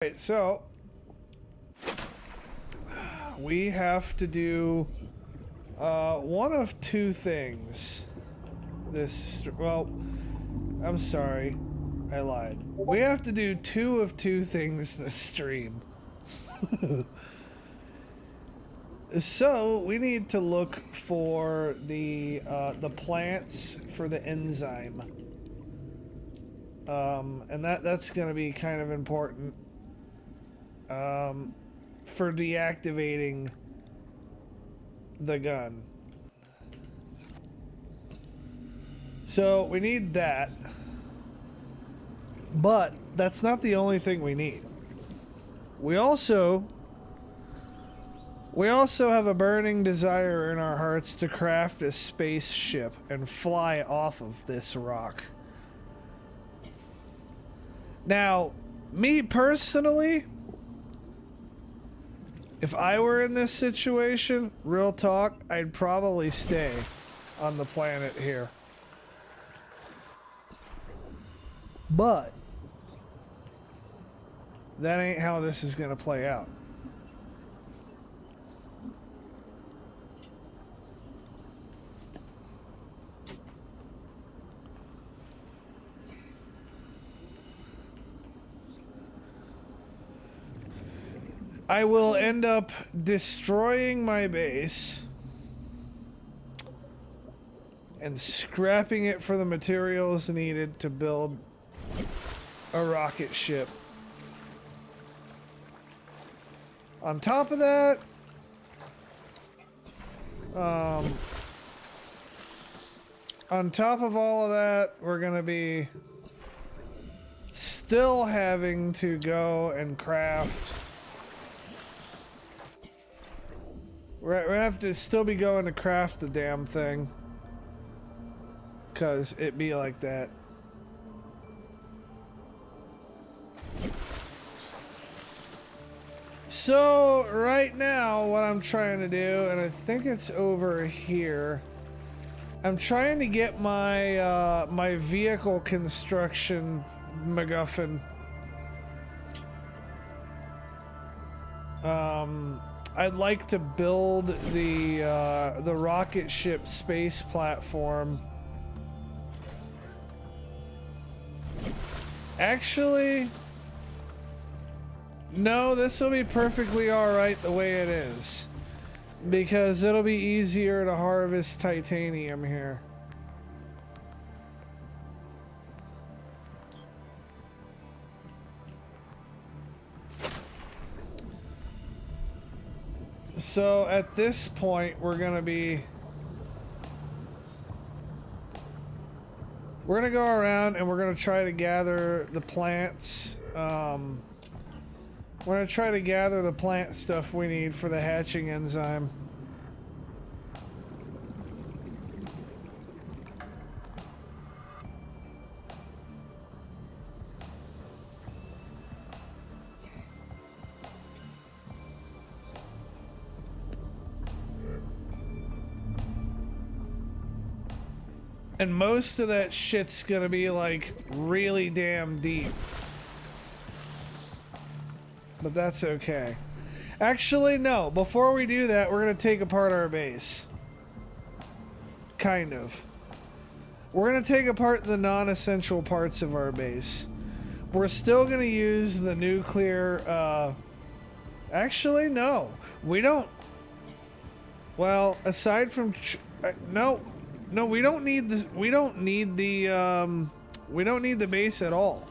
Right, so we have to do one of two things. Well, I'm sorry, I lied. We have to do two of two things this stream. So we need to look for the plants for the enzyme, and that's going to be kind of important for deactivating the gun. So we need that, but that's not the only thing we need. We also have a burning desire in our hearts to craft a spaceship and fly off of this rock. Now, me personally, if I were in this situation, real talk, I'd probably stay on the planet here. But that ain't how this is gonna play out. I will end up destroying my base and scrapping it for the materials needed to build a rocket ship. On top of that, on top of all of that, we're gonna be still having to go and craft. We're gonna have to still be going to craft the damn thing, cause it be like that. So right now what I'm trying to do, and I think it's over here, I'm trying to get my my vehicle construction MacGuffin. I'd like to build the rocket ship space platform. Actually, no, this will be perfectly alright the way it is, because it'll be easier to harvest titanium here. So at this point, we're gonna go around and we're gonna try to gather the plants. We're gonna try to gather the plant stuff we need for the hatching enzyme. And most of that shit's gonna be like really damn deep. But that's okay. Actually, no. Before we do that, we're gonna take apart our base. Kind of. We're gonna take apart the non-essential parts of our base. We're still gonna use the nuclear, actually, no. We don't... Well, aside from... No, we don't need this. We don't need the base at all.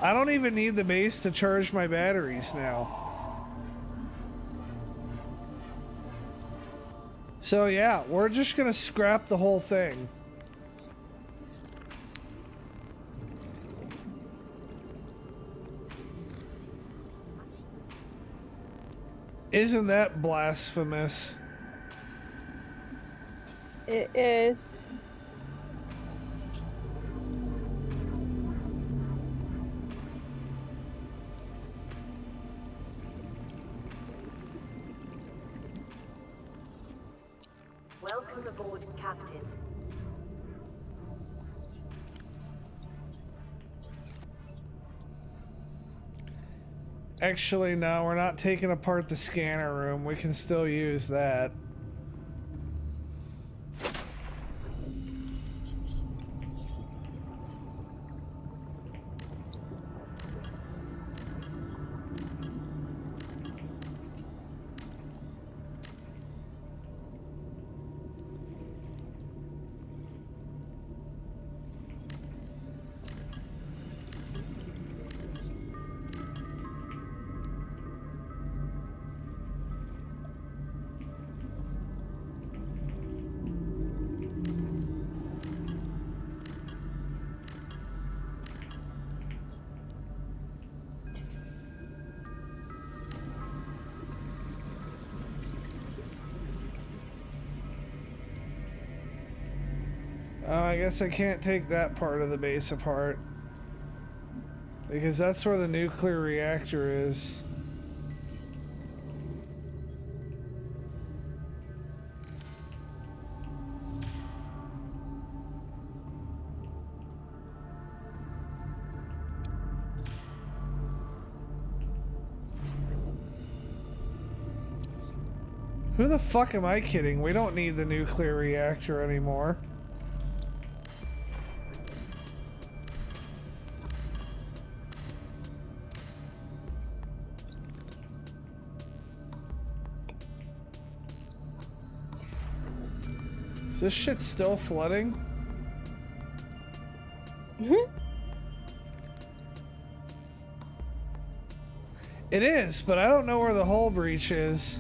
I don't even need the base to charge my batteries now. So yeah, we're just gonna scrap the whole thing. Isn't that blasphemous? It is. Welcome aboard, Captain. Actually, no, we're not taking apart the scanner room. We can still use that. I guess I can't take that part of the base apart. Because that's where the nuclear reactor is. Who the fuck am I kidding? We don't need the nuclear reactor anymore. Is this shit still flooding? It is, but I don't know where the hull breach is.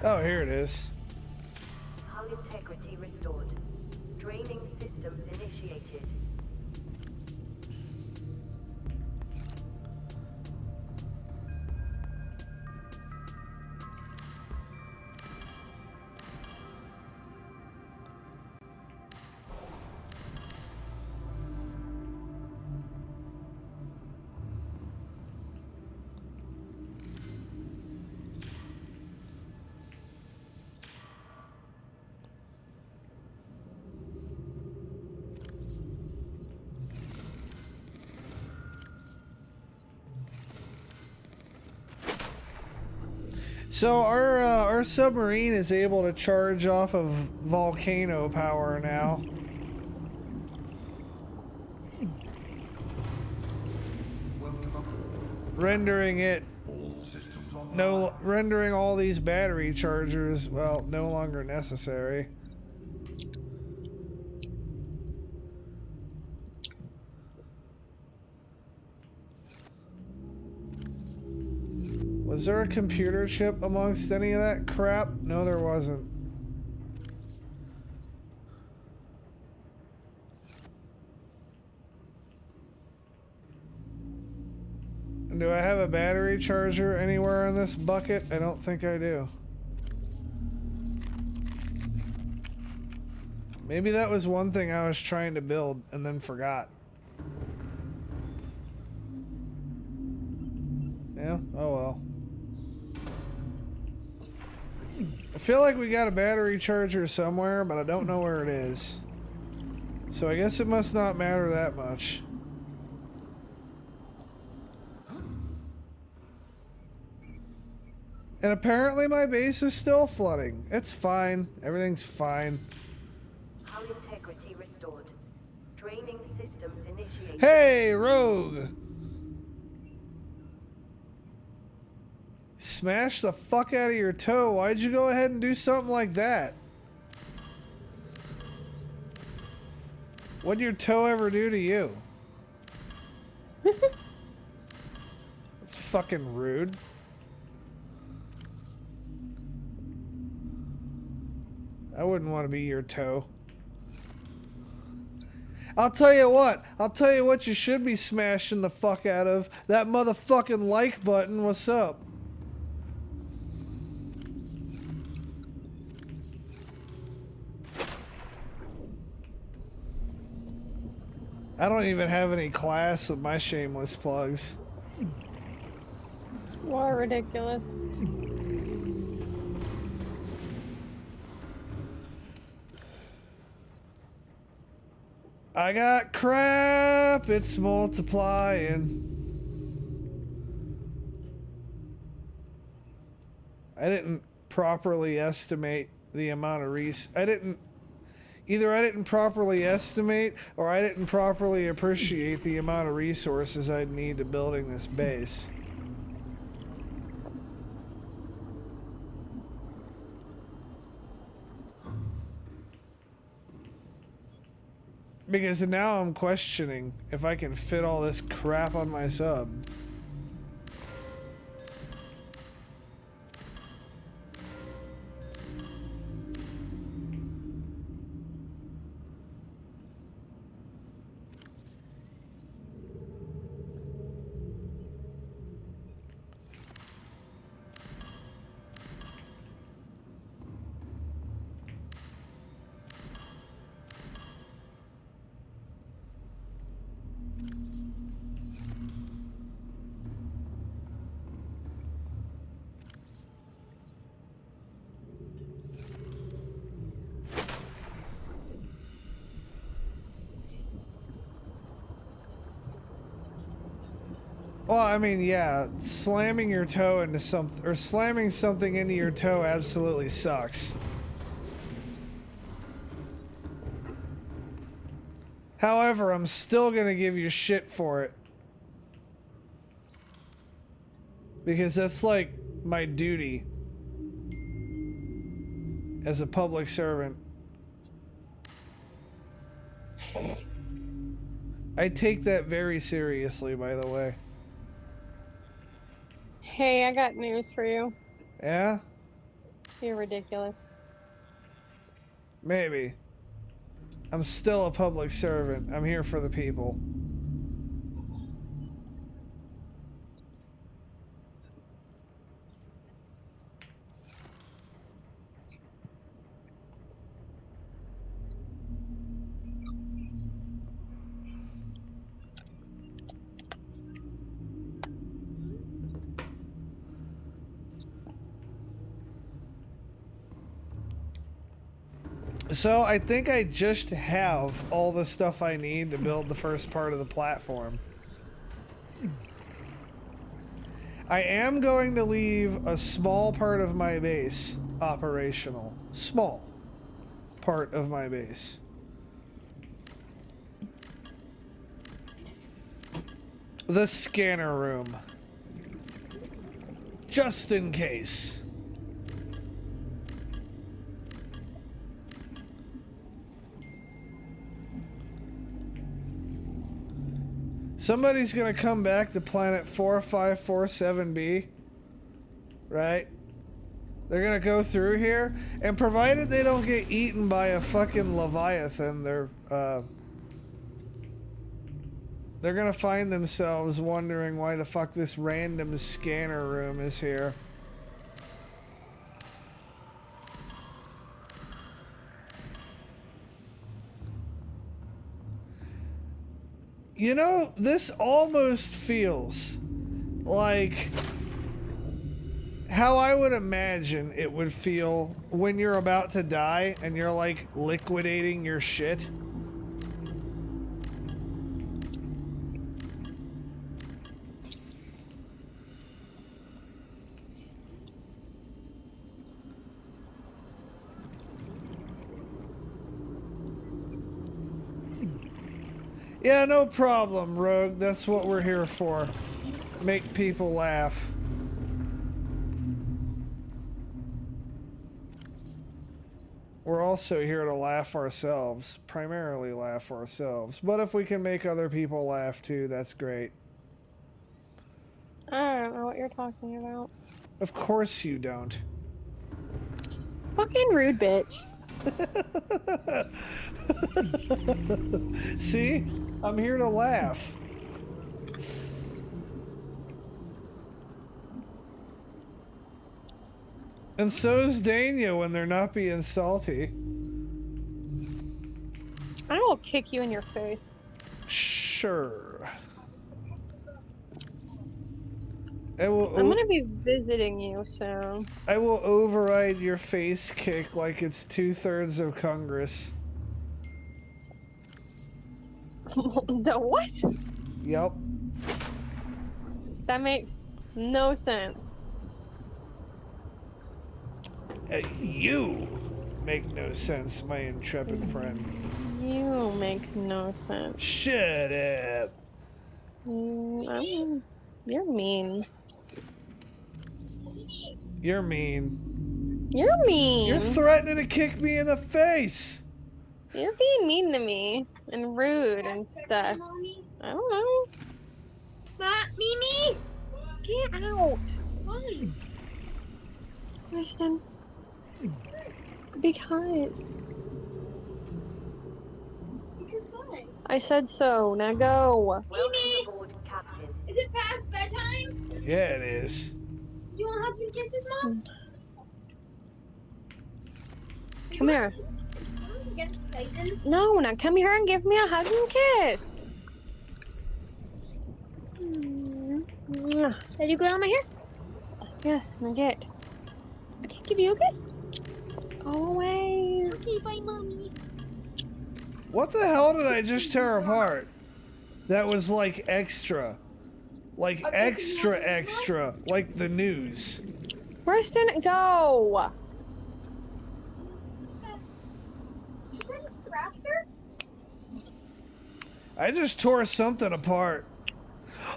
Oh, here it is. Hull integrity restored. Draining systems initiated. So our submarine is able to charge off of volcano power now. Rendering it rendering all these battery chargers, well, no longer necessary. Was there a computer chip amongst any of that crap? No, there wasn't. And do I have a battery charger anywhere in this bucket? I don't think I do. Maybe that was one thing I was trying to build and then forgot. Yeah, oh well. I feel like we got a battery charger somewhere, but I don't know where it is. So I guess it must not matter that much. And apparently my base is still flooding. It's fine. Everything's fine. Hull integrity restored. Draining systems initiated. Hey, Rogue! Smash the fuck out of your toe. Why'd you go ahead and do something like that? What'd your toe ever do to you? That's fucking rude. I wouldn't want to be your toe. I'll tell you what you should be smashing the fuck out of. That motherfucking like button. What's up? I don't even have any class with my shameless plugs. More ridiculous. I got crap. It's multiplying. I didn't properly estimate the amount of either I didn't properly estimate or I didn't properly appreciate the amount of resources I'd need to building this base. Because now I'm questioning if I can fit all this crap on my sub. Well, I mean, yeah, slamming your toe into something, or slamming something into your toe absolutely sucks. However, I'm still gonna give you shit for it. Because that's like my duty as a public servant. I take that very seriously, by the way. Hey, I got news for you. Yeah? You're ridiculous. Maybe. I'm still a public servant. I'm here for the people. So I think I just have all the stuff I need to build the first part of the platform. I am going to leave a small part of my base operational. Small part of my base. The scanner room. Just in case. Somebody's gonna come back to planet 4547B, right? They're gonna go through here, and provided they don't get eaten by a fucking Leviathan, they're gonna find themselves wondering why the fuck this random scanner room is here. You know, this almost feels like how I would imagine it would feel when you're about to die and you're like liquidating your shit. Yeah, no problem, Rogue. That's what we're here for. Make people laugh. We're also here to laugh ourselves. Primarily laugh ourselves. But if we can make other people laugh too, that's great. I don't know what you're talking about. Of course you don't. Fucking rude bitch. See? I'm here to laugh. And so is Dania when they're not being salty. I will kick you in your face. Sure. I'm gonna be visiting you soon. I will override your face kick like it's 2/3 of Congress. The what? Yep. That makes no sense. You make no sense, my intrepid friend. You make no sense. Shut up. You're mean. You're mean. You're mean. You're threatening to kick me in the face. You're being mean to me and rude and stuff. I don't know. Mimi! Get out. Why? Kristen. Because. Because what? I said so. Now go. Welcome Mimi! aboard, Captain. Is it past bedtime? Yeah, it is. Do you want hugs and kisses, Mom? Come here. Against Titan? No, now come here and give me a hug and kiss. Did you go on my hair? Yes, now get. I can't give you a kiss. Go away. Okay, bye, Mommy. What the hell did I just tear apart? That was like extra. Like extra. Like the news. Kristen, go. Is that a raster? I just tore something apart.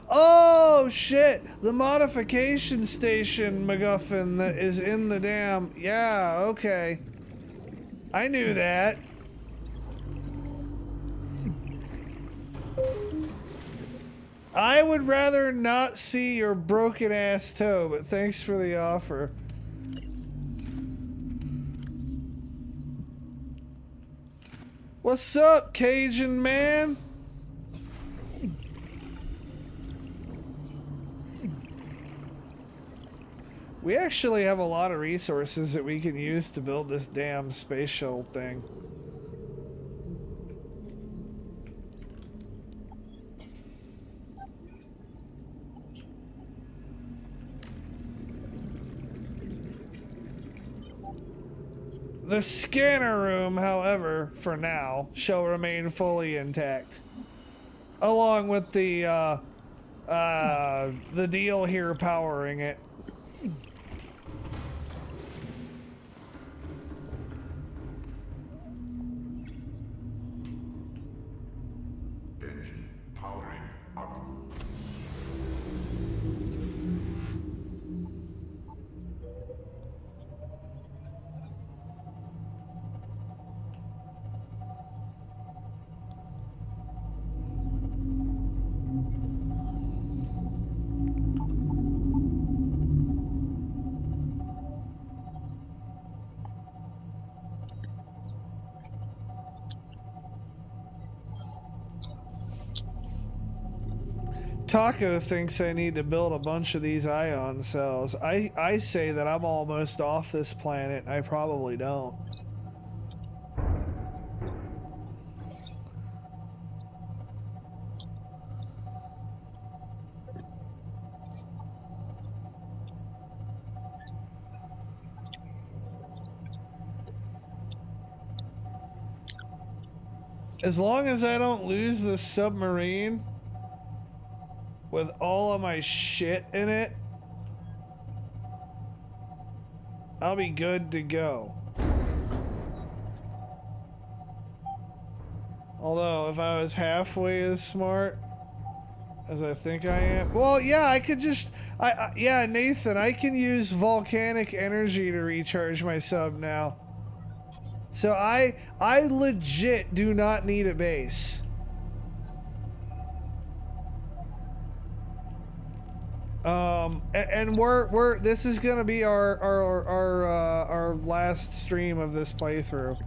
Oh shit! The modification station MacGuffin that is in the dam. Yeah, okay. I knew that. I would rather not see your broken ass toe, but thanks for the offer. What's up, Cajun man? We actually have a lot of resources that we can use to build this damn space shuttle thing. The scanner room, however, for now, shall remain fully intact. Along with the deal here powering it. Engine powering up. Taco thinks I need to build a bunch of these ion cells. I say that I'm almost off this planet. I probably don't. As long as I don't lose the submarine with all of my shit in it, I'll be good to go. Although, if I was halfway as smart as I think I am, well, yeah, I could just, yeah, Nathan, I can use volcanic energy to recharge my sub now. So I legit do not need a base. And we're this is gonna be our last stream of this playthrough.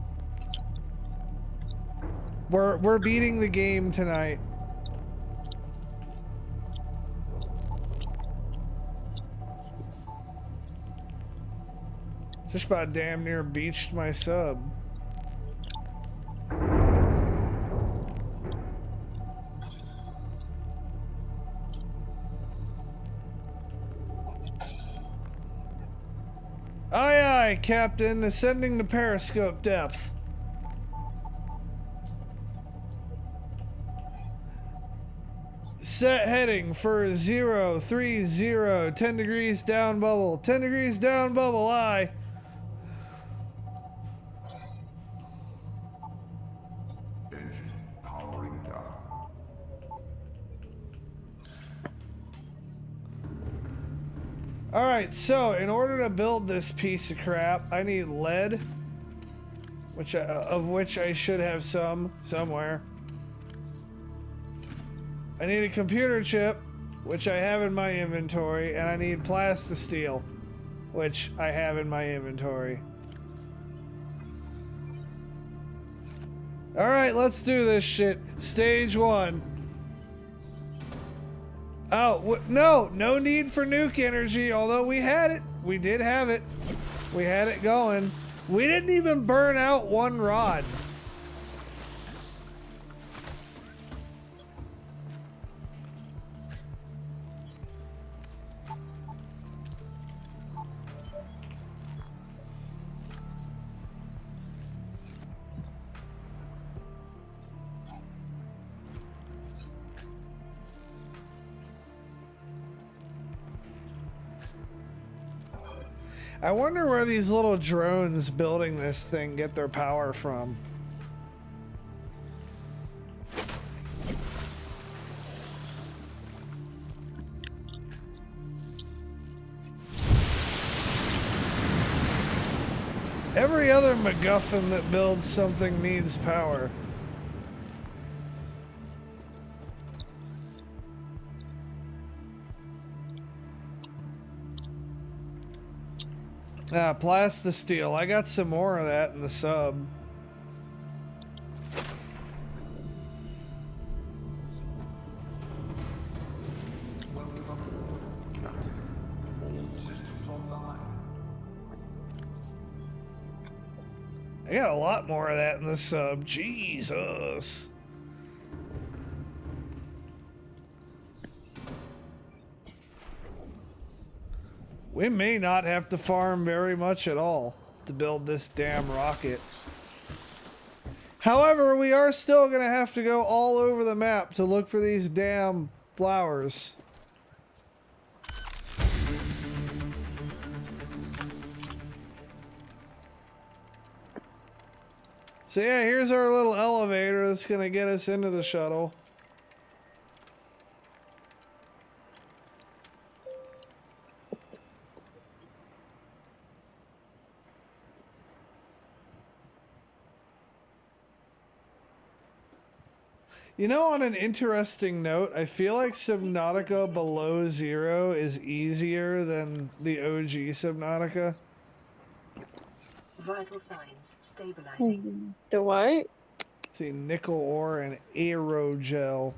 We're beating the game tonight. Just about damn near beached my sub. Aye aye, Captain, ascending to periscope depth. Set heading for 030, 10 degrees down bubble, 10 degrees down bubble, aye. Engine powering down. Alright, so in order to build this piece of crap, I need lead, of which I should have some somewhere. I need a computer chip, which I have in my inventory, and I need plastisteel, which I have in my inventory. Alright, let's do this shit. Stage 1. Oh, no need for nuke energy, although we had it. We did have it. We had it going. We didn't even burn out one rod. I wonder where these little drones building this thing get their power from. Every other MacGuffin that builds something needs power. Ah, plastisteel. I got some more of that in the sub. Systems online. I got a lot more of that in the sub. Jesus. We may not have to farm very much at all to build this damn rocket. However, we are still going to have to go all over the map to look for these damn flowers. So yeah, here's our little elevator that's going to get us into the shuttle. You know, on an interesting note, I feel like Subnautica below zero is easier than the OG Subnautica. Vital signs stabilizing. The what? See, nickel ore and aerogel.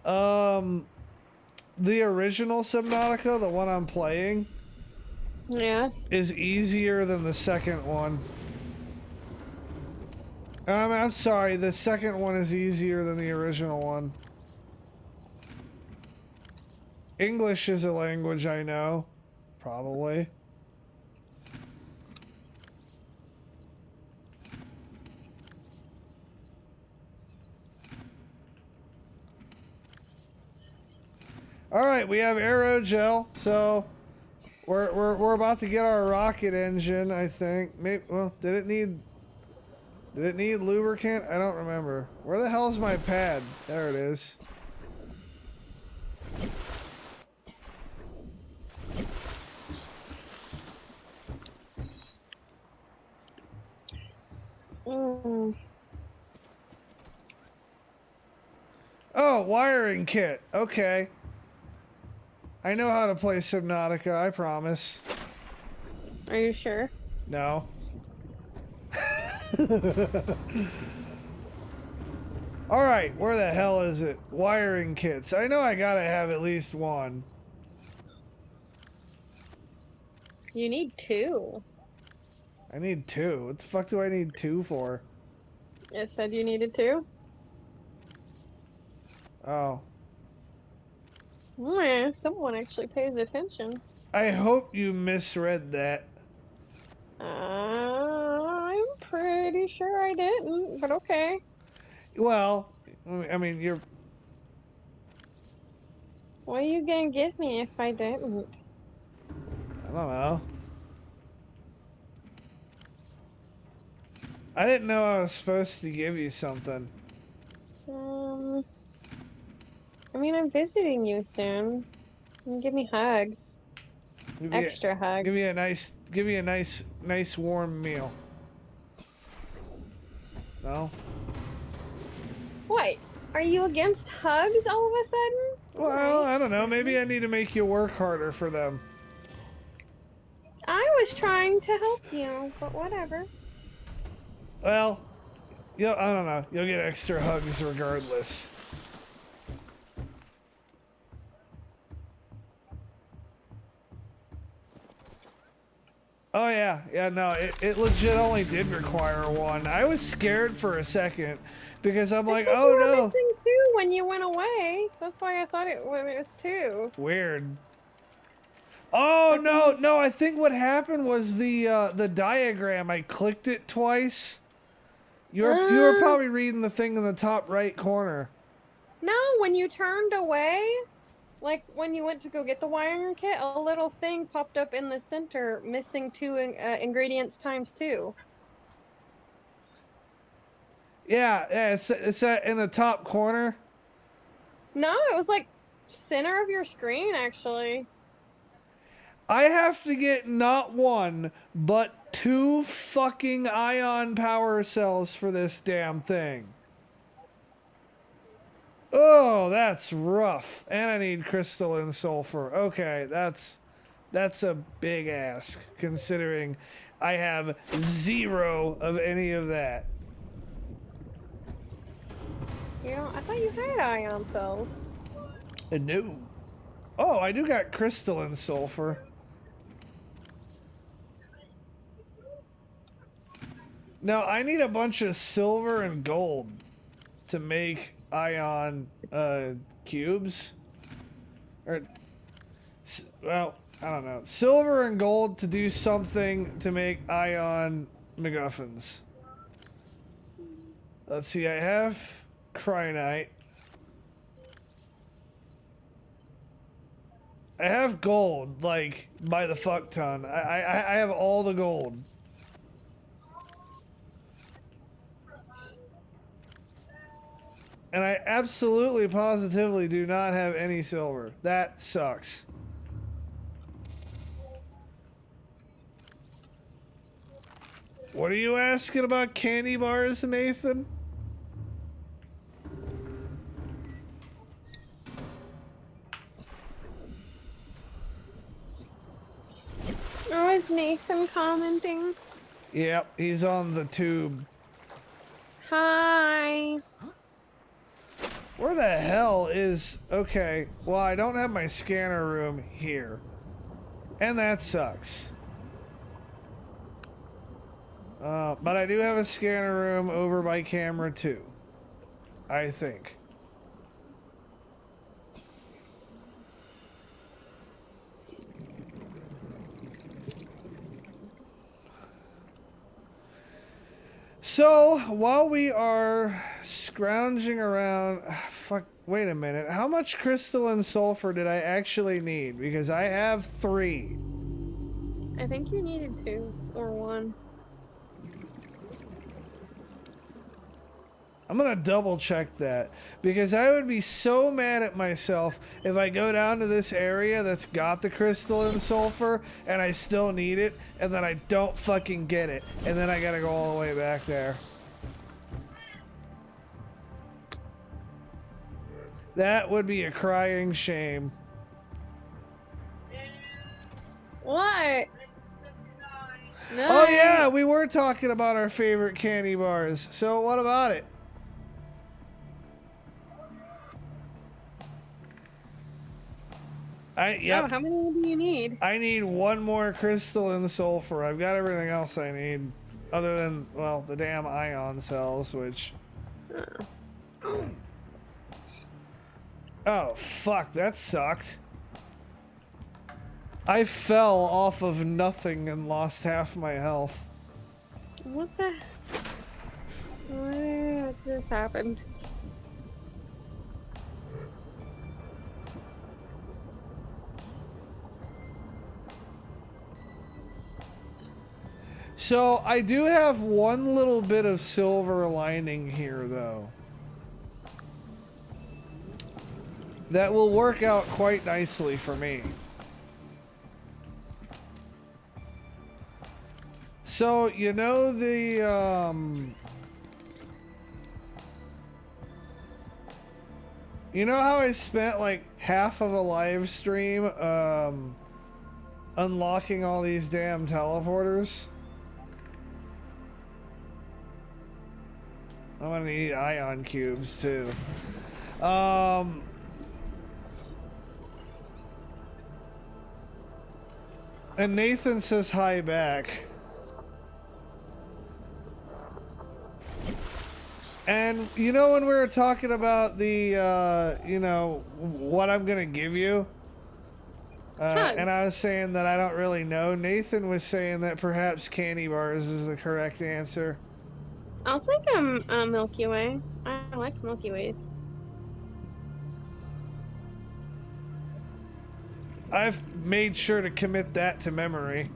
The original Subnautica, the one I'm playing, Yeah. is easier than the second one. I'm sorry, the second one is easier than the original one. English is a language I know. Probably. Alright, we have aerogel, so we're about to get our rocket engine, I think. Maybe, well, did it need lubricant? I don't remember. Where the hell is my pad? There it is. Oh, wiring kit. Okay. I know how to play Subnautica, I promise. Are you sure? No. Alright, where the hell is it? Wiring kits. I know I gotta have at least one. You need 2. I need 2. What the fuck do I need 2 for? It said you needed 2? Oh. Yeah, someone actually pays attention. I hope you misread that. I'm pretty sure I didn't, but okay. Well, I mean, you're... What are you gonna give me if I didn't? I don't know. I didn't know I was supposed to give you something. I mean, I'm visiting you soon. You can give me hugs. Give you Extra hugs. give you a nice warm meal. No? What? Are you against hugs all of a sudden? Well, I don't know. Maybe I need to make you work harder for them. I was trying to help you, but whatever. Well, I don't know. You'll get extra hugs regardless. Oh yeah, no, it legit only did require one. I was scared for a second because I'm like, said oh you were no. missing two when you went away. That's why I thought it was two. Weird. Oh no, I think what happened was the diagram. I clicked it twice. You were probably reading the thing in the top right corner. No, when you turned away, like when you went to go get the wiring kit, a little thing popped up in the center, missing two ingredients times two. Yeah, it's in the top corner. No, it was like center of your screen actually. I have to get not one, but 2 fucking ion power cells for this damn thing. Oh, that's rough. And I need crystalline sulfur. Okay, that's a big ask, considering I have 0 of any of that. You know, I thought you had ion cells. No. Oh, I do got crystalline sulfur. Now, I need a bunch of silver and gold to make ion cubes. Or, well, I don't know. Silver and gold to do something to make ion MacGuffins. Let's see, I have Cryonite. I have gold, like, by the fuck ton. I have all the gold. And I absolutely, positively do not have any silver. That sucks. What are you asking about candy bars, Nathan? Oh, is Nathan commenting? Yep, he's on the tube. Hi. Where the hell is... Okay, well, I don't have my scanner room here. And that sucks. But I do have a scanner room over by camera 2. I think. So, while we are scrounging around... Fuck, wait a minute. How much crystalline sulfur did I actually need? Because I have 3. I think you needed 2 or 1. I'm gonna double check that. Because I would be so mad at myself if I go down to this area that's got the crystalline sulfur and I still need it, and then I don't fucking get it. And then I gotta go all the way back there. That would be a crying shame. What? No. Oh yeah, we were talking about our favorite candy bars. So what about it? Yep. Oh, how many do you need? I need 1 more crystalline sulfur. I've got everything else I need. Other than, well, the damn ion cells, which... Oh, fuck, that sucked. I fell off of nothing and lost half my health. What the? What just happened? So I do have one little bit of silver lining here, though. That will work out quite nicely for me. So, you know you know how I spent like half of a live stream unlocking all these damn teleporters? I'm gonna need ion cubes too. And Nathan says hi back. And you know when we were talking about the, you know, what I'm gonna give you? And I was saying that I don't really know. Nathan was saying that perhaps candy bars is the correct answer. I'll take a Milky Way. I like Milky Ways. I've made sure to commit that to memory.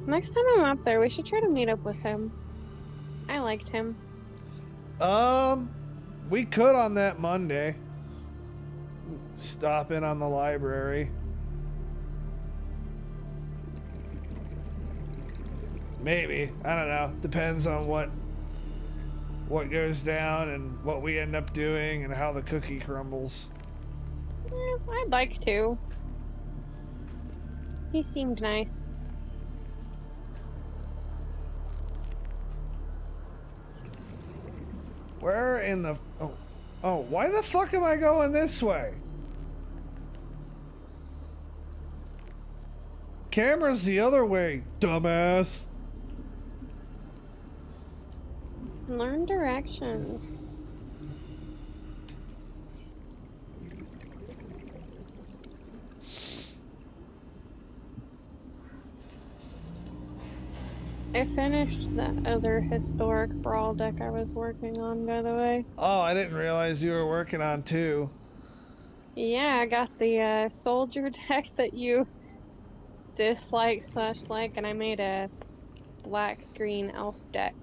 Next time I'm up there, we should try to meet up with him. I liked him. We could on that Monday. Stop in on the library. Maybe. I don't know. Depends on what goes down and what we end up doing and how the cookie crumbles. I'd like to. He seemed nice. Where in the... Oh, why the fuck am I going this way? Camera's the other way, dumbass. Learn directions. I finished the other historic brawl deck I was working on, by the way. Oh, I didn't realize you were working on two. Yeah, I got the soldier deck that you dislike/like, and I made a black-green elf deck.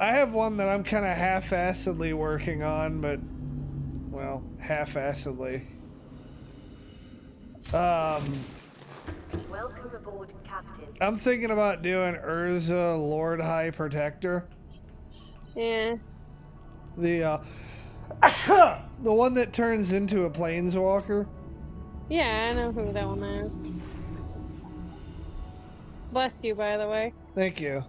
I have one that I'm kind of half-assedly working on, but, well, half-assedly. Welcome aboard, Captain. I'm thinking about doing Urza Lord High Protector. Yeah. The the one that turns into a planeswalker. Yeah, I know who that one is. Bless you, by the way. Thank you.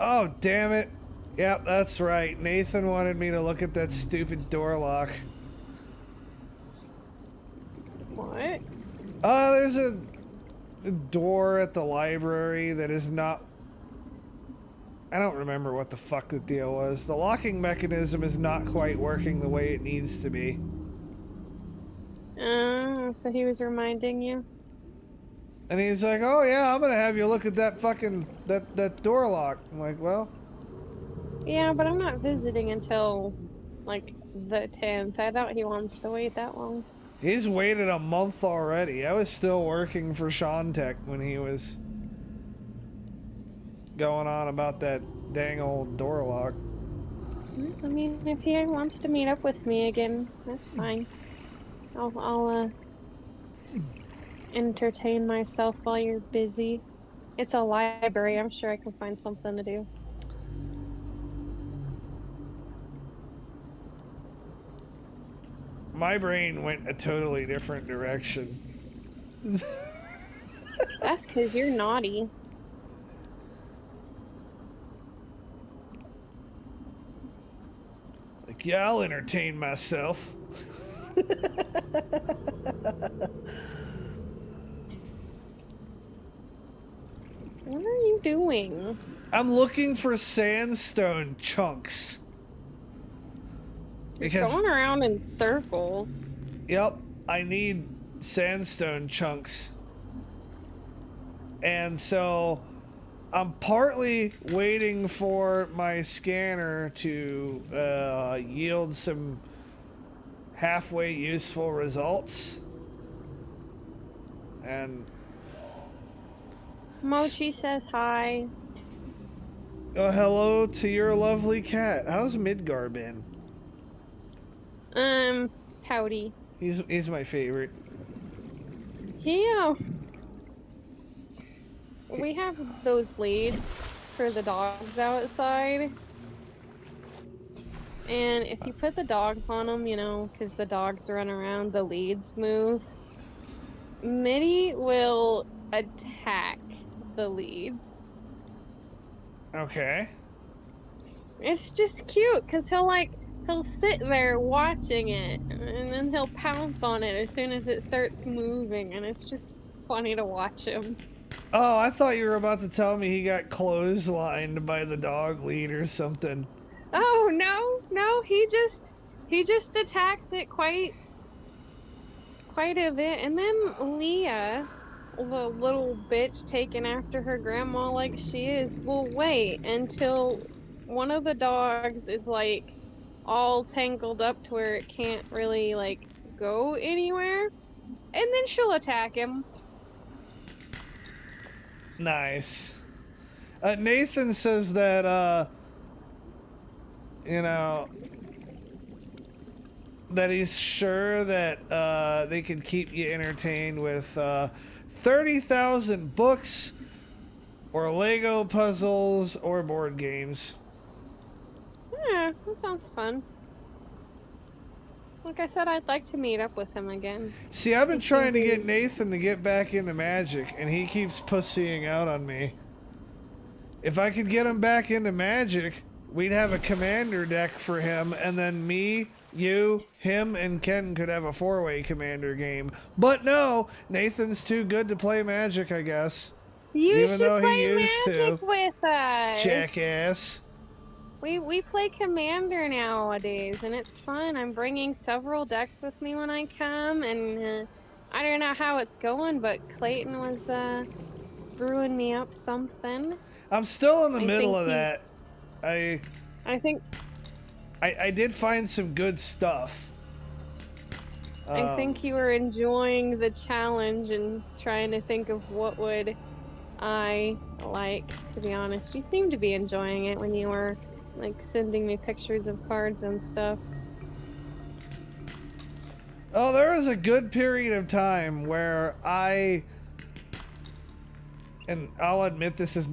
Oh, damn it. Yep, that's right. Nathan wanted me to look at that stupid door lock. What? There's a door at the library that is not... I don't remember what the fuck the deal was. The locking mechanism is not quite working the way it needs to be. So he was reminding you? And he's like, oh yeah, I'm gonna have you look at that fucking... that door lock. I'm like, well... Yeah, but I'm not visiting until, like, the 10th. I doubt he wants to wait that long. He's waited a month already. I was still working for Sean Tech when he was going on about that dang old door lock. I mean, if he wants to meet up with me again, that's fine. I'll entertain myself while you're busy. It's a library. I'm sure I can find something to do. My brain went a totally different direction. That's because you're naughty. Like, yeah, I'll entertain myself. What are you doing? I'm looking for sandstone chunks. Because, Going around in circles. yep, I need sandstone chunks. And so, I'm partly waiting for my scanner to yield some halfway useful results. And Mochi says hi. hello to your lovely cat. How's Midgar been? Pouty. He's my favorite. We have those leads for the dogs outside. And if you put the dogs on them, you know, because the dogs run around, the leads move. Mitty will attack the leads. Okay. It's just cute, because he'll sit there watching it, and then he'll pounce on it as soon as it starts moving, and it's just funny to watch him. Oh, I thought you were about to tell me he got clotheslined by the dog lead or something. Oh, no, he just attacks it quite a bit, and then Leah, the little bitch taken after her grandma like she is, will wait until one of the dogs is like all tangled up to where it can't really like go anywhere, and then she'll attack him. Nice. Nathan says that, you know, that he's sure that they can keep you entertained with 30,000 books or Lego puzzles or board games. Yeah, that sounds fun. Like I said, I'd like to meet up with him again. See, I've been trying to get Nathan to get back into Magic, and he keeps pussying out on me. If I could get him back into Magic, we'd have a commander deck for him, and then me, you, him, and Ken could have a 4-way commander game. But no, Nathan's too good to play Magic, I guess. You Even should though he play used Magic to. with us. Jackass. We play Commander nowadays, and it's fun. I'm bringing several decks with me when I come, and I don't know how it's going, but Clayton was brewing me up something. I'm still in the I middle think of that. I think I did find some good stuff. I think you were enjoying the challenge and trying to think of what would I like, to be honest. You seemed to be enjoying it when you were like sending me pictures of cards and stuff. Oh, there was a good period of time where and I'll admit this is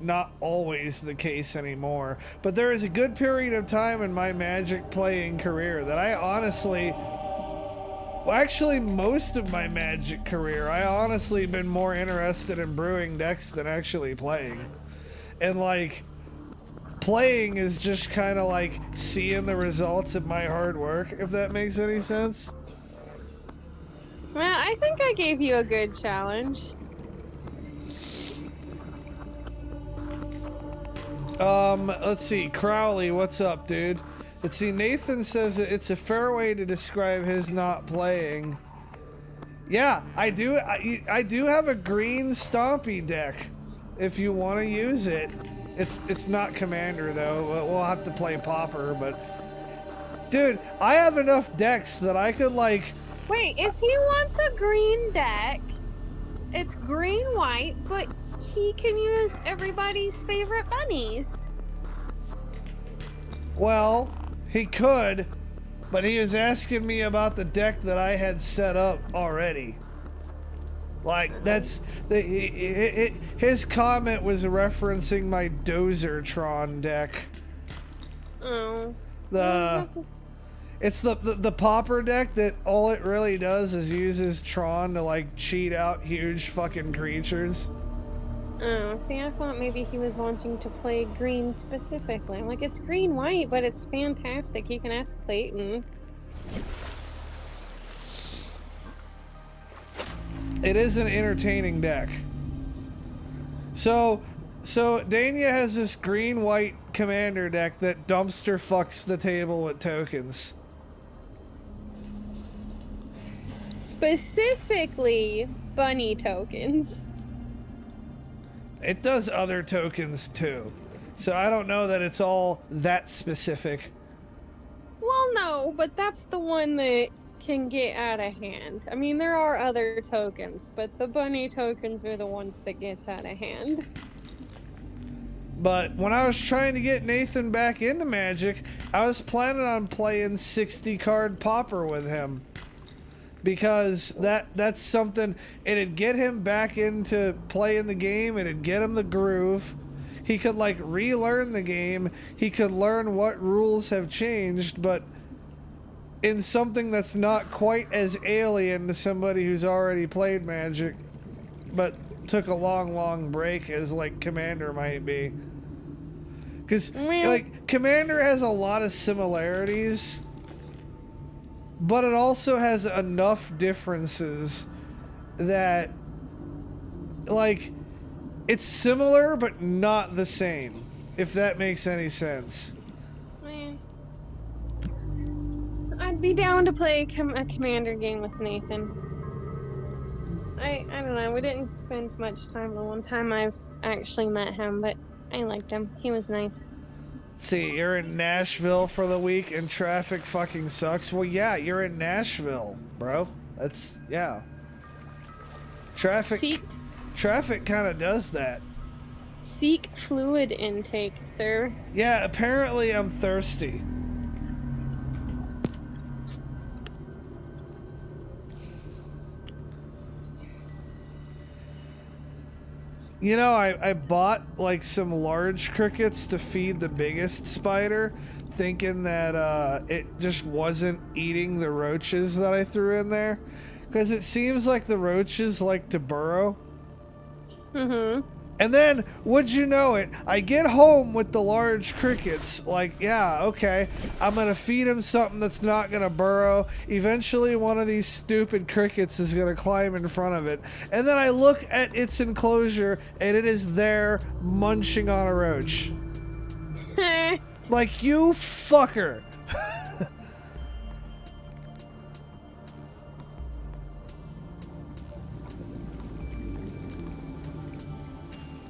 not always the case anymore, but there is a good period of time in my Magic playing career that I honestly, well, actually most of my Magic career, I honestly been more interested in brewing decks than actually playing. And like, playing is just kind of like seeing the results of my hard work, if that makes any sense. Well, I think I gave you a good challenge. Let's see. Crowley, what's up, dude? Let's see. Nathan says that it's a fair way to describe his not playing. Yeah, I do. I do have a green Stompy deck. If you want to use it, it's not Commander though. We'll have to play Pauper. But dude, I have enough decks that I could like. Wait, if he wants a green deck, it's green-white, but he can use everybody's favorite bunnies. Well, he could, but he was asking me about the deck that I had set up already. Like, that's his comment was referencing my Dozertron deck. Oh. It's the Pauper deck that all it really does is uses Tron to like cheat out huge fucking creatures. Oh, see, I thought maybe he was wanting to play green specifically. Like, it's green-white, but it's fantastic. You can ask Clayton. It is an entertaining deck. So Dania has this green-white commander deck that dumpster fucks the table with tokens. Specifically, bunny tokens. It does other tokens too. So I don't know that it's all that specific. Well, no, but that's the one that can get out of hand. I mean, there are other tokens, but the bunny tokens are the ones that gets out of hand. But when I was trying to get Nathan back into Magic, I was planning on playing 60 card Pauper with him. Because that's something, it'd get him back into playing the game, it'd get him the groove. He could like relearn the game, he could learn what rules have changed, but in something that's not quite as alien to somebody who's already played Magic, but took a long break as like Commander might be. Because like Commander has a lot of similarities, but it also has enough differences that, like, it's similar but not the same, if that makes any sense. I'd be down to play a Commander game with Nathan. I don't know, we didn't spend much time the one time I've actually met him, but I liked him. He was nice. See, you're in Nashville for the week and traffic fucking sucks. Well, yeah, you're in Nashville, bro. That's, yeah. Traffic kind of does that. Seek fluid intake, sir. Yeah, apparently I'm thirsty. You know, I bought like some large crickets to feed the biggest spider, thinking that it just wasn't eating the roaches that I threw in there. Because it seems like the roaches like to burrow. Mm-hmm. And then, would you know it, I get home with the large crickets, like, yeah, okay, I'm gonna feed him something that's not gonna burrow. Eventually, one of these stupid crickets is gonna climb in front of it. And then I look at its enclosure, and it is there munching on a roach. Like, you fucker.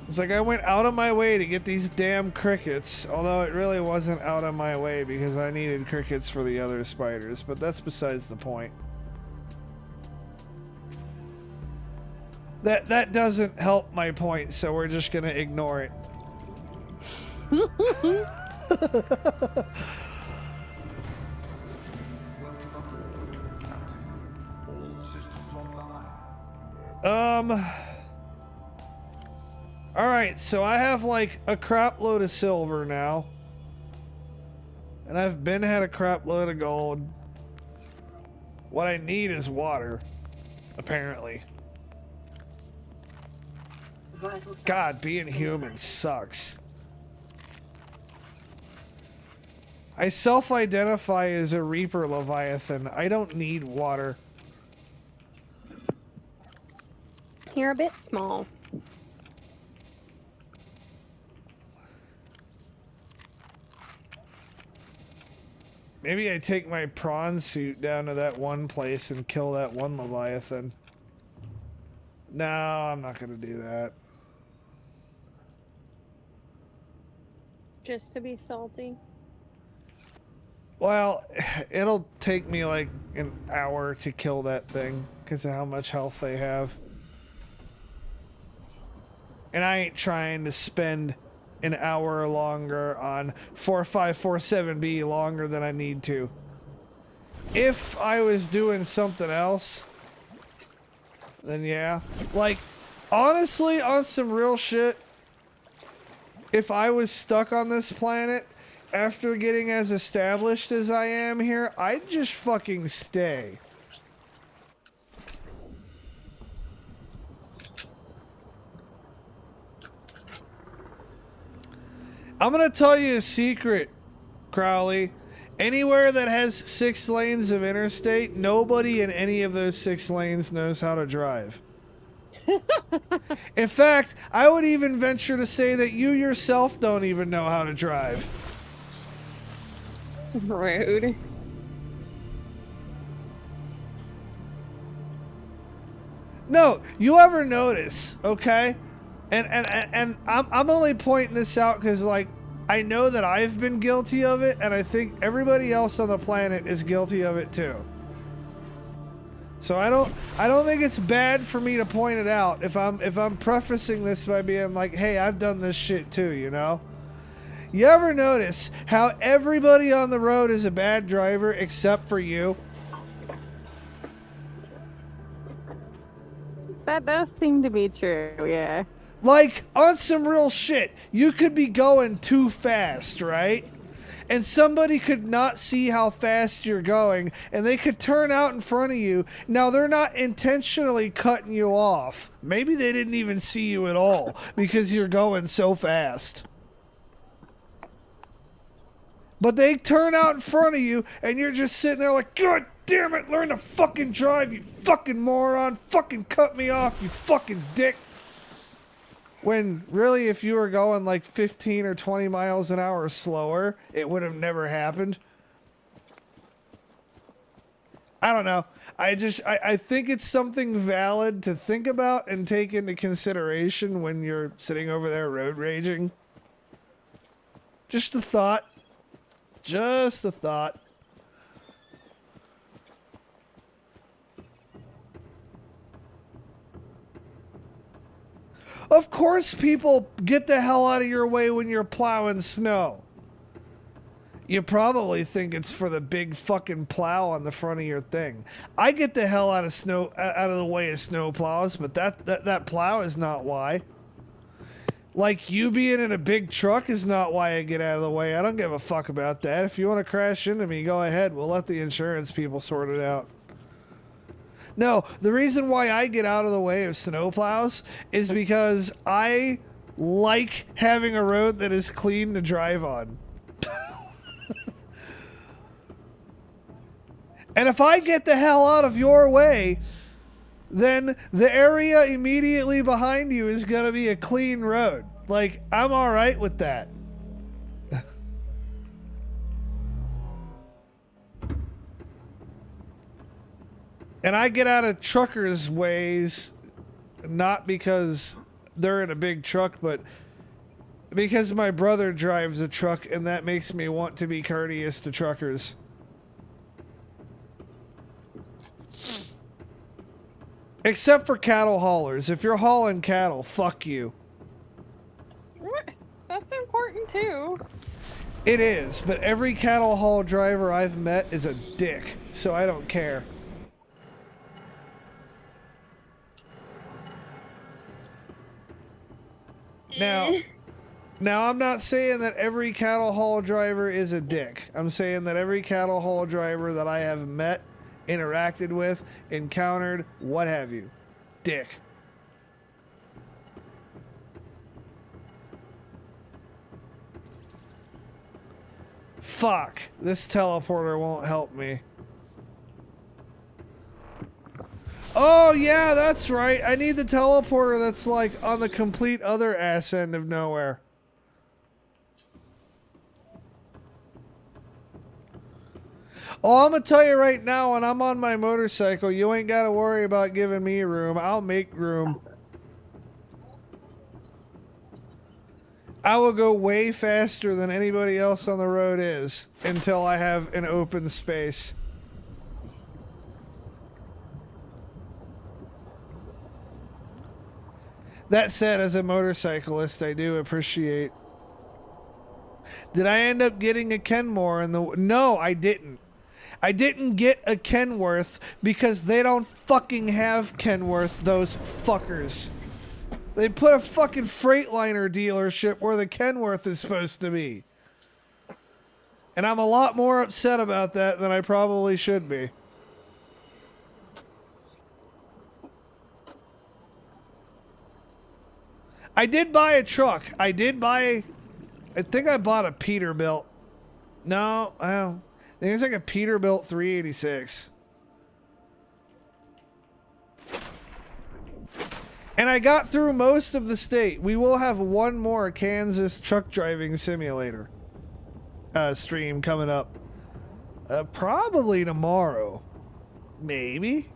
It's like I went out of my way to get these damn crickets, although it really wasn't out of my way because I needed crickets for the other spiders, but that's besides the point. That doesn't help my point, so we're just gonna ignore it. All systems online. Alright, so I have like a crap load of silver now. And I've been had a crap load of gold. What I need is water, apparently. God, being human sucks. I self-identify as a Reaper Leviathan. I don't need water. You're a bit small. Maybe I take my prawn suit down to that one place and kill that one Leviathan. No, I'm not gonna do that. Just to be salty. Well, it'll take me like an hour to kill that thing because of how much health they have. And I ain't trying to spend an hour longer on 4547B longer than I need to. If I was doing something else, then yeah. Like, honestly, on some real shit, if I was stuck on this planet after getting as established as I am here, I'd just fucking stay. I'm gonna tell you a secret, Crowley. Anywhere that has 6 lanes of interstate, nobody in any of those 6 lanes knows how to drive. In fact, I would even venture to say that you yourself don't even know how to drive. Rude. No, you ever notice, okay? And I'm only pointing this out because, like, I know that I've been guilty of it, and I think everybody else on the planet is guilty of it too. So I don't think it's bad for me to point it out if I'm prefacing this by being like, hey, I've done this shit too, you know? You ever notice how everybody on the road is a bad driver except for you? That does seem to be true, yeah. Like, on some real shit, you could be going too fast, right? And somebody could not see how fast you're going, and they could turn out in front of you. Now, they're not intentionally cutting you off. Maybe they didn't even see you at all because you're going so fast. But they turn out in front of you, and you're just sitting there like, God damn it, learn to fucking drive, you fucking moron. Fucking cut me off, you fucking dick. When really, if you were going like 15 or 20 miles an hour slower, it would have never happened. I don't know. I think it's something valid to think about and take into consideration when you're sitting over there road raging. Just a thought. Just a thought. Of course people get the hell out of your way when you're plowing snow. You probably think it's for the big fucking plow on the front of your thing. I get the hell out of the way of snow plows, but that plow is not why. Like, you being in a big truck is not why I get out of the way. I don't give a fuck about that. If you want to crash into me, go ahead. We'll let the insurance people sort it out. No, the reason why I get out of the way of snowplows is because I like having a road that is clean to drive on. And if I get the hell out of your way, then the area immediately behind you is going to be a clean road. Like, I'm all right with that. And I get out of truckers' ways, not because they're in a big truck, but because my brother drives a truck, and that makes me want to be courteous to truckers. Except for cattle haulers. If you're hauling cattle, fuck you. That's important too. It is, but every cattle haul driver I've met is a dick, so I don't care. Now I'm not saying that every cattle haul driver is a dick. I'm saying that every cattle haul driver that I have met, interacted with, encountered, what have you, dick. Fuck, this teleporter won't help me. Oh yeah, that's right. I need the teleporter that's like on the complete other ass end of nowhere. Oh, I'm gonna tell you right now, when I'm on my motorcycle, you ain't gotta worry about giving me room. I'll make room. I will go way faster than anybody else on the road is until I have an open space. That said, as a motorcyclist, I do appreciate. Did I end up getting a Kenmore in the... No, I didn't. I didn't get a Kenworth because they don't fucking have Kenworth, those fuckers. They put a fucking Freightliner dealership where the Kenworth is supposed to be. And I'm a lot more upset about that than I probably should be. I did buy a truck. I think I bought a Peterbilt. No, I don't. I think it's like a Peterbilt 386. And I got through most of the state. We will have one more Kansas truck driving simulator stream coming up. Probably tomorrow. Maybe.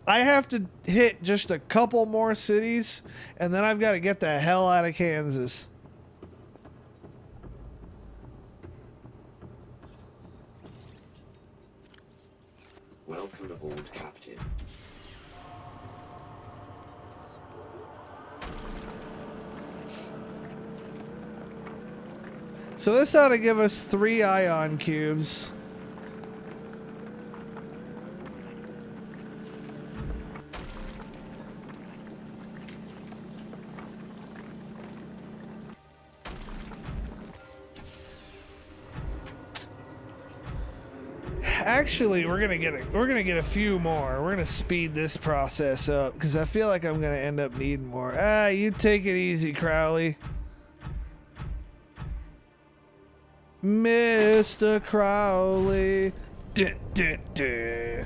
I have to hit just a couple more cities, and then I've got to get the hell out of Kansas. Welcome aboard, Captain. So this ought to give us 3 ion cubes. Actually, we're gonna get a few more. We're gonna speed this process up because I feel like I'm gonna end up needing more. Ah, you take it easy, Crowley. Mr. Crowley. Duh, duh, duh.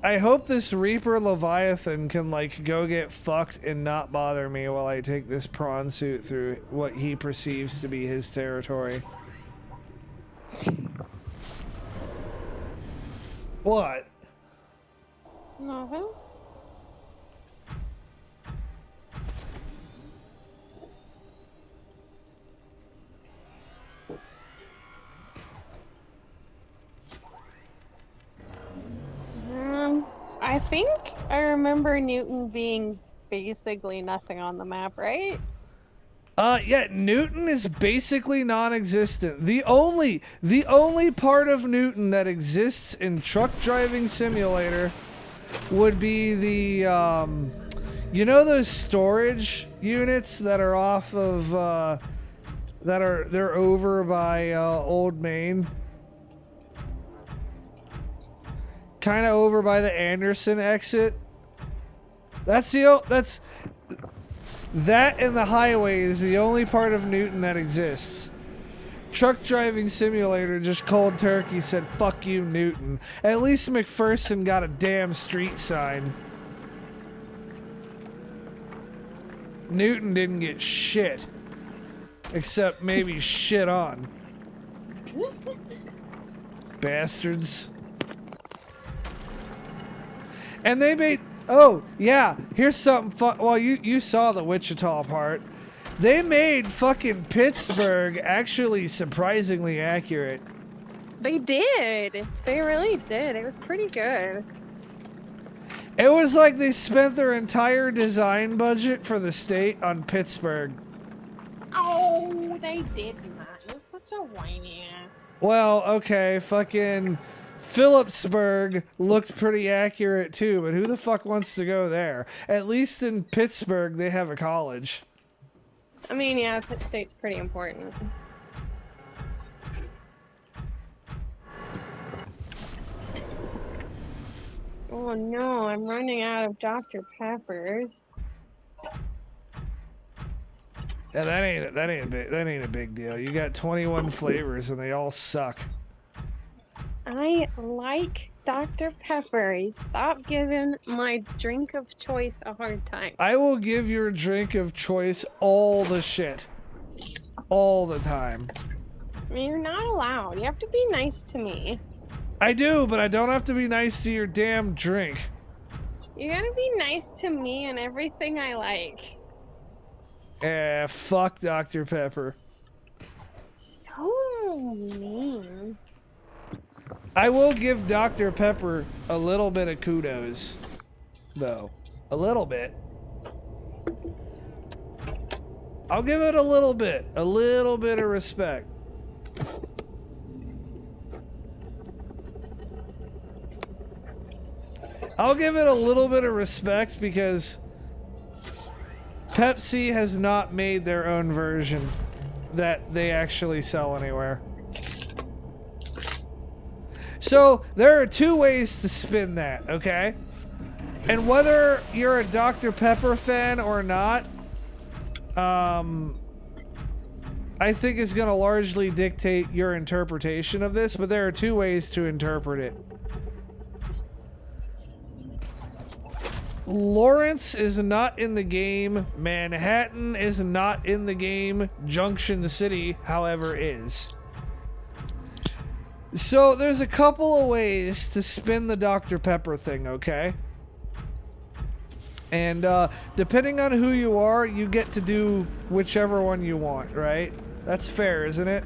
I hope this Reaper Leviathan can, like, go get fucked and not bother me while I take this prawn suit through what he perceives to be his territory. What? No. I think I remember Newton being basically nothing on the map, right? Yeah, Newton is basically non-existent. The only part of Newton that exists in Truck Driving Simulator would be the, you know those storage units that are off of, they're over by, Old Main? Kind of over by the Anderson exit. That and the highway is the only part of Newton that exists. Truck Driving Simulator just cold turkey said, fuck you, Newton. At least McPherson got a damn street sign. Newton didn't get shit. Except maybe shit on. Bastards. And they made, oh, yeah, here's something fun. Well, you saw the Wichita part. They made fucking Pittsburgh actually surprisingly accurate. They did. They really did. It was pretty good. It was like they spent their entire design budget for the state on Pittsburgh. Oh, they did not. You're such a whiny ass. Well, okay, fucking Phillipsburg looked pretty accurate too, but who the fuck wants to go there? At least in Pittsburgh, they have a college. I mean, yeah, Pitt State's pretty important. Oh no, I'm running out of Dr. Peppers. Yeah, that ain't a big deal. You got 21 flavors and they all suck. I like Dr. Pepper. Stop giving my drink of choice a hard time. I will give your drink of choice all the shit. All the time. I mean, you're not allowed. You have to be nice to me. I do, but I don't have to be nice to your damn drink. You gotta be nice to me and everything I like. Fuck Dr. Pepper. So mean. I will give Dr. Pepper a little bit of kudos, though. A little bit. I'll give it a little bit of respect. I'll give it a little bit of respect because Pepsi has not made their own version that they actually sell anywhere. So there are two ways to spin that, okay? And whether you're a Dr. Pepper fan or not, I think is going to largely dictate your interpretation of this, but there are two ways to interpret it. Lawrence is not in the game. Manhattan is not in the game. Junction City, however, is. So there's a couple of ways to spin the Dr. Pepper thing, okay? And depending on who you are, you get to do whichever one you want, right? That's fair, isn't it?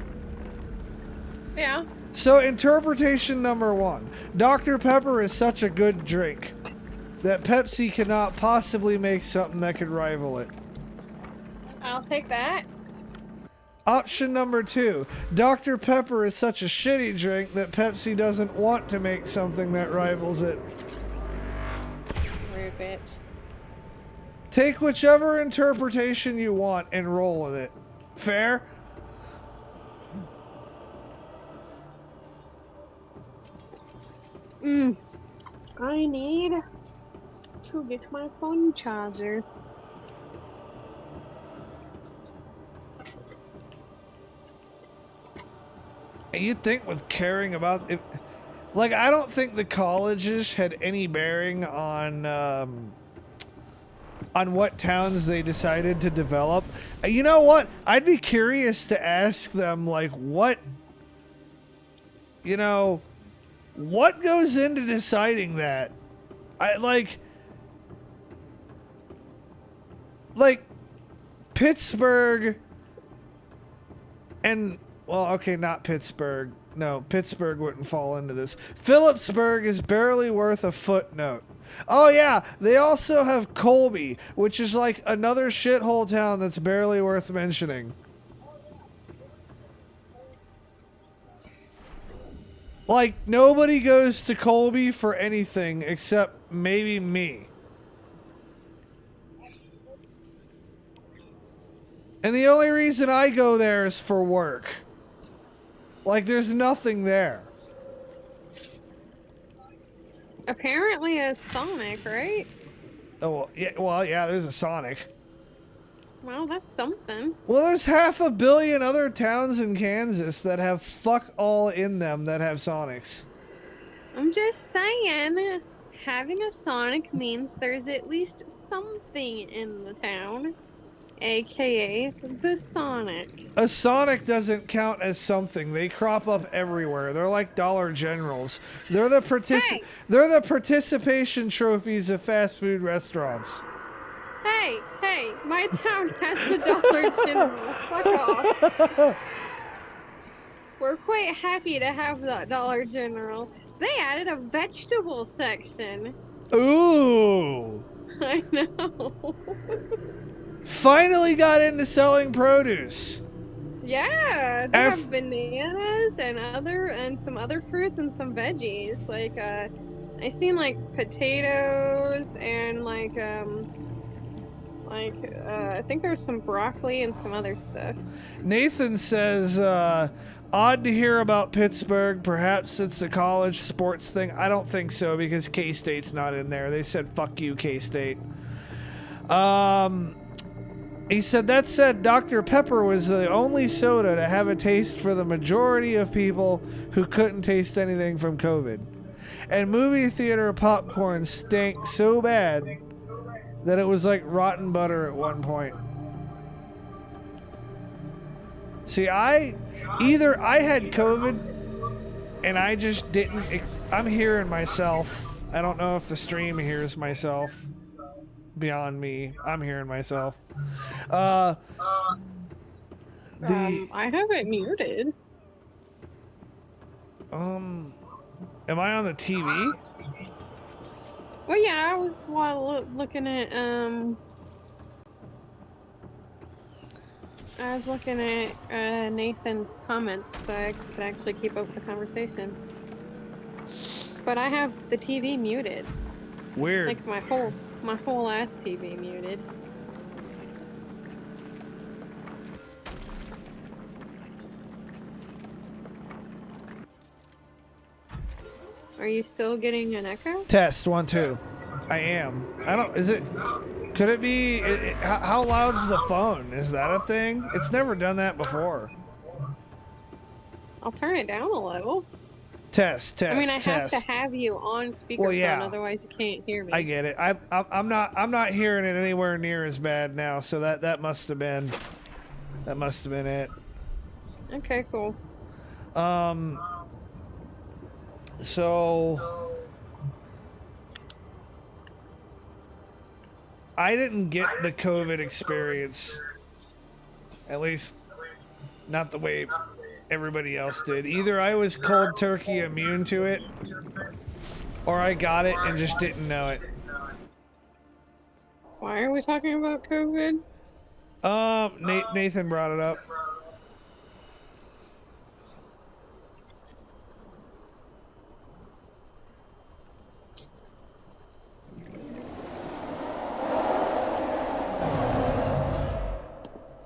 Yeah. So interpretation number 1. Dr. Pepper is such a good drink that Pepsi cannot possibly make something that could rival it. I'll take that. Option number 2. Dr. Pepper is such a shitty drink that Pepsi doesn't want to make something that rivals it. Rude bitch. Take whichever interpretation you want and roll with it. Fair? I need to get my phone charger. You'd think with caring about it, like, I don't think the colleges had any bearing on what towns they decided to develop. You know what? I'd be curious to ask them, like, what goes into deciding that? Like Pittsburgh and, well, okay, not Pittsburgh. No, Pittsburgh wouldn't fall into this. Phillipsburg is barely worth a footnote. Oh yeah, they also have Colby, which is like another shithole town that's barely worth mentioning. Like, nobody goes to Colby for anything except maybe me. And the only reason I go there is for work. Like, there's nothing there. Apparently a Sonic, right? Oh, yeah, there's a Sonic. Well, that's something. Well, there's 500 million other towns in Kansas that have fuck all in them that have Sonics. I'm just saying, having a Sonic means there's at least something in the town. AKA the Sonic. A Sonic doesn't count as something. They crop up everywhere. They're like Dollar Generals. They're the participation trophies of fast food restaurants. Hey, my town has a Dollar General. Fuck off. We're quite happy to have that Dollar General. They added a vegetable section. Ooh. I know. Finally got into selling produce. Yeah, they have bananas and some other fruits and some veggies. Like I seen like potatoes and I think there's some broccoli and some other stuff. Nathan says, odd to hear about Pittsburgh. Perhaps it's a college sports thing. I don't think so, because K-State's not in there. They said, fuck you, K-State. He said, that said, Dr. Pepper was the only soda to have a taste for the majority of people who couldn't taste anything from COVID. And movie theater popcorn stank so bad that it was like rotten butter at one point. See, I had COVID and I just didn't. I'm hearing myself. I don't know if the stream hears myself. Beyond me, I'm hearing myself. I have it muted. Am I on the TV? Well, yeah, I was looking at Nathan's comments, so I could actually keep up with the conversation. But I have the TV muted. Weird. Like my whole ass TV muted. Are you still getting an echo? Test 1 2. I am. I don't. Is it? Could it be? How loud's the phone? Is that a thing? It's never done that before. I'll turn it down a little. Test. I mean, I have test. to have you on speakerphone, Well, yeah. otherwise you can't hear me. I get it. I'm not hearing it anywhere near as bad now. So that must have been it. Okay, cool. So I didn't get the COVID experience, at least not the way everybody else did. Either I was cold turkey immune to it, or I got it and just didn't know it. Why are we talking about COVID? Nathan brought it up.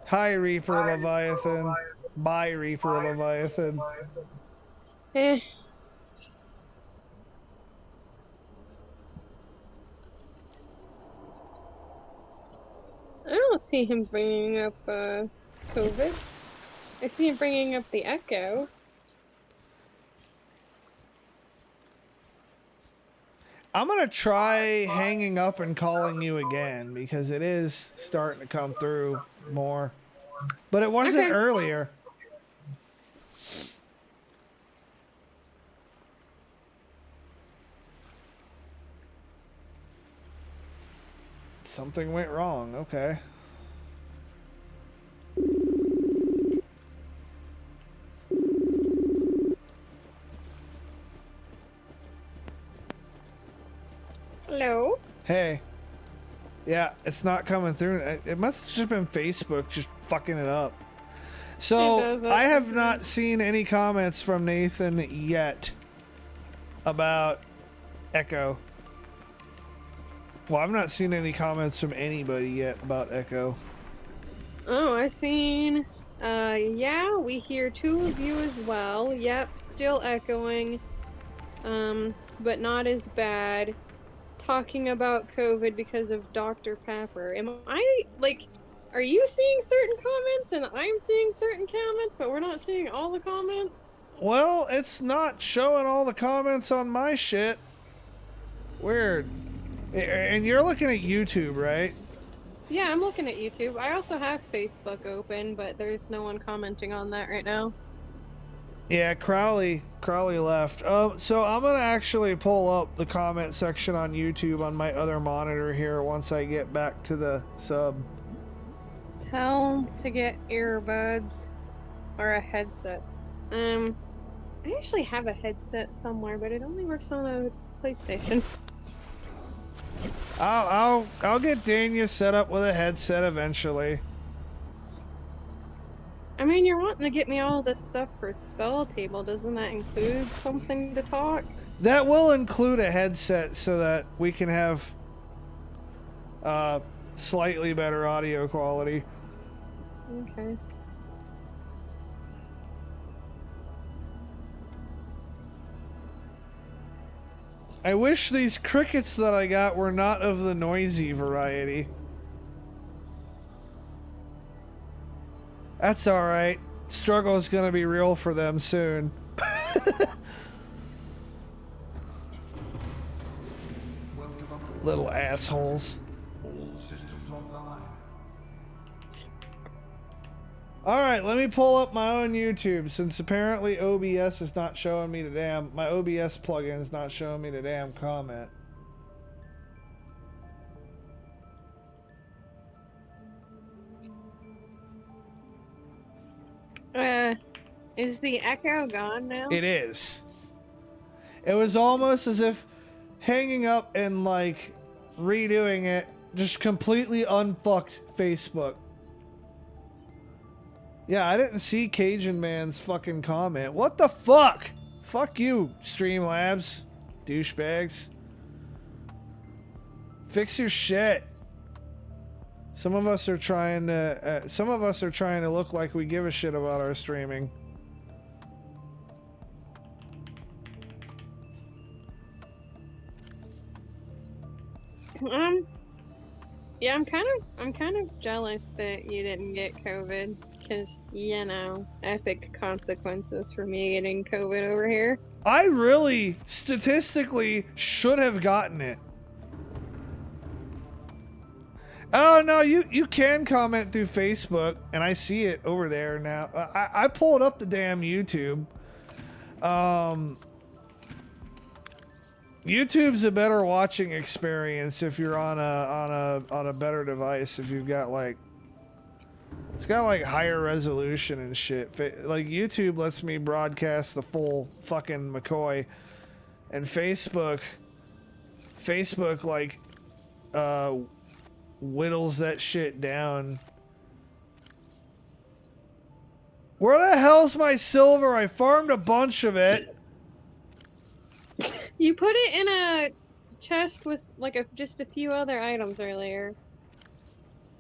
Hi, Reaper Leviathan. Bye, Reaper Leviathan. Eh. I don't see him bringing up COVID. I see him bringing up the echo. I'm gonna try hanging up and calling you again because it is starting to come through more. But it wasn't Okay. earlier. Something went wrong. Okay. Hello? Hey. Yeah, it's not coming through. It must have just been Facebook just fucking it up. It So, does that I have sometimes. not seen any comments from Nathan yet about Echo. Well, I've not seen any comments from anybody yet about Echo. Oh, I seen. Yeah, we hear two of you as well. Yep, still echoing. But not as bad. Talking about COVID because of Dr. Pepper. Am I, like, are you seeing certain comments and I'm seeing certain comments, but we're not seeing all the comments? Well, it's not showing all the comments on my shit. Weird. And you're looking at YouTube, right? Yeah, I'm looking at YouTube. I also have Facebook open, but there's no one commenting on that right now. Yeah, Crowley left. So I'm gonna actually pull up the comment section on YouTube on my other monitor here once I get back to the sub. Tell to get earbuds or a headset. I actually have a headset somewhere, but it only works on a PlayStation. I'll get Dania set up with a headset eventually. I mean, you're wanting to get me all this stuff for Spell Table. Doesn't that include something to talk? That will include a headset so that we can have slightly better audio quality. Okay. I wish these crickets that I got were not of the noisy variety. That's alright. Struggle is gonna be real for them soon. Little assholes. Alright, let me pull up my own YouTube since apparently OBS is not showing me the damn. My OBS plugin is not showing me the damn comment. Is the echo gone now? It is. It was almost as if hanging up and like redoing it just completely unfucked Facebook. Yeah, I didn't see Cajun Man's fucking comment. What the fuck? Fuck you, Streamlabs. Douchebags. Fix your shit. Some of us are trying to look like we give a shit about our streaming. Yeah, I'm kind of jealous that you didn't get COVID, because, you know, epic consequences for me getting COVID over here. I really, statistically, should have gotten it. Oh, no, you can comment through Facebook, and I see it over there now. I pulled up the damn YouTube. YouTube's a better watching experience if you're on a better device. If you've got like, it's got like higher resolution and shit. Like YouTube lets me broadcast the full fucking McCoy, and Facebook like whittles that shit down. Where the hell's my silver? I farmed a bunch of it. You put it in a chest with like just a few other items earlier.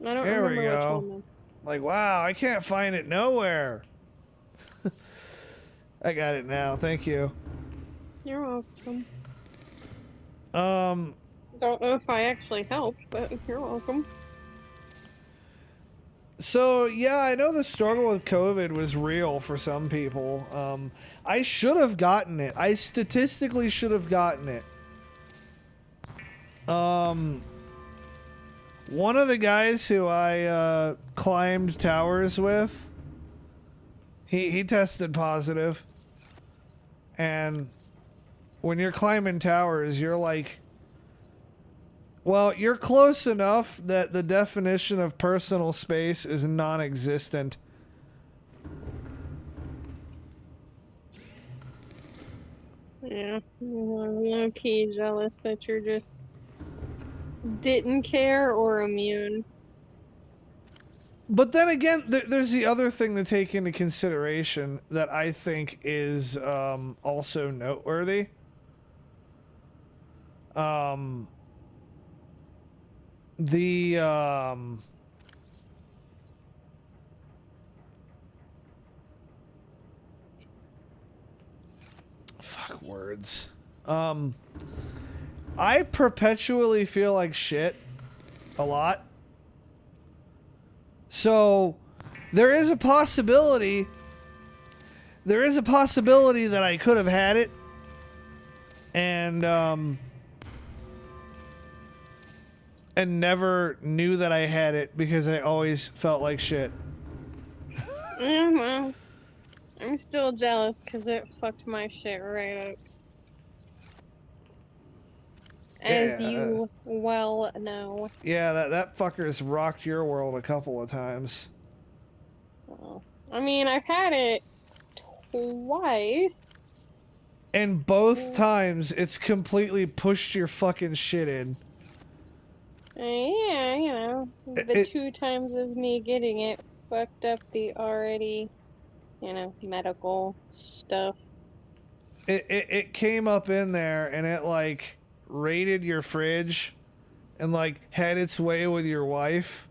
I don't There we remember which go. one. Though. Like, wow, I can't find it nowhere. I got it now. Thank you. You're welcome. Um, Don't know if I actually helped, but you're welcome. So, yeah, I know the struggle with COVID was real for some people. I should have gotten it. I statistically should have gotten it. One of the guys who I climbed towers with, he tested positive. And when you're climbing towers, you're like, well, you're close enough that the definition of personal space is non-existent. Yeah, I'm low-key jealous that you're just didn't care or immune. But then again, there's the other thing to take into consideration that I think is also noteworthy. Fuck words. I perpetually feel like shit a lot. So there is a possibility that I could have had it and never knew that I had it because I always felt like shit. Well, I'm still jealous because it fucked my shit right up. As Yeah. you well know. Yeah, that fucker's rocked your world a couple of times. Well, I mean, I've had it twice. And both times it's completely pushed your fucking shit in. Yeah, you know, the 2 times of me getting it fucked up the already, you know, medical stuff. It came up in there and it like raided your fridge and like had its way with your wife.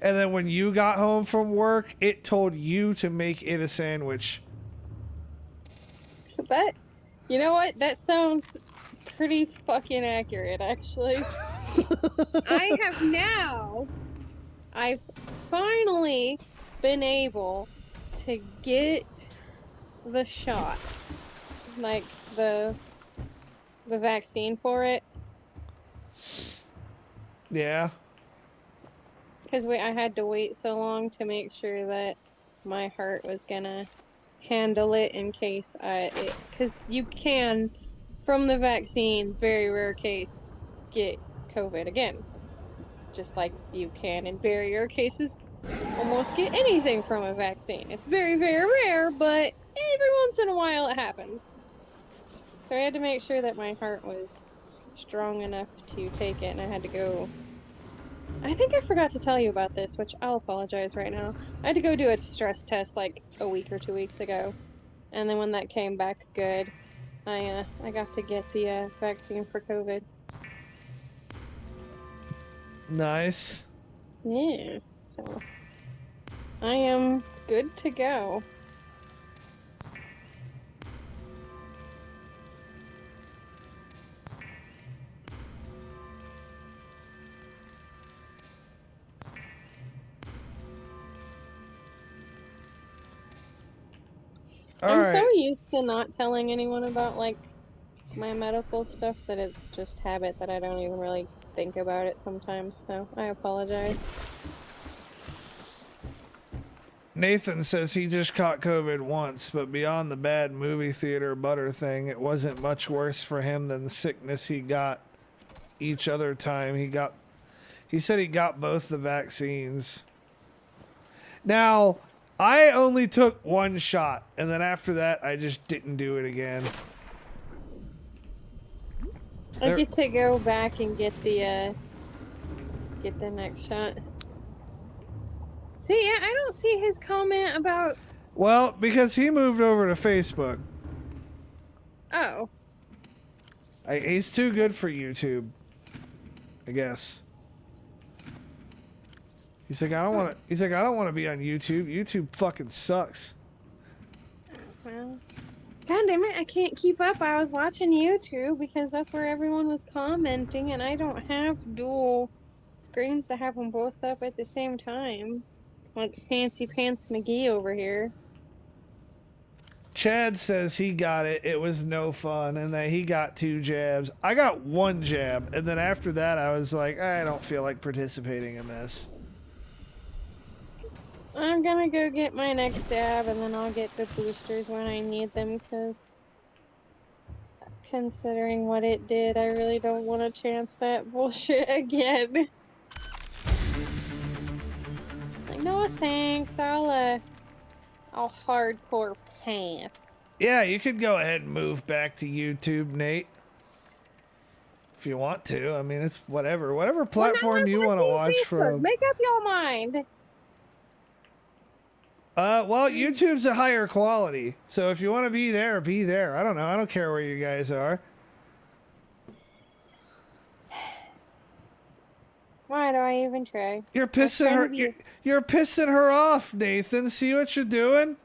And then when you got home from work, it told you to make it a sandwich. That, you know what? That sounds pretty fucking accurate, actually. I've finally been able to get the shot. Like, the vaccine for it. Yeah. Because I had to wait so long to make sure that my heart was gonna handle it in case because you can, from the vaccine, very rare case, get COVID again. Just like you can, in very rare cases, almost get anything from a vaccine. It's very, very rare, but every once in a while it happens. So I had to make sure that my heart was strong enough to take it, and I had to go... I think I forgot to tell you about this, which I'll apologize right now. I had to go do a stress test like a week or 2 weeks ago. And then when that came back good, I got to get the vaccine for COVID. Nice. Yeah, so I am good to go. All I'm right. so used to not telling anyone about, like, my medical stuff that it's just habit that I don't even really think about it sometimes, so I apologize. Nathan says he just caught COVID once, but beyond the bad movie theater butter thing, it wasn't much worse for him than the sickness he got each other time. He said he got both the vaccines. Now, I only took one shot, and then after that, I just didn't do it again. I get to go back and get the next shot. See, I don't see his comment about... Well, because he moved over to Facebook. Oh. He's too good for YouTube, I guess. He's like, I don't want to. He's like, I don't want to be on YouTube. YouTube fucking sucks. Well, God damn it, I can't keep up. I was watching YouTube because that's where everyone was commenting, and I don't have dual screens to have them both up at the same time. Like Fancy Pants McGee over here. Chad says he got it. It was no fun, and that he got 2 jabs. I got 1 jab, and then after that, I was like, I don't feel like participating in this. I'm gonna go get my next jab, and then I'll get the boosters when I need them, because considering what it did, I really don't want to chance that bullshit again. Like, no thanks, I'll hardcore pass. Yeah, you could go ahead and move back to YouTube, Nate. If you want to. I mean, it's whatever. Whatever platform you want to watch from. Make up your mind. Well, YouTube's a higher quality. So if you want to be there, be there. I don't know. I don't care where you guys are. Why do I even try? You're pissing her. You're pissing her off, Nathan. See what you're doing?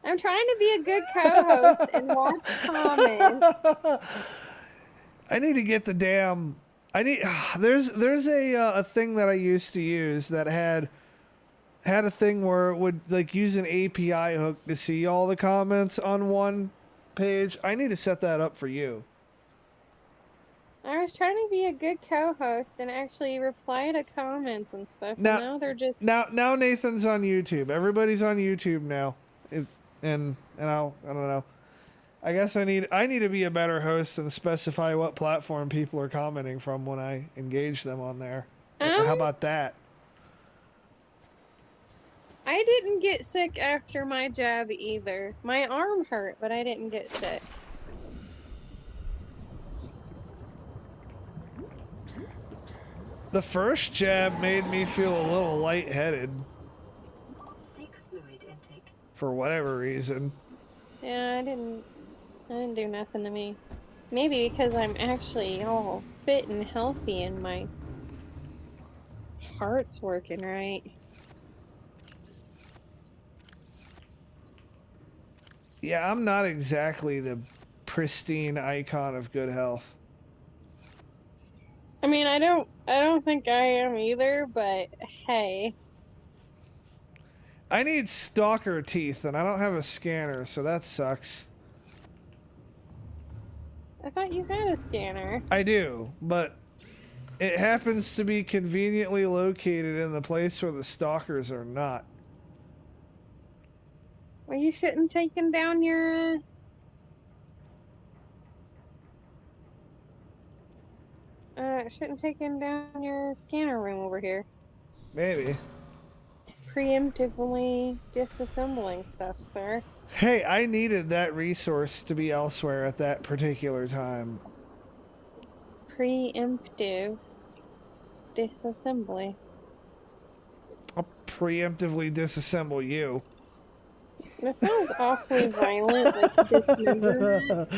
I'm trying to be a good co-host and watch comments. I need to get the damn. I need. There's a thing that I used to use that had a thing where it would like use an API hook to see all the comments on one page. I need to set that up for you. I was trying to be a good co-host and actually reply to comments and stuff. Now they're just now Nathan's on YouTube. Everybody's on YouTube now. And I don't know. I guess I need to be a better host and specify what platform people are commenting from when I engage them on there. How about that? I didn't get sick after my jab either. My arm hurt, but I didn't get sick. The first jab made me feel a little lightheaded. Seek fluid intake. For whatever reason. Yeah, I didn't do nothing to me. Maybe because I'm actually all fit and healthy and my heart's working right. Yeah, I'm not exactly the pristine icon of good health. I mean, I don't think I am either, but hey. I need stalker teeth, and I don't have a scanner, so that sucks. I thought you had a scanner. I do, but it happens to be conveniently located in the place where the stalkers are not. Well, you shouldn't taken down your shouldn't taken down your scanner room over here. Maybe. Preemptively disassembling stuff, sir. Hey, I needed that resource to be elsewhere at that particular time. Preemptive disassembly. I'll preemptively disassemble you. That sounds awfully violent, like dismemberment.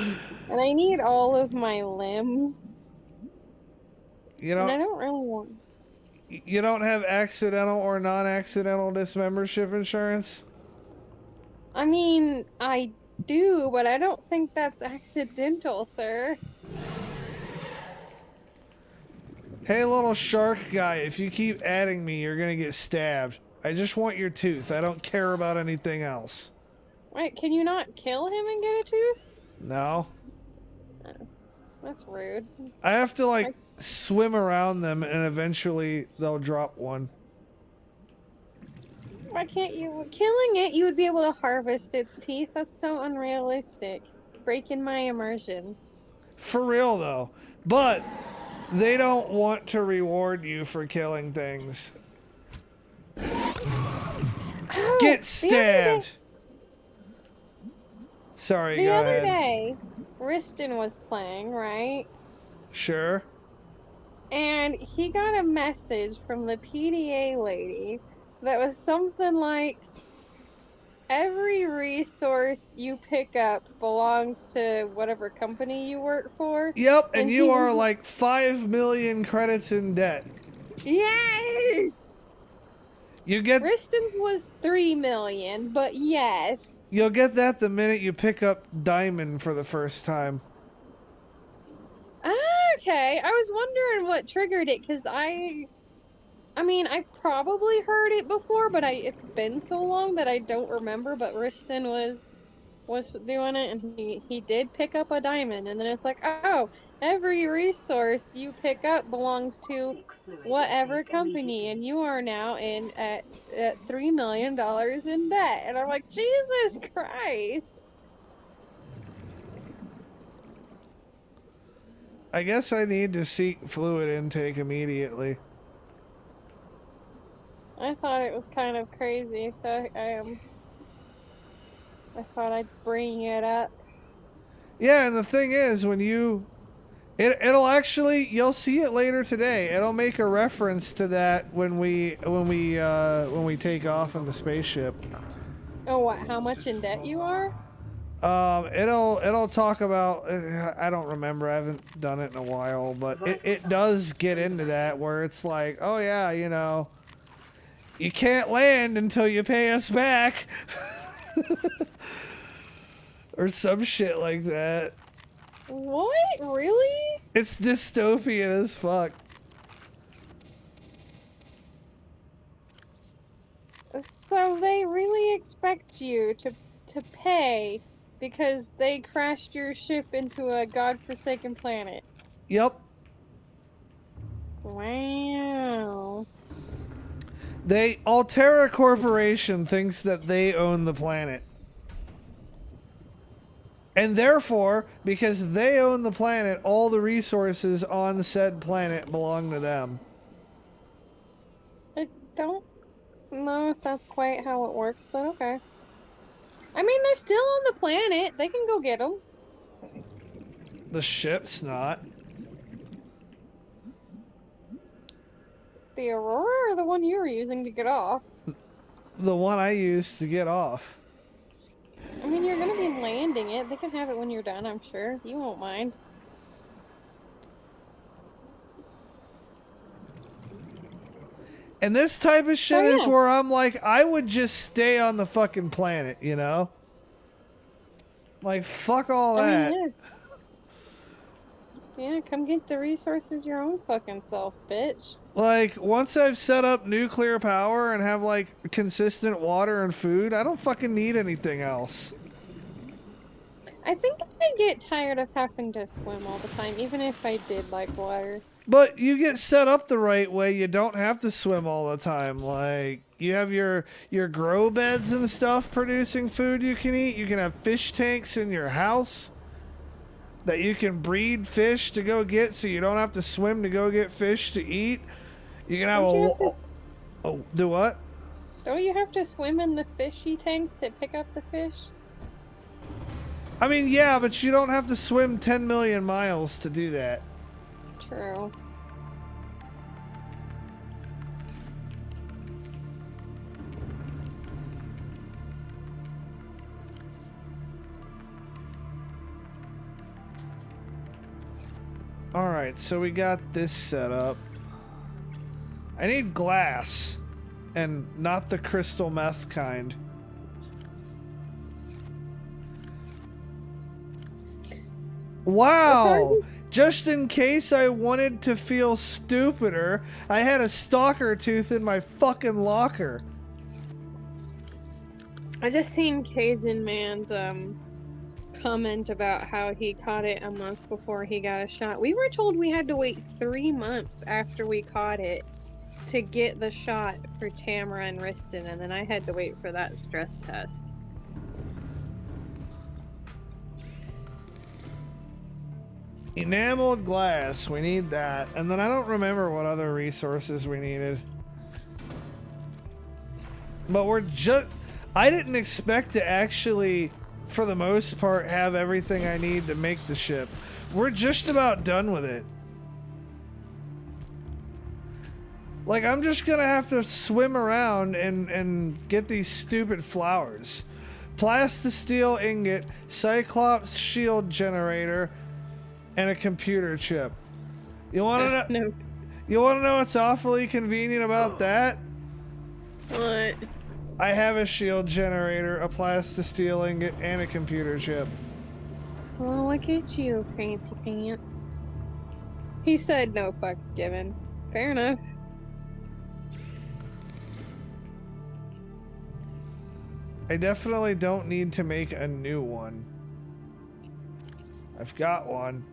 And I need all of my limbs. You know, and I don't really want. You don't have accidental or non-accidental dismembership insurance? I mean, I do, but I don't think that's accidental, sir. Hey, little shark guy, if you keep adding me, you're gonna get stabbed. I just want your tooth. I don't care about anything else. Wait, can you not kill him and get a tooth? No. That's rude. I have to, like, swim around them and eventually they'll drop one. Why can't you? Killing it, you would be able to harvest its teeth. That's so unrealistic. Breaking my immersion. For real, though. But they don't want to reward you for killing things. Oh, Get stabbed! Sorry, The go other ahead. day, Riston was playing, right? Sure. And he got a message from the PDA lady that was something like, every resource you pick up belongs to whatever company you work for. Yep, and And you he are was- like 5 million credits in debt. Yes! You get Riston's was 3 million, but yes. You'll get that the minute you pick up Diamond for the first time. Okay, I was wondering what triggered it, because I mean, I probably heard it before, but it's been so long that I don't remember, but Riston was doing it, and he did pick up a diamond, and then it's like, oh, every resource you pick up belongs to Seek fluid whatever intake company, immediately. and you are now at $3 million in debt. And I'm like, Jesus Christ. I guess I need to seek fluid intake immediately. I thought it was kind of crazy, so I thought I'd bring it up. Yeah, and the thing is, when it'll actually, you'll see it later today. It'll make a reference to that when we take off in the spaceship. Oh, what? How much in debt you are? It'll talk about. I don't remember. I haven't done it in a while, but it does get into that where it's like, oh yeah, you know, you can't land until you pay us back, or some shit like that. What? Really? It's dystopian as fuck. So they really expect you to pay because they crashed your ship into a godforsaken planet. Yep. Wow. Altera Corporation thinks that they own the planet. And therefore, because they own the planet, all the resources on said planet belong to them. I don't know if that's quite how it works, but okay. I mean, they're still on the planet. They can go get them. The ship's not. The Aurora or the one you were using to get off? The one I used to get off. I mean, you're gonna be landing it. They can have it when you're done, I'm sure. You won't mind. And this type of shit Oh, is yeah. where I'm like, I would just stay on the fucking planet, you know? Like, fuck all that. I mean, yeah, come get the resources your own fucking self, bitch. Like, once I've set up nuclear power and have, like, consistent water and food, I don't fucking need anything else. I think I get tired of having to swim all the time, even if I did like water. But you get set up the right way, you don't have to swim all the time. Like, you have your grow beds and stuff producing food you can eat. You can have fish tanks in your house that you can breed fish to go get so you don't have to swim to go get fish to eat. You can have do what? Don't you have to swim in the fishy tanks to pick up the fish? I mean, yeah, but you don't have to swim 10 million miles to do that. True. Alright, so we got this set up. I need glass, and not the crystal meth kind. Wow! Just in case I wanted to feel stupider, I had a stalker tooth in my fucking locker. I just seen Cajun Man's comment about how he caught it a month before he got a shot. We were told we had to wait 3 months after we caught it to get the shot for Tamara and Riston, and then I had to wait for that stress test. Enameled glass, we need that. And then I don't remember what other resources we needed. But I didn't expect to actually, for the most part, have everything I need to make the ship. We're just about done with it. Like, I'm just gonna have to swim around and get these stupid flowers. Plastisteel ingot, Cyclops shield generator, and a computer chip. You wanna know? No. You wanna know what's awfully convenient about that? What? I have a shield generator, a plastisteel ingot, and a computer chip. Well, look at you, fancy pants. He said no fucks given. Fair enough. I definitely don't need to make a new one. I've got one.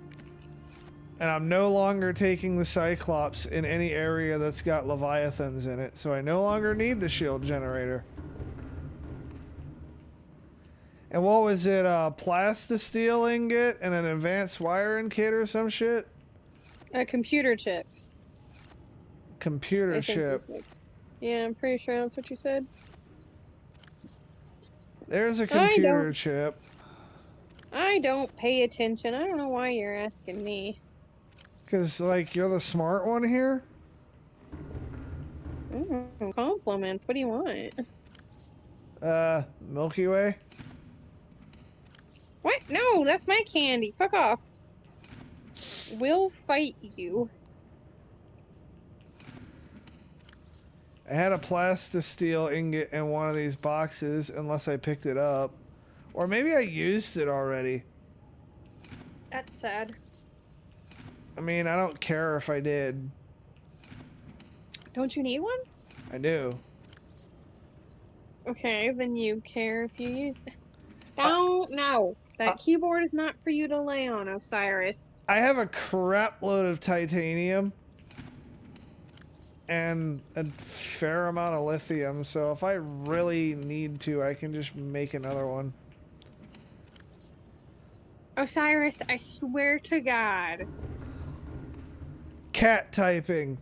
And I'm no longer taking the Cyclops in any area that's got Leviathans in it, so I no longer need the shield generator. And what was it, plastisteel ingot and an advanced wiring kit or some shit? A computer chip. Computer I think chip. you said. Yeah, I'm pretty sure that's what you said. There's a computer chip. I don't pay attention. I don't know why you're asking me. Cause like you're the smart one here? Compliments. What do you want? Milky Way? What? No, that's my candy. Fuck off. We'll fight you. I had a plastisteel ingot in one of these boxes, unless I picked it up. Or maybe I used it already. That's sad. I mean, I don't care if I did. Don't you need one? I do. Okay, then you care if you use it. No. That keyboard is not for you to lay on, Osiris. I have a crap load of titanium. And a fair amount of lithium, so if I really need to, I can just make another one. Osiris, I swear to God. Cat typing.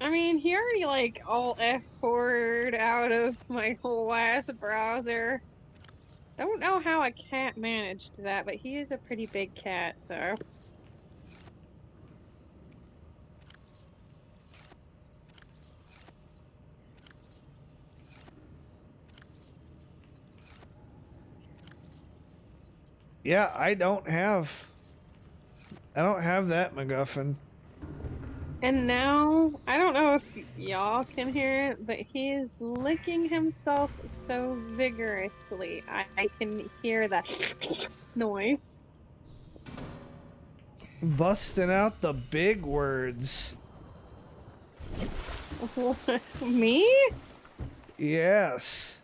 I mean, he already, like, alt F4'd out of my whole last browser. Don't know how a cat managed that, but he is a pretty big cat, so... Yeah, I don't have that MacGuffin. And now, I don't know if y'all can hear it, but he is licking himself so vigorously. I can hear that noise. Busting out the big words. Me? Yes.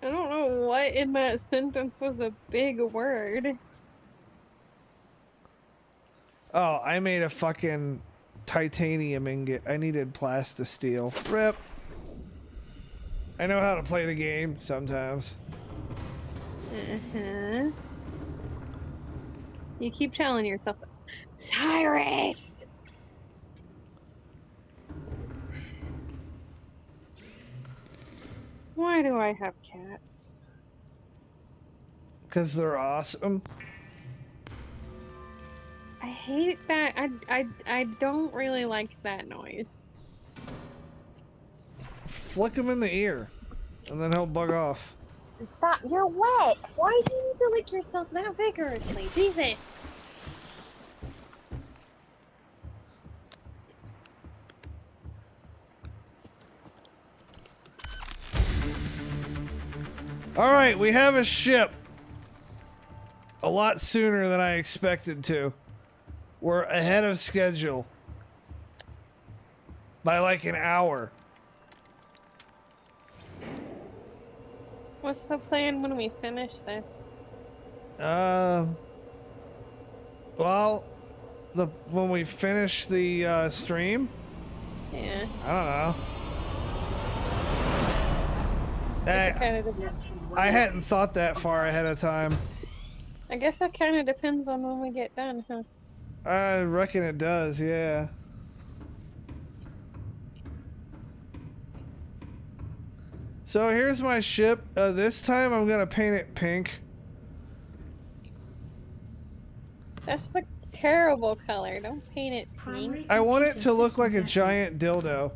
I don't know what in that sentence was a big word. Oh, I made a fucking titanium ingot. I needed plastisteel. Rip. I know how to play the game sometimes. Uh-huh. You keep telling yourself, Cyrus! Why do I have cats? Because they're awesome. I hate that. I don't really like that noise. Flick him in the ear, and then he'll bug off. Stop! You're wet! Why do you need to lick yourself that vigorously? Jesus! Alright, we have a ship. A lot sooner than I expected to. We're ahead of schedule. By like an hour. What's the plan when we finish this? Well, when we finish the stream, Yeah. I don't know. Guess it kinda Neptune I 1. hadn't thought that far ahead of time. I guess that kind of depends on when we get done, huh? I reckon it does, yeah. So here's my ship. This time I'm gonna paint it pink. That's the terrible color. Don't paint it Primary pink. I want it to computer look like a systems giant dildo.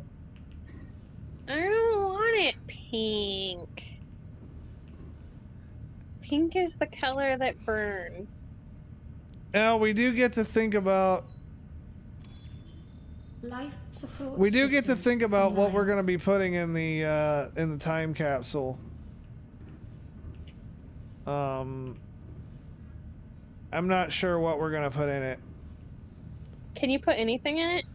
I don't want it pink. Pink is the color that burns. Now we do get to think about active. Life support we do get to systems think about what online. we're gonna be putting in the time capsule. I'm not sure what we're gonna put in it. Can you put anything in it?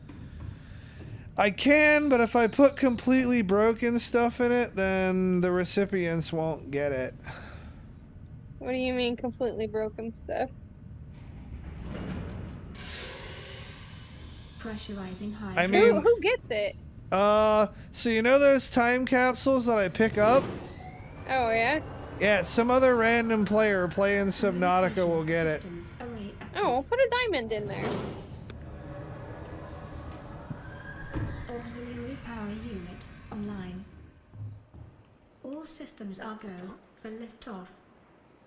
I can, but if I put completely broken stuff in it, then the recipients won't get it. What do you mean completely broken stuff? Pressurizing high. I mean- Who gets it? So you know those time capsules that I pick up? Oh yeah? Yeah, some other random player playing Subnautica will get it. Systems array active. Oh, we'll put a diamond in there. Auxiliary power unit online. All systems are go for liftoff.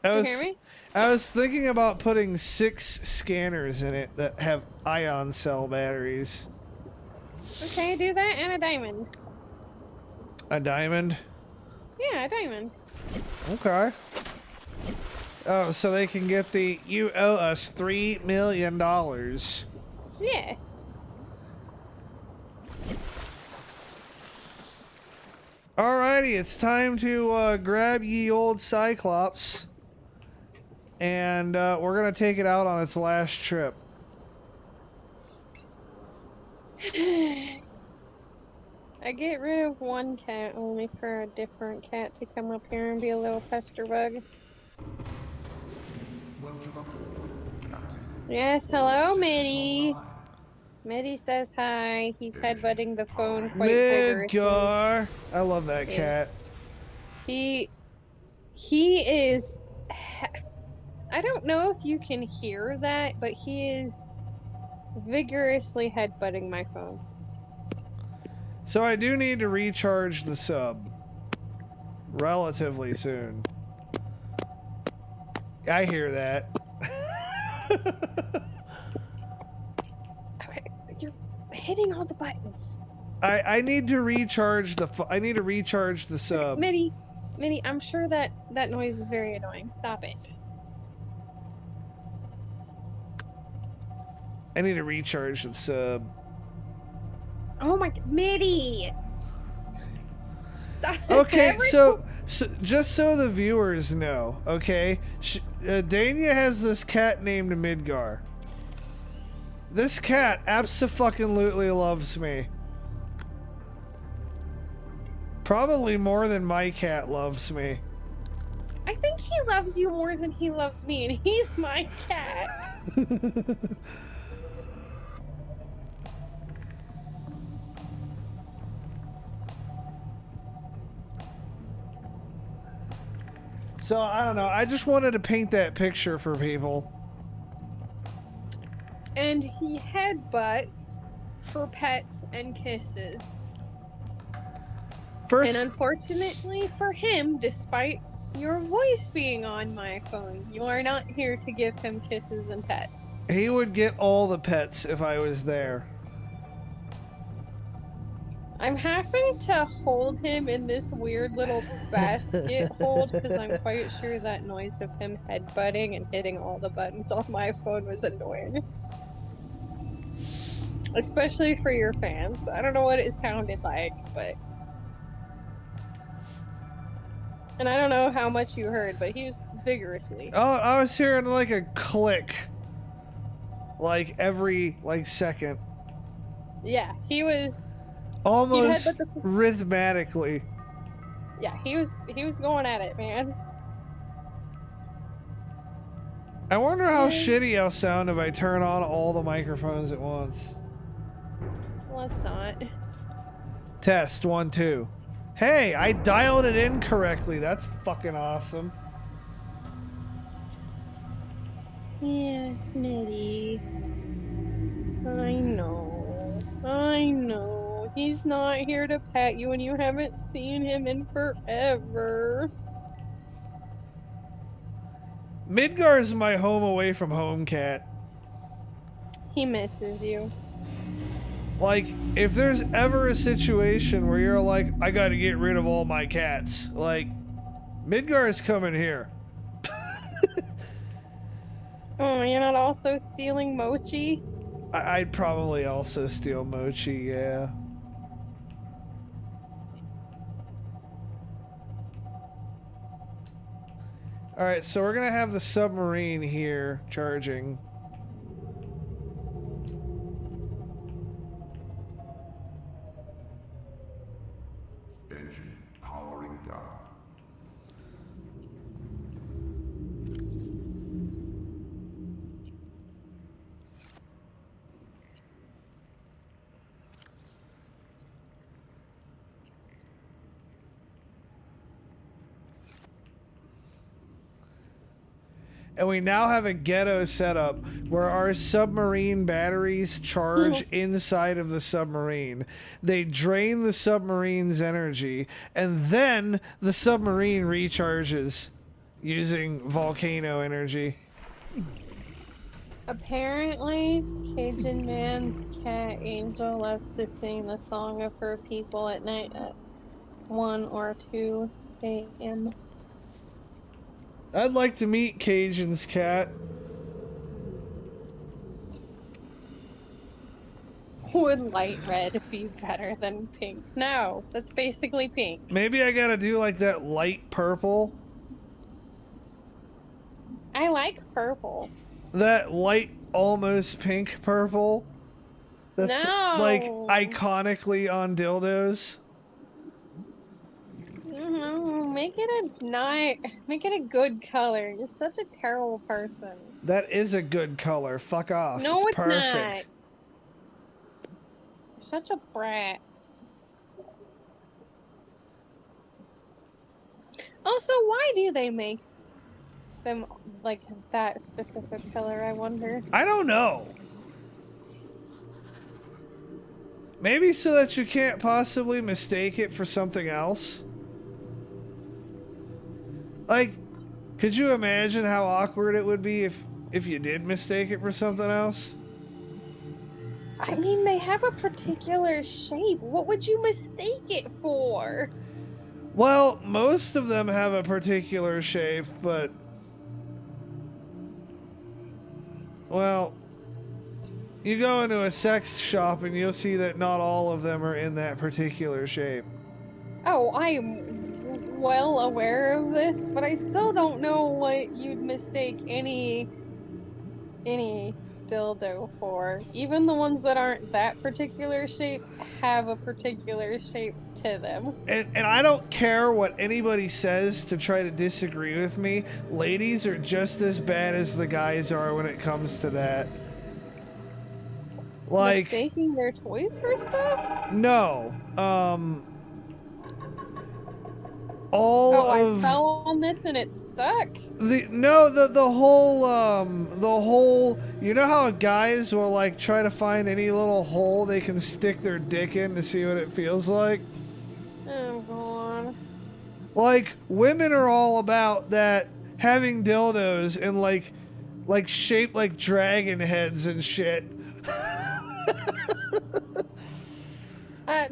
You hear me? I was thinking about putting 6 scanners in it that have ion cell batteries. Okay, do that and a diamond. A diamond? Yeah, a diamond. Okay. Oh, so they can get the "you owe us $3 million." Yeah. Alrighty, it's time to grab ye old Cyclops, and we're gonna take it out on its last trip. I get rid of one cat only for a different cat to come up here and be a little pester bug. Yes, hello, Mitty. Mitty says hi. He's headbutting the phone quite vigorously. Midgar, I love that Yeah. cat. He is. I don't know if you can hear that, but he is vigorously headbutting my phone. So I do need to recharge the sub relatively soon. I hear that. Okay, so you're hitting all the buttons. I need to recharge the sub. Mitty, I'm sure that noise is very annoying. Stop it. I need to recharge the sub. Oh my, Mitty! Stop. Okay, so just so the viewers know, okay, Dania has this cat named Midgar. This cat abso-fucking-lutely loves me. Probably more than my cat loves me. I think he loves you more than he loves me, and he's my cat. So, I don't know. I just wanted to paint that picture for people. And he headbutts for pets and kisses. First, And unfortunately for him, despite your voice being on my phone, you are not here to give him kisses and pets. he would get all the pets if I was there. I'm having to hold him in this weird little basket hold because I'm quite sure that noise of him headbutting and hitting all the buttons on my phone was annoying. Especially for your fans. I don't know what it sounded like, but... And I don't know how much you heard, but he was vigorously. Oh, I was hearing like a click. Like every, second. Yeah, he was... Almost headbutt the- rhythmatically. Yeah, he was going at it, man. I wonder how shitty I'll sound if I turn on all the microphones at once. Let's not. Test 1 2. Hey, I dialed it in correctly. That's fucking awesome. Yeah, Smitty. I know. He's not here to pet you and you haven't seen him in forever. Midgar's my home away from home cat. He misses you. Like, if there's ever a situation where you're like, I gotta get rid of all my cats, like, Midgar's coming here. Oh, you're not also stealing Mochi? I'd probably also steal Mochi, yeah. Alright, so we're gonna have the submarine here charging. Engine powering down. And we now have a ghetto setup where our submarine batteries charge inside of the submarine. They drain the submarine's energy, and then the submarine recharges using volcano energy. Apparently, Cajun Man's cat Angel loves to sing the song of her people at night at 1 or 2 a.m. I'd like to meet Cajun's cat. Would light red be better than pink? No, that's basically pink. Maybe I gotta do like that light purple. I like purple. That light almost pink purple. That's No. like iconically on dildos. Make it a good color. You're such a terrible person. That is a good color. Fuck off. No, it's perfect. not. You're such a brat. Also, why do they make them like that specific color, I wonder? I don't know. Maybe so that you can't possibly mistake it for something else. Like, could you imagine how awkward it would be if you did mistake it for something else? I mean, they have a particular shape. What would you mistake it for? Well, most of them have a particular shape, but... Well, you go into a sex shop and you'll see that not all of them are in that particular shape. Oh, I'm well aware of this, but I still don't know what you'd mistake any dildo for. Even the ones that aren't that particular shape have a particular shape to them. And I don't care what anybody says to try to disagree with me. Ladies are just as bad as the guys are when it comes to that. Like, mistaking their toys for stuff? No. I fell on this and it stuck. The whole you know how guys will like try to find any little hole they can stick their dick in to see what it feels like? Oh god. Like, women are all about that, having dildos and like shaped like dragon heads and shit.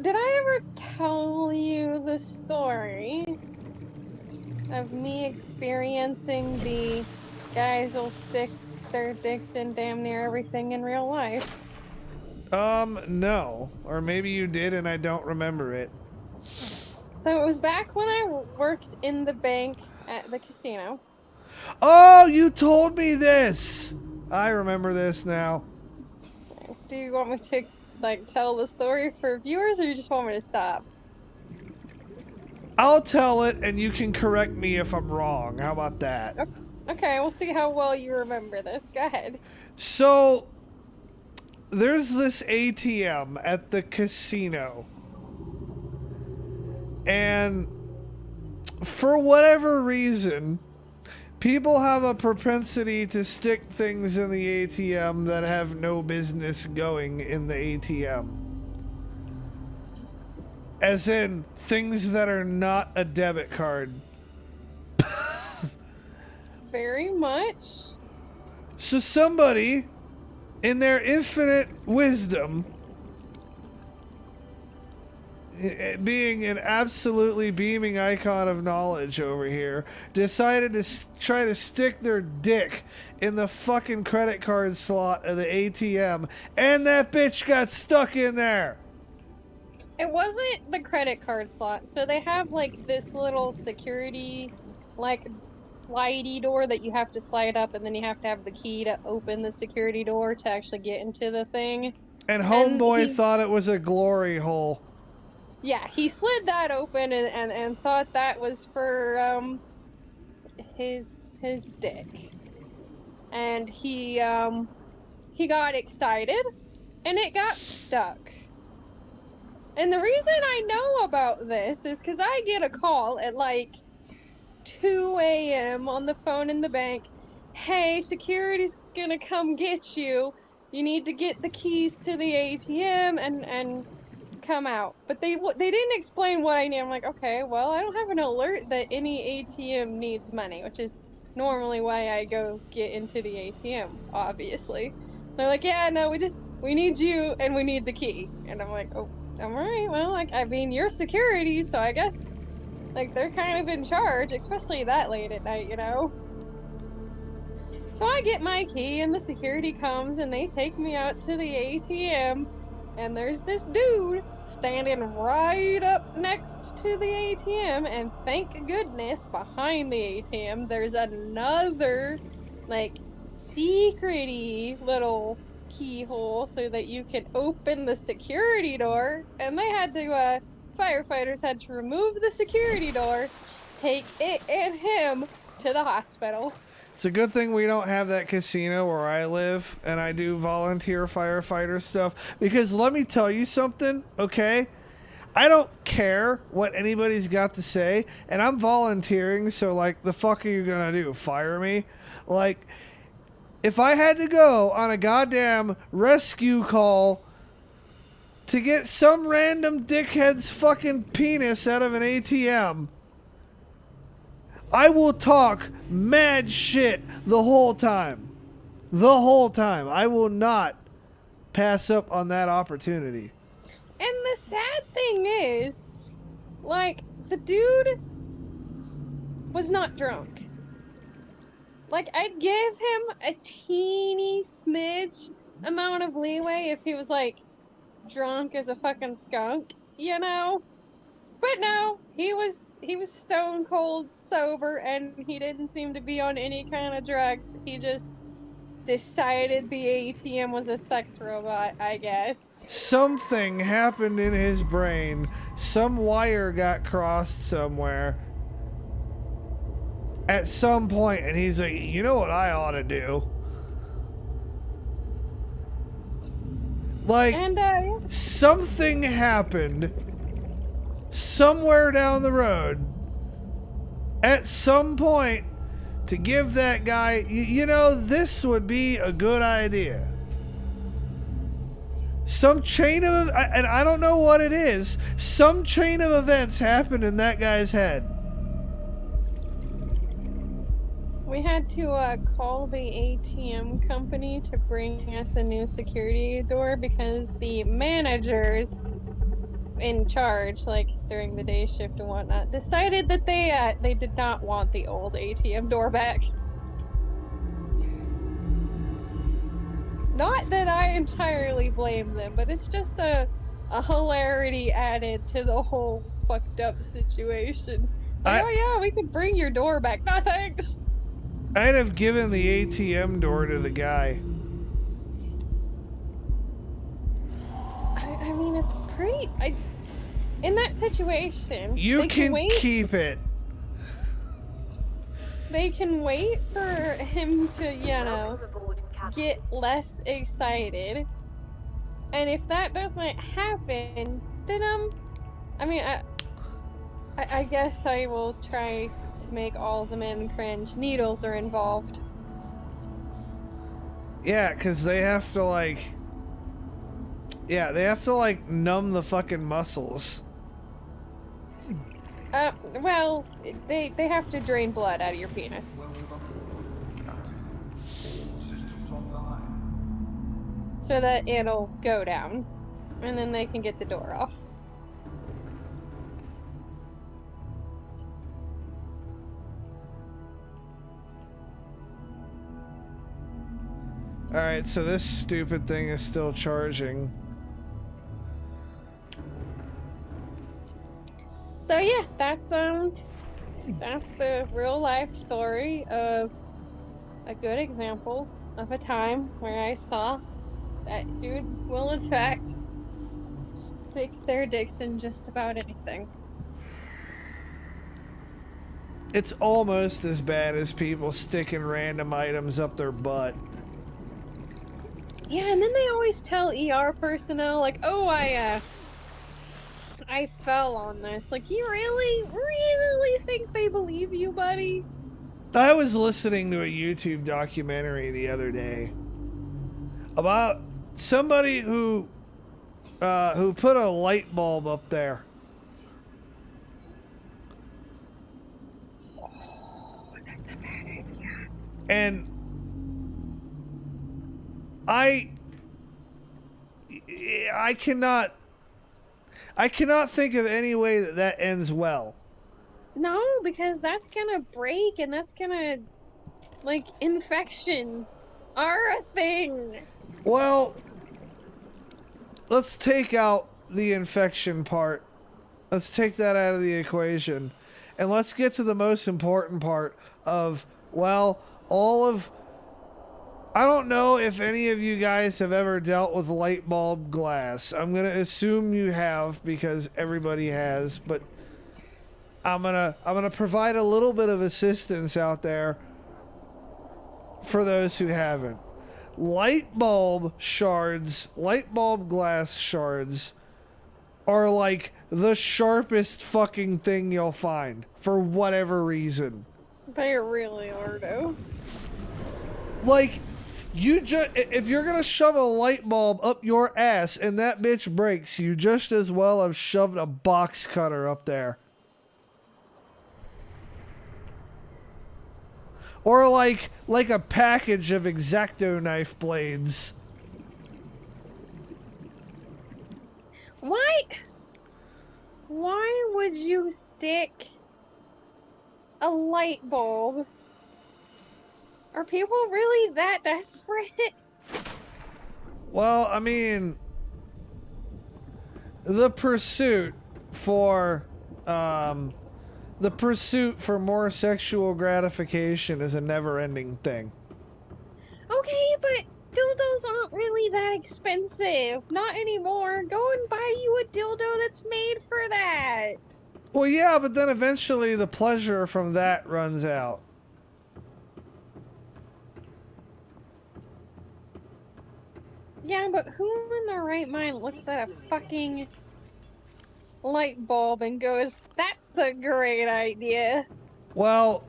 Did I ever tell you the story of me experiencing the guys will stick their dicks in damn near everything in real life? No. Or maybe you did and I don't remember it. So it was back when I worked in the bank at the casino. Oh, you told me this! I remember this now. Do you want me to, like, tell the story for viewers, or you just want me to stop? I'll tell it, and you can correct me if I'm wrong. How about that? Okay, we'll see how well you remember this. Go ahead. So, there's this ATM at the casino. And for whatever reason, people have a propensity to stick things in the ATM that have no business going in the ATM. As in, things that are not a debit card. Very much. So somebody, in their infinite wisdom, being an absolutely beaming icon of knowledge over here, decided to try to stick their dick in the fucking credit card slot of the ATM, and that bitch got stuck in there. It wasn't the credit card slot. So they have like this little security, like slidey door that you have to slide up, and then you have to have the key to open the security door to actually get into the thing. And homeboy thought it was a glory hole. Yeah, he slid that open and thought that was for his dick. And he got excited and it got stuck. And the reason I know about this is because I get a call at like 2 a.m. on the phone in the bank. Hey, security's gonna come get you. You need to get the keys to the ATM and come out. But they didn't explain what I need. I'm like, okay, well, I don't have an alert that any ATM needs money, which is normally why I go get into the ATM, obviously. They're like, yeah, no, we need you and we need the key. And I'm like, oh, all right, well, like, I mean, you're security, so I guess, like, they're kind of in charge, especially that late at night, you know? So I get my key and the security comes and they take me out to the ATM, and there's this dude standing right up next to the ATM, and thank goodness behind the ATM there's another, like, secret-y little keyhole so that you can open the security door. And they had to, firefighters had to remove the security door, take it and him to the hospital. It's a good thing we don't have that casino where I live and I do volunteer firefighter stuff, because let me tell you something, okay? I don't care what anybody's got to say, and I'm volunteering, so like, the fuck are you gonna do? Fire me? Like, if I had to go on a goddamn rescue call to get some random dickhead's fucking penis out of an ATM, I will talk mad shit the whole time. The whole time. I will not pass up on that opportunity. And the sad thing is, like, the dude was not drunk. Like, I'd give him a teeny smidge amount of leeway if he was, like, drunk as a fucking skunk, you know? But no, he was stone cold sober, and he didn't seem to be on any kind of drugs. He just decided the ATM was a sex robot, I guess. Something happened in his brain. Some wire got crossed somewhere at some point, and he's like, you know what I ought to do? Like, something happened somewhere down the road at some point to give that guy, you know, this would be a good idea. Some chain of, and I don't know what it is, some chain of events happened in that guy's head. We had to call the ATM company to bring us a new security door because the managers in charge, like during the day shift and whatnot, decided that they did not want the old ATM door back. Not that I entirely blame them, but it's just a hilarity added to the whole fucked up situation. Like, oh yeah, we could bring your door back. No thanks. I'd have given the ATM door to the guy. I mean, it's pretty. in that situation, You they can wait. keep it. They can wait for him to, get less excited. And if that doesn't happen, then I mean, I guess I will try to make all the men cringe. Needles are involved. Yeah, because they have to like... Yeah, they have to like numb the fucking muscles. Well, they have to drain blood out of your penis. Systems online. So that it'll go down. And then they can get the door off. Alright, so this stupid thing is still charging. So yeah, that's the real life story of a good example of a time where I saw that dudes will in fact stick their dicks in just about anything. It's almost as bad as people sticking random items up their butt. Yeah, and then they always tell ER personnel like, "Oh, I fell on this." Like, you really think they believe you, buddy? I was listening to a YouTube documentary the other day about somebody who put a light bulb up there. Oh, that's a bad idea. And I cannot think of any way that ends well. No, because that's gonna break, and that's gonna, like, infections are a thing. Well, let's take out the infection part. Let's take that out of the equation. And let's get to the most important part of, well, I don't know if any of you guys have ever dealt with light bulb glass. I'm going to assume you have because everybody has, but I'm going to provide a little bit of assistance out there for those who haven't. Light bulb glass shards are like the sharpest fucking thing you'll find for whatever reason. They really are, though. Like, if you're gonna shove a light bulb up your ass and that bitch breaks, you just as well have shoved a box cutter up there. Or like a package of X-Acto knife blades. Why would you stick a light bulb? Are people really that desperate? Well, I mean, the pursuit for more sexual gratification is a never-ending thing. Okay, but dildos aren't really that expensive. Not anymore. Go and buy you a dildo that's made for that. Well, yeah, but then eventually the pleasure from that runs out. Yeah, but who in their right mind looks at a fucking light bulb and goes, "That's a great idea"? Well,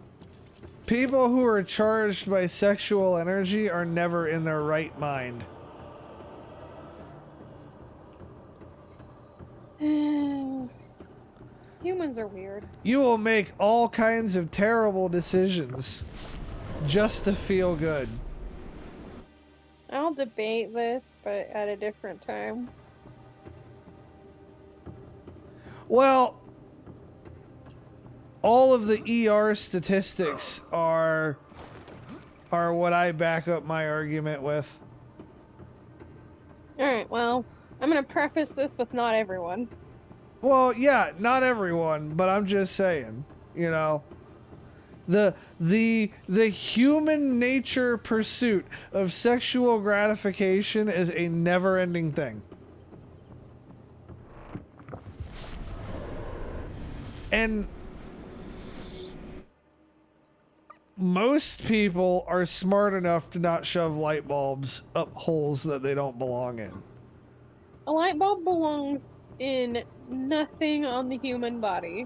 people who are charged by sexual energy are never in their right mind. Humans are weird. You will make all kinds of terrible decisions just to feel good. I'll debate this, but at a different time. Well, all of the ER statistics are what I back up my argument with. Alright, well, I'm gonna preface this with not everyone. Well, yeah, not everyone, but I'm just saying, you know, the human nature pursuit of sexual gratification is a never-ending thing. And most people are smart enough to not shove light bulbs up holes that they don't belong in. A light bulb belongs in nothing on the human body.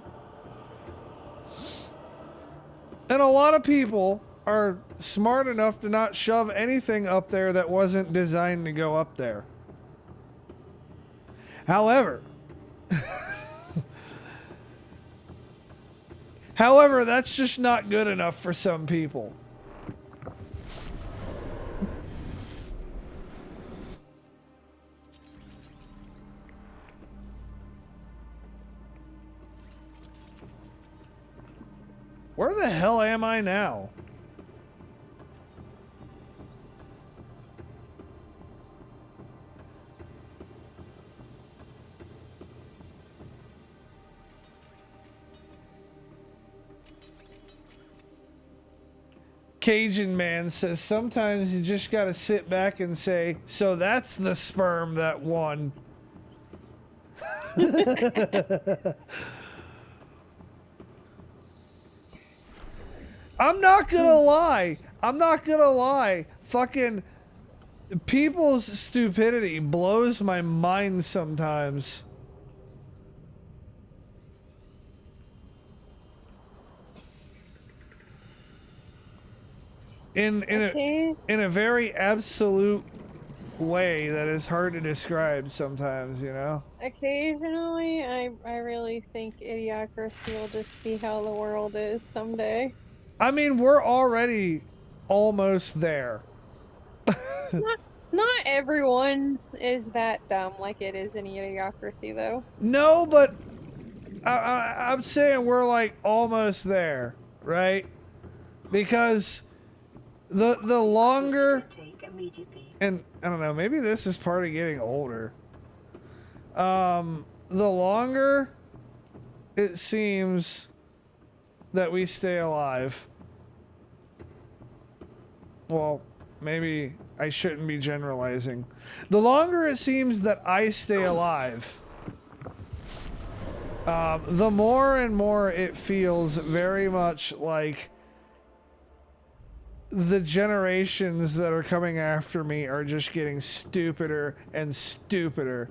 And a lot of people are smart enough to not shove anything up there that wasn't designed to go up there. However, that's just not good enough for some people. Where the hell am I now? Cajun Man says sometimes you just gotta sit back and say, so that's the sperm that won. I'm not gonna lie. Fucking people's stupidity blows my mind sometimes. In a very absolute way that is hard to describe sometimes, you know? Occasionally, I really think idiocracy will just be how the world is someday. I mean, we're already almost there. Not everyone is that dumb like it is in idiocracy, though. No, but I'm saying we're like almost there, right? Because the longer, and I don't know, maybe this is part of getting older. The longer it seems that we stay alive. Well, maybe I shouldn't be generalizing. The longer it seems that I stay alive, the more and more it feels very much like the generations that are coming after me are just getting stupider and stupider.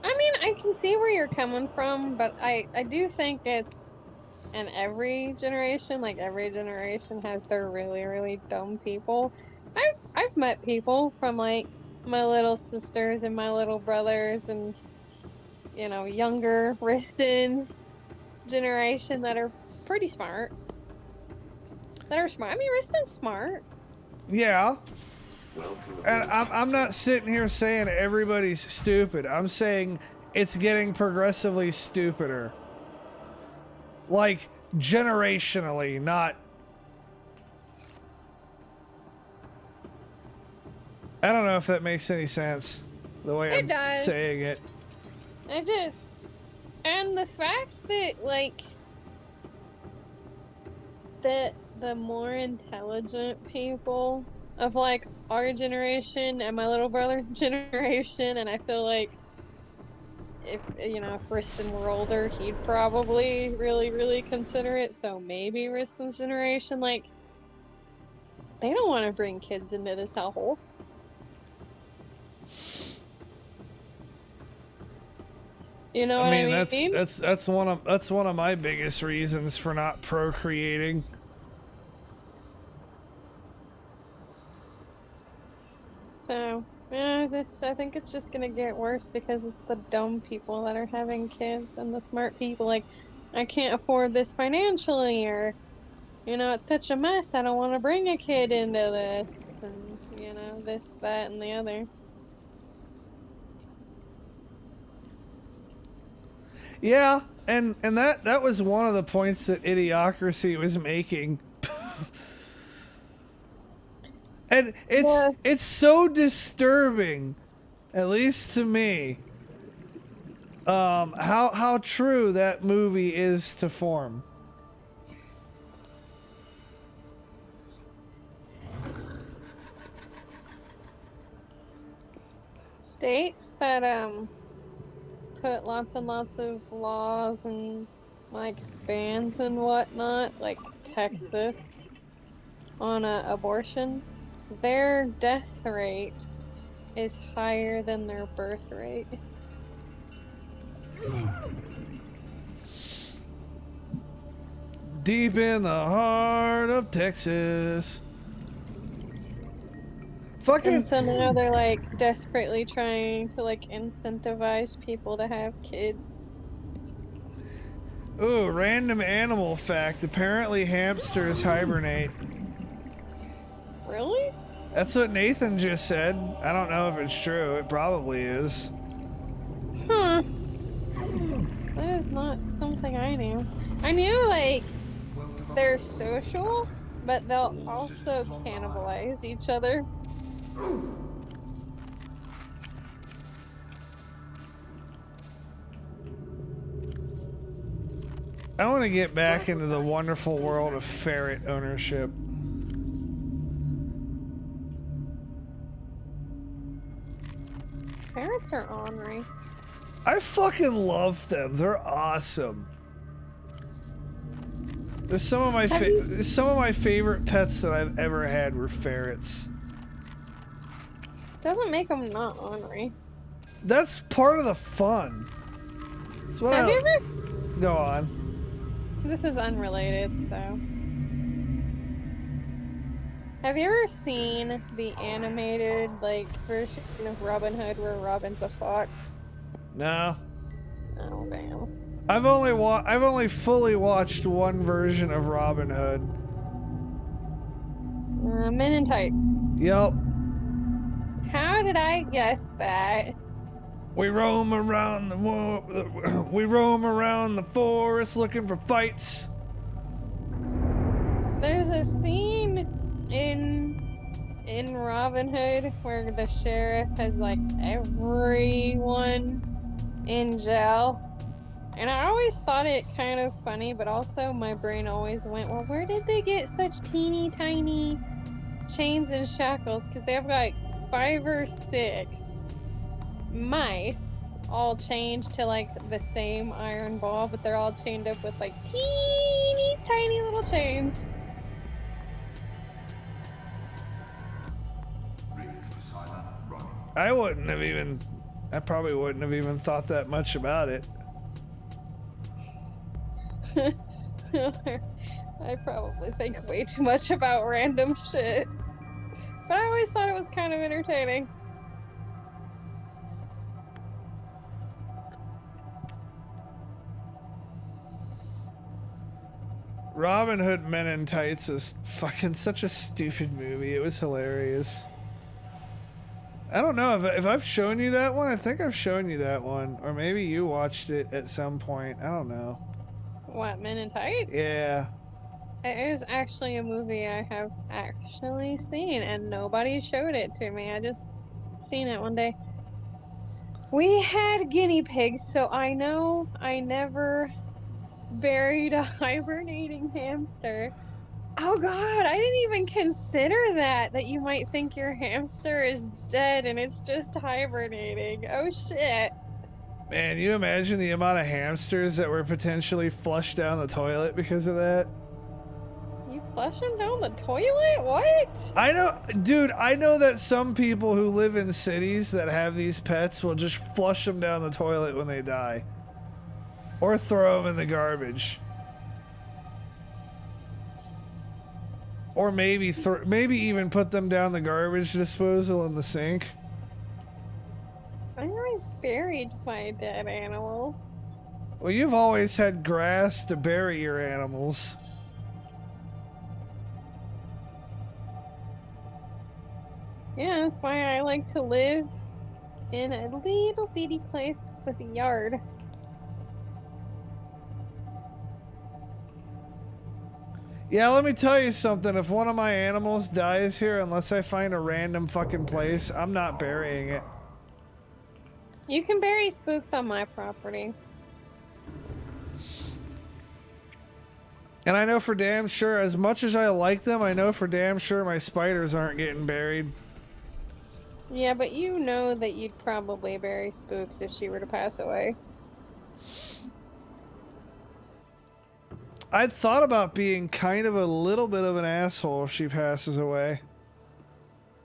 I mean, I can see where you're coming from, but I do think it's in every generation, like every generation has their really, really dumb people. I've met people from like my little sisters and my little brothers and, you know, younger Riston's generation that are pretty smart. That are smart. I mean, Riston's smart. Yeah. And I'm not sitting here saying everybody's stupid. I'm saying it's getting progressively stupider. Like, generationally, not... I don't know if that makes any sense, the way I'm saying it. It just... And the fact that, like... that the more intelligent people of, like, our generation and my little brother's generation, and I feel like if, you know, if Riston were older, he'd probably really, really consider it, so maybe Riston's generation, like, they don't want to bring kids into this hellhole. You know what I mean? That's one of my biggest reasons for not procreating. So, yeah, I think it's just gonna get worse because it's the dumb people that are having kids and the smart people, like, I can't afford this financially, or, you know, it's such a mess, I don't want to bring a kid into this, and, you know, this, that, and the other. Yeah, and that was one of the points that Idiocracy was making. And it's so disturbing, at least to me, how true that movie is to form. States that put lots and lots of laws and like bans and whatnot, like Texas, on abortion, their death rate is higher than their birth rate. Deep in the heart of Texas. Fucking. And so now they're like desperately trying to like incentivize people to have kids. Ooh, random animal fact. Apparently hamsters hibernate. Really? That's what Nathan just said. I don't know if it's true. It probably is. Huh. That is not something I knew. I knew like they're social, but they'll also cannibalize each other. I want to get back into the wonderful world of ferret ownership. Ferrets are ornery. I fucking love them. They're awesome. There's some of my favorite pets that I've ever had were ferrets. Doesn't make them not ornery. That's part of the fun. That's what Have you ever? Go on. This is unrelated, so. Have you ever seen the animated like version of Robin Hood where Robin's a fox? No. Oh damn. I've only fully watched one version of Robin Hood. Men in Tights. Yup. How did I guess that? We roam around the forest looking for fights. There's a scene in Robin Hood where the sheriff has like everyone in jail. And I always thought it kind of funny, but also my brain always went, well, where did they get such teeny tiny chains and shackles? Because they have like 5 or 6 mice all chained to like the same iron ball, but they're all chained up with like teeny tiny little chains. I probably wouldn't have even thought that much about it. I probably think way too much about random shit. But I always thought it was kind of entertaining. Robin Hood Men in Tights is fucking such a stupid movie. It was hilarious. I don't know if I've shown you that one. I think I've shown you that one. Or maybe you watched it at some point. I don't know. What, Men in Tights? Yeah. It is actually a movie I have actually seen, and nobody showed it to me. I just seen it one day. We had guinea pigs, so I know I never buried a hibernating hamster. Oh god, I didn't even consider that you might think your hamster is dead and it's just hibernating. Oh shit. Man, you imagine the amount of hamsters that were potentially flushed down the toilet because of that? You flush them down the toilet? What? I know, dude, I know that some people who live in cities that have these pets will just flush them down the toilet when they die. Or throw them in the garbage. Or maybe even put them down the garbage disposal in the sink. I always buried my dead animals. Well, you've always had grass to bury your animals. Yeah, that's why I like to live in a little bitty place with a yard. Yeah, let me tell you something. If one of my animals dies here, unless I find a random fucking place, I'm not burying it. You can bury spooks on my property. And I know for damn sure, as much as I like them, I know for damn sure my spiders aren't getting buried. Yeah, but you know that you'd probably bury spooks if she were to pass away. I'd thought about being kind of a little bit of an asshole if she passes away.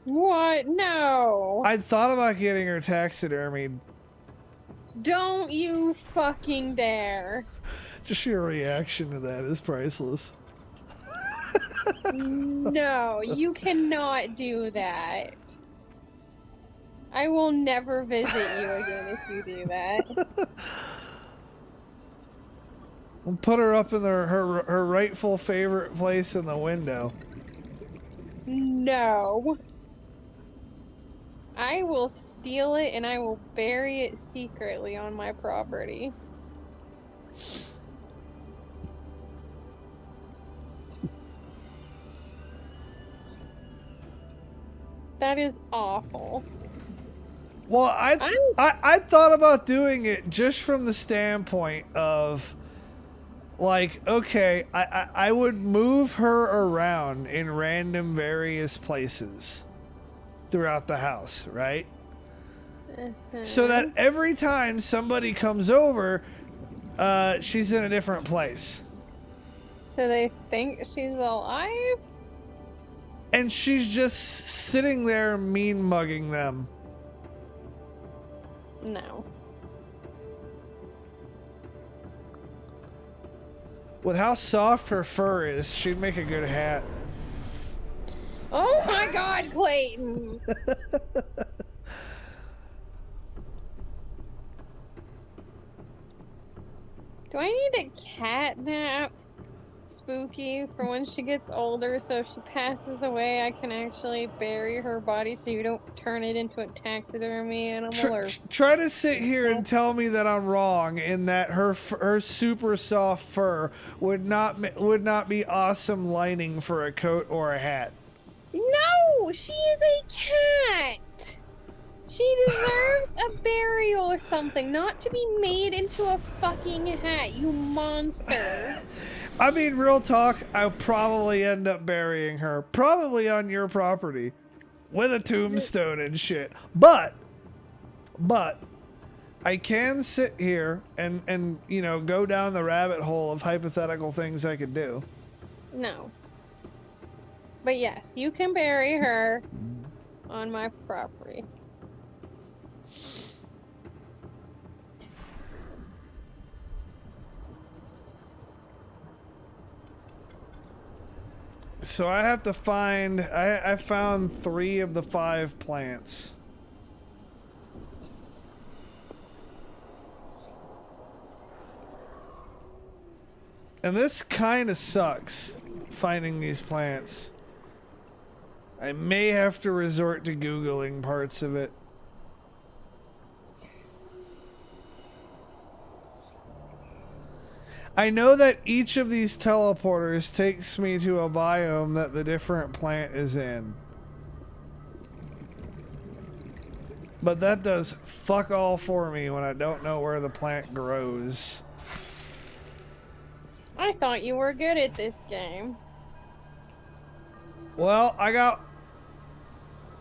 What? No. I'd thought about getting her taxidermied. Don't you fucking dare. Just your reaction to that is priceless. No, you cannot do that. I will never visit you again if you do that. We'll put her up in her rightful favorite place in the window. No. I will steal it and I will bury it secretly on my property. That is awful. Well, I thought about doing it just from the standpoint of, like, okay, I would move her around in random various places throughout the house, right? So that every time somebody comes over, she's in a different place. So they think she's alive? And she's just sitting there mean mugging them. No. With how soft her fur is, she'd make a good hat. Oh my god, Clayton! Do I need a catnap Spooky for when she gets older so if she passes away I can actually bury her body so you don't turn it into a taxidermy animal or... Try to sit here and tell me that I'm wrong in that her super soft fur would not be awesome lining for a coat or a hat. No! She is a cat! She deserves a burial or something, not to be made into a fucking hat, you monster. I mean, real talk, I'll probably end up burying her. Probably on your property. With a tombstone and shit. But, I can sit here and you know, go down the rabbit hole of hypothetical things I could do. No. But yes, you can bury her on my property. So I have to find, I found 3 of the 5 plants. And this kind of sucks, finding these plants. I may have to resort to Googling parts of it. I know that each of these teleporters takes me to a biome that the different plant is in. But that does fuck all for me when I don't know where the plant grows. I thought you were good at this game. Well, I got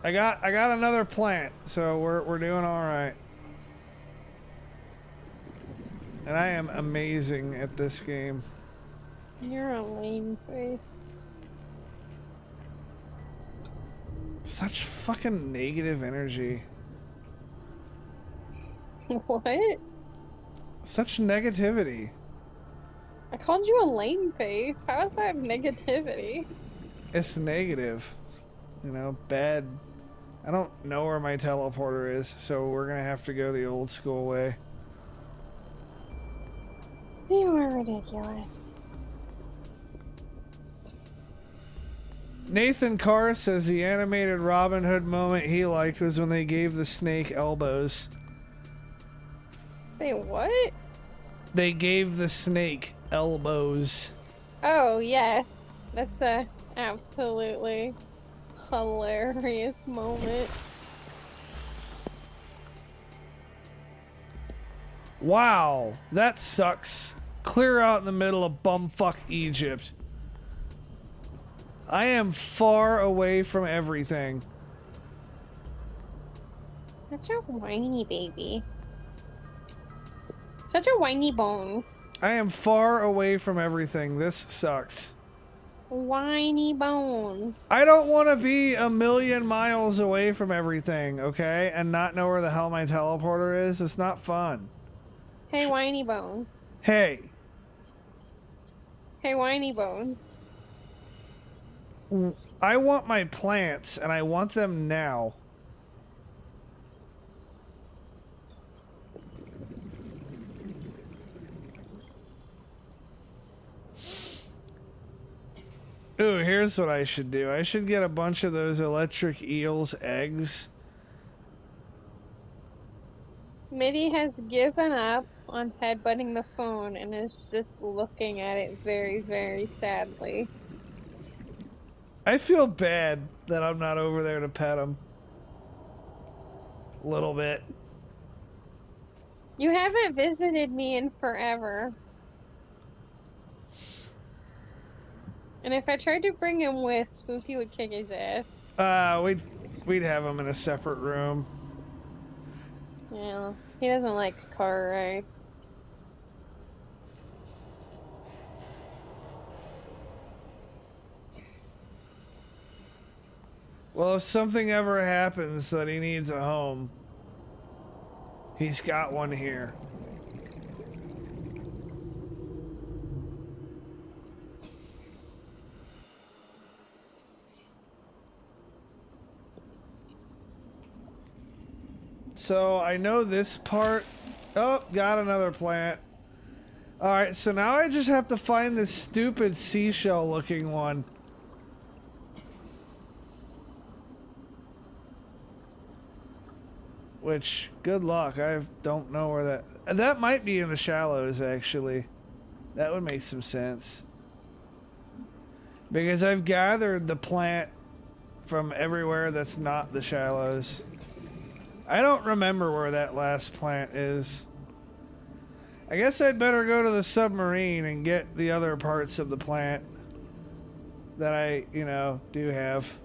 another plant, so we're doing all right. And I am amazing at this game. You're a lame face. Such fucking negative energy. What? Such negativity. I called you a lame face. How is that negativity? It's negative. You know, bad. I don't know where my teleporter is, so we're gonna have to go the old school way. You are ridiculous. Nathan Carr says the animated Robin Hood moment he liked was when they gave the snake elbows. Say what? They gave the snake elbows. Oh, yes. That's a absolutely hilarious moment. Wow, that sucks. Clear out in the middle of bumfuck Egypt. I am far away from everything. Such a whiny baby. Such a whiny bones. I am far away from everything. This sucks. Whiny bones. I don't want to be a million miles away from everything, okay? And not know where the hell my teleporter is. It's not fun. Hey, whiny bones. Hey, Hey, whiny bones. I want my plants, and I want them now. Ooh, here's what I should do. I should get a bunch of those electric eels eggs. Mitty has given up on headbutting the phone and is just looking at it very, very sadly. I feel bad that I'm not over there to pet them. A little bit. You haven't visited me in forever. And if I tried to bring him with, Spooky would kick his ass. We'd have him in a separate room. Yeah, he doesn't like car rides. Well, if something ever happens that he needs a home, he's got one here. So I know this part. Oh, got another plant. Alright, so now I just have to find this stupid seashell looking one. Which, good luck. I don't know where that... That might be in the shallows, actually. That would make some sense. Because I've gathered the plant from everywhere that's not the shallows. I don't remember where that last plant is. I guess I'd better go to the submarine and get the other parts of the plant that I, you know, do have.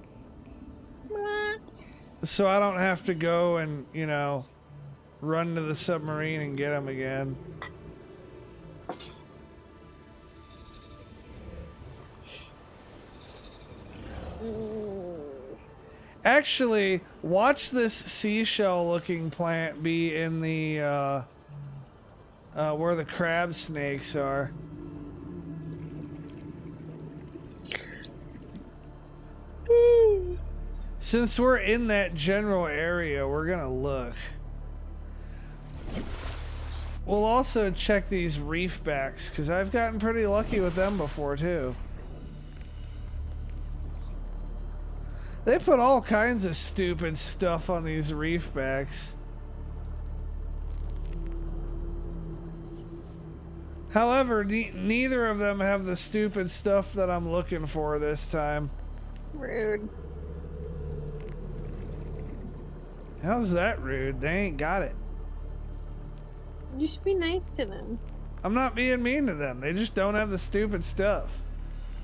So I don't have to go and, you know, run to the submarine and get them again. Actually, watch this seashell looking plant be in the, where the crab snakes are. Since we're in that general area, we're gonna look. We'll also check these reef backs, because I've gotten pretty lucky with them before, too. They put all kinds of stupid stuff on these reef backs. However, neither of them have the stupid stuff that I'm looking for this time. Rude. How's that rude? They ain't got it. You should be nice to them. I'm not being mean to them. They just don't have the stupid stuff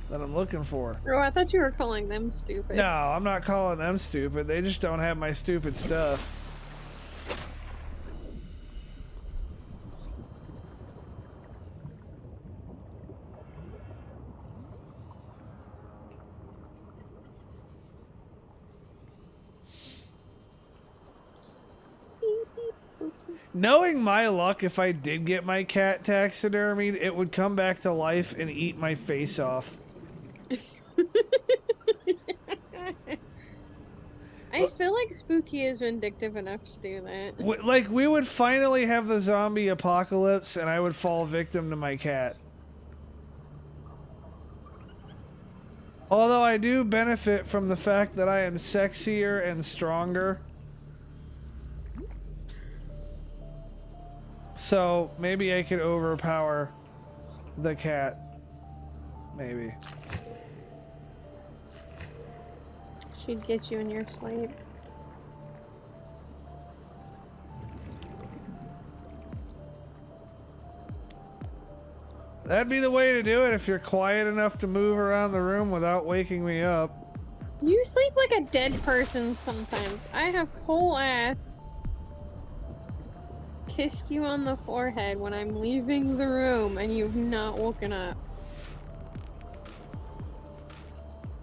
that I'm looking for. Oh, I thought you were calling them stupid. No, I'm not calling them stupid. They just don't have my stupid stuff. Knowing my luck, if I did get my cat taxidermied, it would come back to life and eat my face off. I feel like Spooky is vindictive enough to do that. Like, we would finally have the zombie apocalypse and I would fall victim to my cat. Although I do benefit from the fact that I am sexier and stronger. So, maybe I could overpower the cat. Maybe. She'd get you in your sleep. That'd be the way to do it if you're quiet enough to move around the room without waking me up. You sleep like a dead person sometimes. I have whole ass kissed you on the forehead when I'm leaving the room and you've not woken up.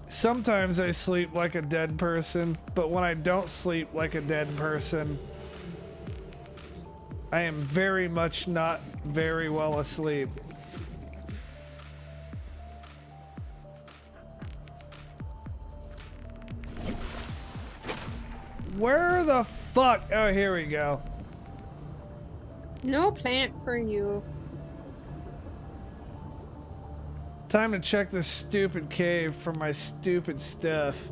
Sometimes I sleep like a dead person, but when I don't sleep like a dead person, I am very much not very well asleep. Where the fuck? Oh, here we go. No plant for you. Time to check this stupid cave for my stupid stuff.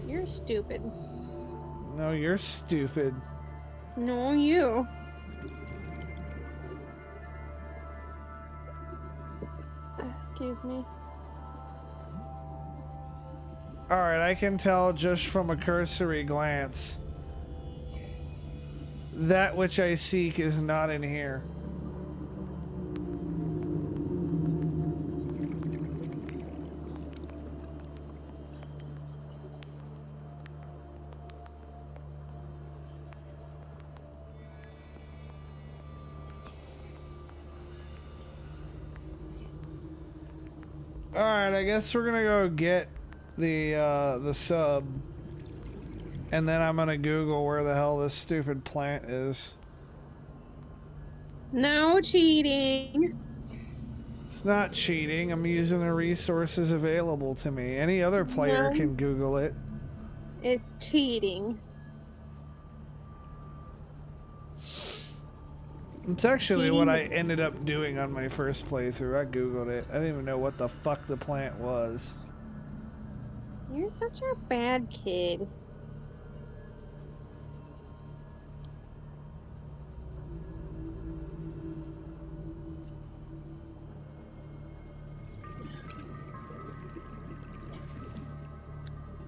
You're stupid. No, you're stupid. No, you. Excuse me. Alright, I can tell just from a cursory glance. That which I seek is not in here. Alright, I guess we're gonna go get the sub. And then I'm gonna Google where the hell this stupid plant is. No cheating. It's not cheating. I'm using the resources available to me. Any other player No. can Google it. It's cheating. It's actually what I ended up doing on my first playthrough. I Googled it. I didn't even know what the fuck the plant was. You're such a bad kid.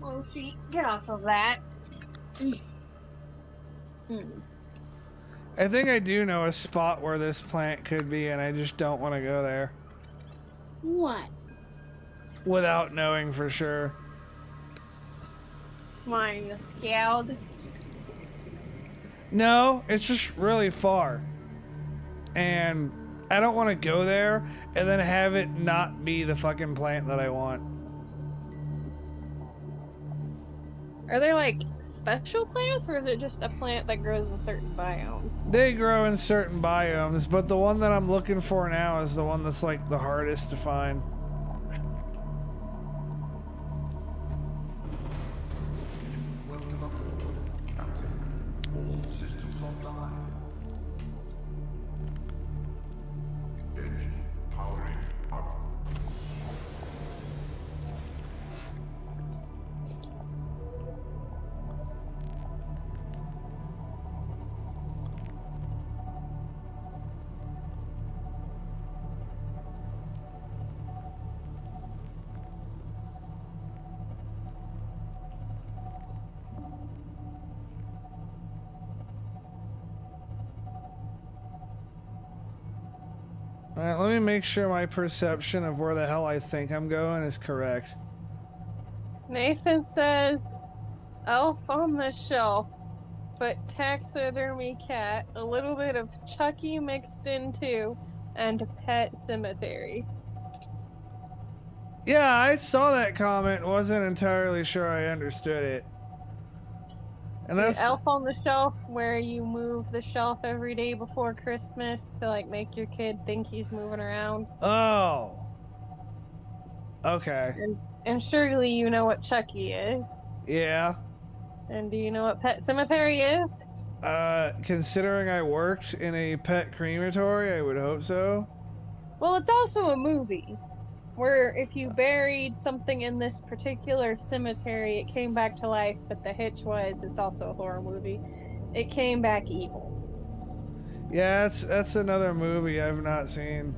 Oh, she get off of that. I think I do know a spot where this plant could be, and I just don't want to go there What? without knowing for sure. Why, are you scared? No, it's just really far. And I don't want to go there and then have it not be the fucking plant that I want. Are there like special plants, or is it just a plant that grows in certain biomes? They grow in certain biomes, but the one that I'm looking for now is the one that's like the hardest to find. Welcome aboard, Captain. All systems online. Engine powering up. Alright, let me make sure my perception of where the hell I think I'm going is correct. Nathan says, elf on the shelf, but taxidermy cat, a little bit of Chucky mixed in too, and pet cemetery. Yeah, I saw that comment, wasn't entirely sure I understood it. And The that's elf on the shelf, where you move the shelf every day before Christmas to like make your kid think he's moving around. oh. Okay. And surely you know what Chucky is. Yeah. And do you know what pet cemetery is? Considering I worked in a pet crematory, I would hope so. Well, it's also a movie. Where if you buried something in this particular cemetery, it came back to life, but the hitch was it's also a horror movie. It came back evil. Yeah, that's another movie I've not seen.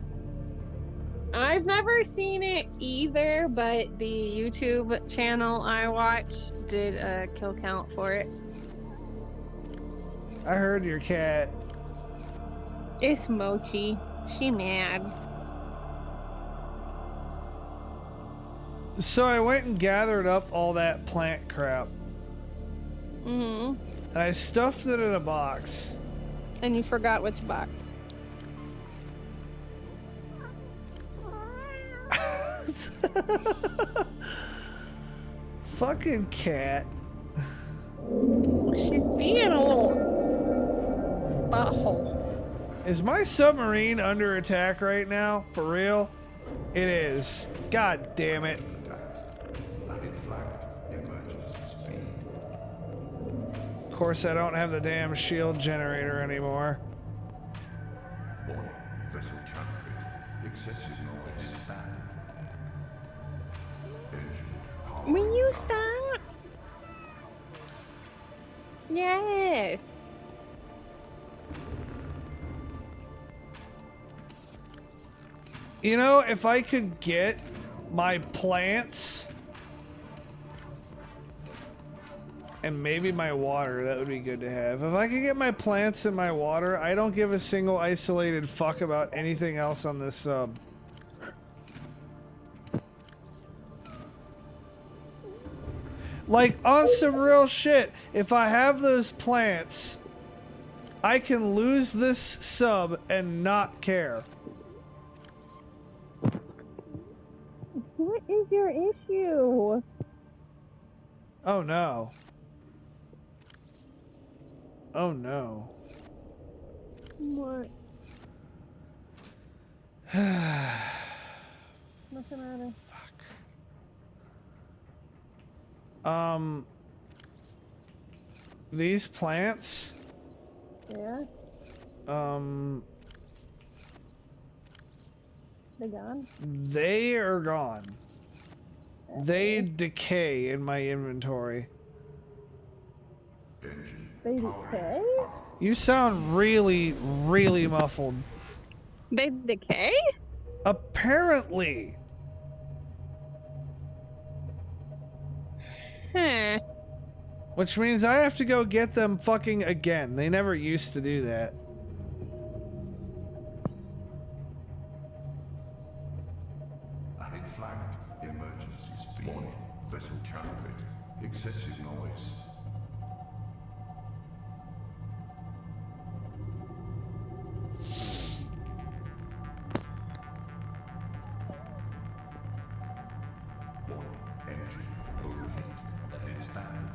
I've never seen it either, but the YouTube channel I watch did a kill count for it. I heard your cat. It's Mochi. She mad. So I went and gathered up all that plant crap. Mm-hmm. And I stuffed it in a box. And you forgot which box. Fucking cat. She's being a little butthole. Is my submarine under attack right now? For real? It is. God damn it. Having flagged emergency speed. Of course, I don't have the damn shield generator anymore. Warning, vessel counted. Excessive noise standard. Engine power. Will you stop? Yes. You know, if I could get my plants and maybe my water, that would be good to have. If I could get my plants and my water, I don't give a single isolated fuck about anything else on this sub. Like, on some real shit, if I have those plants, I can lose this sub and not care. What is your issue? Oh no. Oh no. What? What's the matter? These plants, Yeah? They gone? they are gone. They decay in my inventory. They decay? You sound really, really muffled. They decay? Apparently. Huh. Which means I have to go get them fucking again. They never used to do that. Having flagged emergency speed. Warning, vessel counted. Excessive noise. Warning, engine overheat. Ahead standard.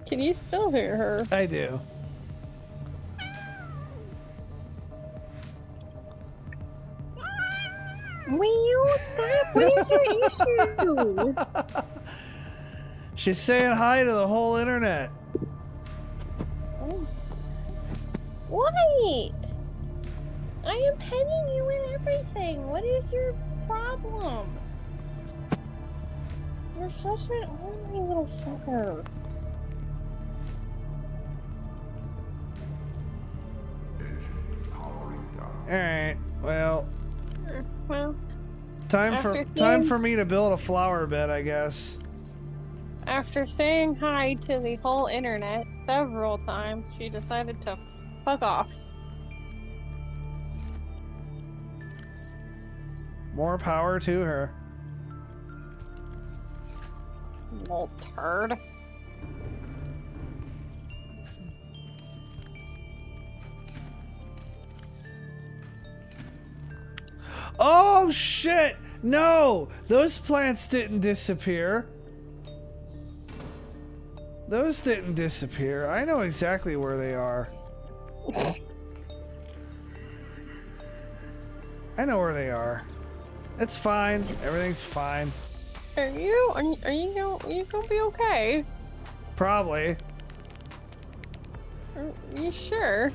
Can you still hear her? I do. Will you stop? What is your issue? She's saying hi to the whole internet. Wait! I am petting you and everything. What is your problem? You're such an ornery little sucker. Engine powering down. Alright, well, Well, time After for me to build a flower bed, I guess. after saying hi to the whole internet several times, she decided to fuck off. More power to her. Little turd. Oh shit! No! Those plants didn't disappear. Those didn't disappear. I know exactly where they are. I know where they are. It's fine. Everything's fine. Are you gonna be okay? Probably. Are you sure?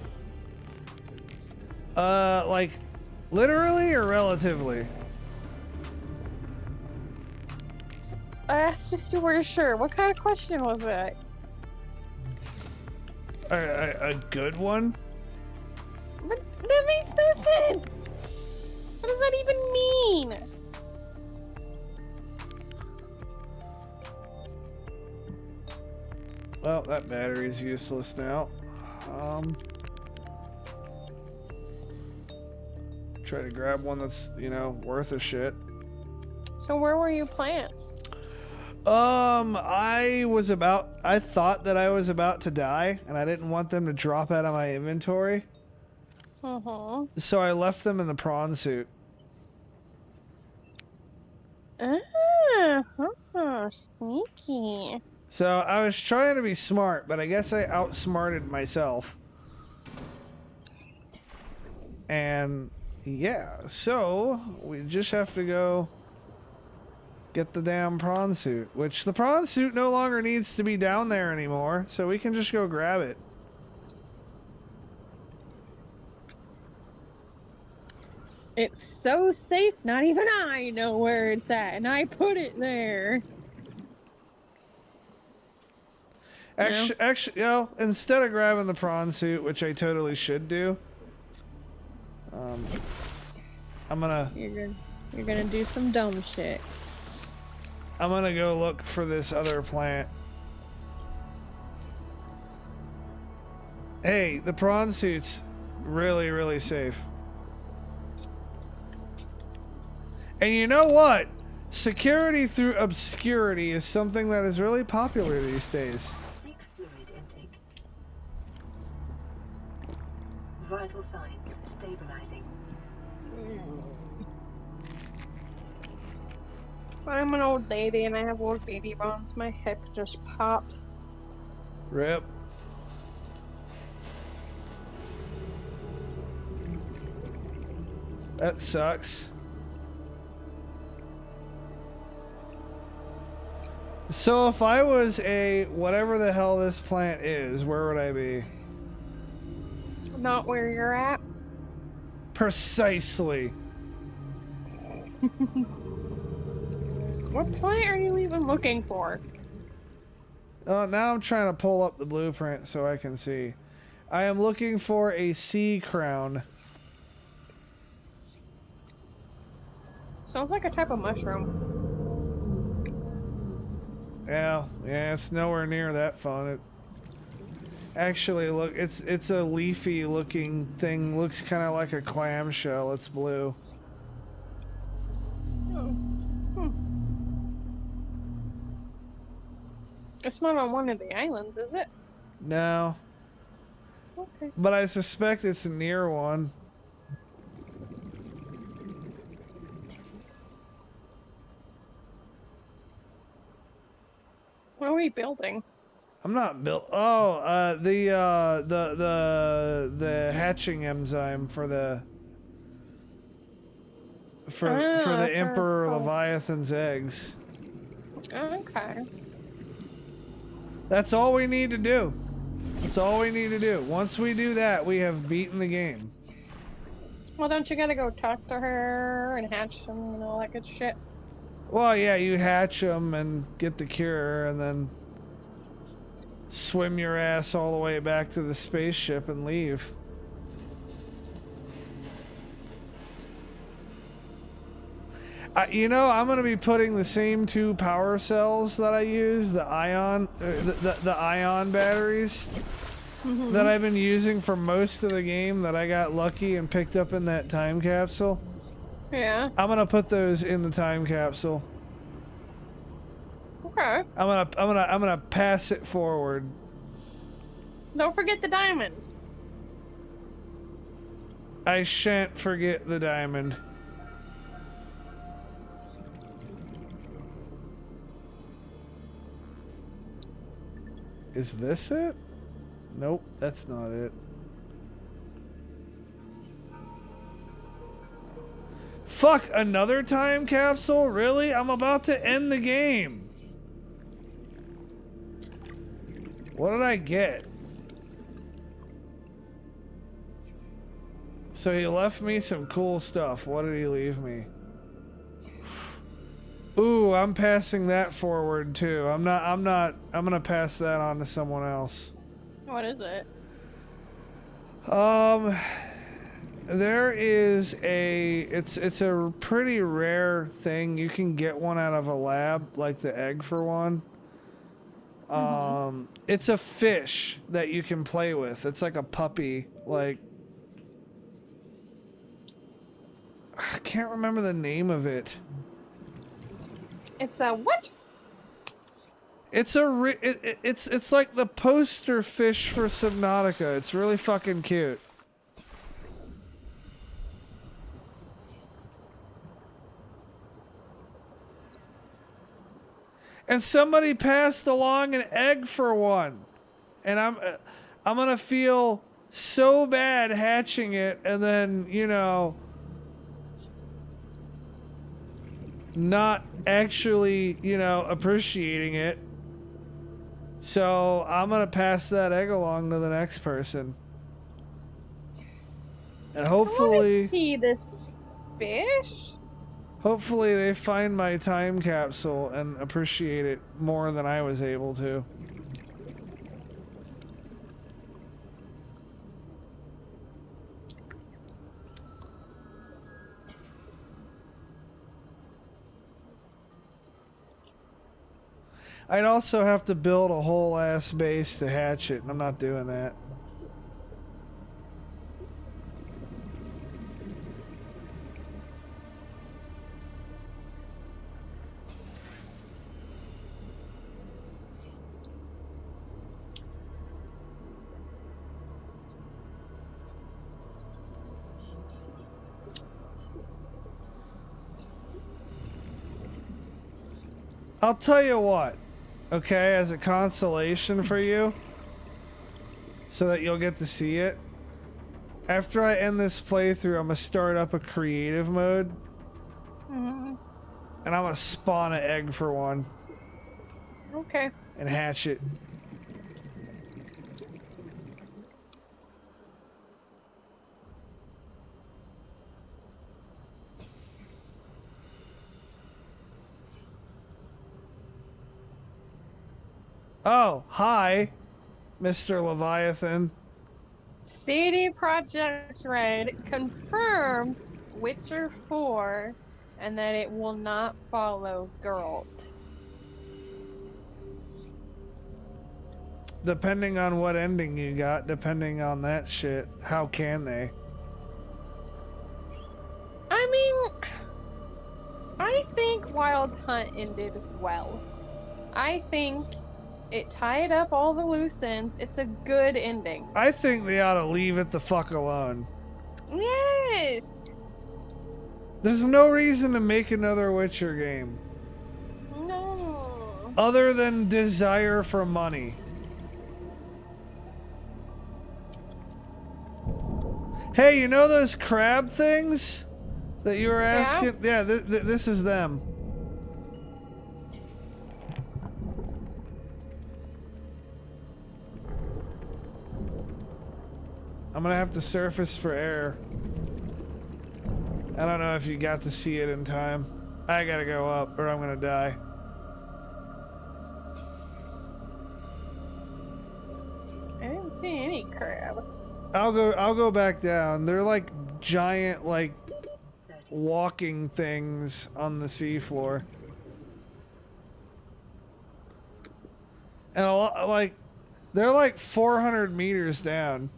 Like, literally or relatively? I asked if you were sure. What kind of question was that? A good one? But that makes no sense. What does that even mean? Well, that battery's useless now. Try to grab one that's, you know, worth a shit. So where were your plants? I thought that I was about to die, and I didn't want them to drop out of my inventory. So I left them in the prawn suit. Sneaky. So I was trying to be smart, but I guess I outsmarted myself. And yeah, so we just have to go get the damn prawn suit, which the prawn suit no longer needs to be down there anymore, so we can just go grab it. It's so safe, not even I know where it's at, and I put it there. Actually, you know, instead of grabbing the prawn suit, which I totally should do, I'm gonna... You're gonna do some dumb shit. I'm gonna go look for this other plant. Hey, the prawn suit's really, really safe. And you know what? Security through obscurity is something that is really popular these days. Seek fluid intake. Vital signs stabilizing. I'm an old lady and I have old baby bones. My hip just popped. Rip. That sucks. So if I was a whatever the hell this plant is, where would I be? Not where you're at. Precisely. What plant are you even looking for? Now I'm trying to pull up the blueprint so I can see. I am looking for a sea crown. Sounds like a type of mushroom. Yeah, it's nowhere near that fun. It actually look, it's a leafy looking thing. Looks kind of like a clamshell. It's blue. Oh. It's not on one of the islands, is it? No, Okay. but I suspect it's near one. What are we building? I'm not built. Oh, the hatching enzyme for the Emperor Leviathan's eggs. Okay. That's all we need to do. That's all we need to do. Once we do that, we have beaten the game. Well, don't you gotta go talk to her and hatch them and all that good shit? Well, yeah, you hatch them and get the cure, and then swim your ass all the way back to the spaceship and leave. You know, I'm gonna be putting the same 2 power cells that I use, the ion batteries that I've been using for most of the game that I got lucky and picked up in that time capsule. Yeah. I'm gonna put those in the time capsule. Okay. I'm gonna pass it forward. Don't forget the diamond. I shan't forget the diamond. Is this it? Nope, that's not it. Fuck, another time capsule? Really? I'm about to end the game. What did I get? So he left me some cool stuff. What did he leave me? Ooh, I'm passing that forward too. I'm gonna pass that on to someone else. What is it? There is it's a pretty rare thing. You can get one out of a lab, like the egg for one. It's a fish that you can play with. It's like a puppy, like I can't remember the name of it. It's a what? It's like the poster fish for Subnautica. It's really fucking cute. And somebody passed along an egg for one. And I'm gonna feel so bad hatching it and then, you know, not actually, you know, appreciating it. So I'm gonna pass that egg along to the next person. And I hopefully want to see this fish. hopefully they find my time capsule and appreciate it more than I was able to. I'd also have to build a whole ass base to hatch it, and I'm not doing that. I'll tell you what, okay, as a consolation for you, so that you'll get to see it. After I end this playthrough, I'm gonna start up a creative mode. And I'm gonna spawn an egg for one. Okay. And hatch it. Oh, hi, Mr. Leviathan. CD Projekt Red confirms Witcher 4 and that it will not follow Geralt. Depending on what ending you got, depending on that shit, how can they? I mean, I think Wild Hunt ended well. I think it tied up all the loose ends. It's a good ending. I think they ought to leave it the fuck alone. Yes! There's no reason to make another Witcher game. No. Other than desire for money. Hey, you know those crab things that you were asking? Yeah, this is them. I'm gonna have to surface for air. I don't know if you got to see it in time. I gotta go up or I'm gonna die. I didn't see any crab. I'll go back down. They're like giant, like walking things on the seafloor. And a lot, like, they're like 400 meters down.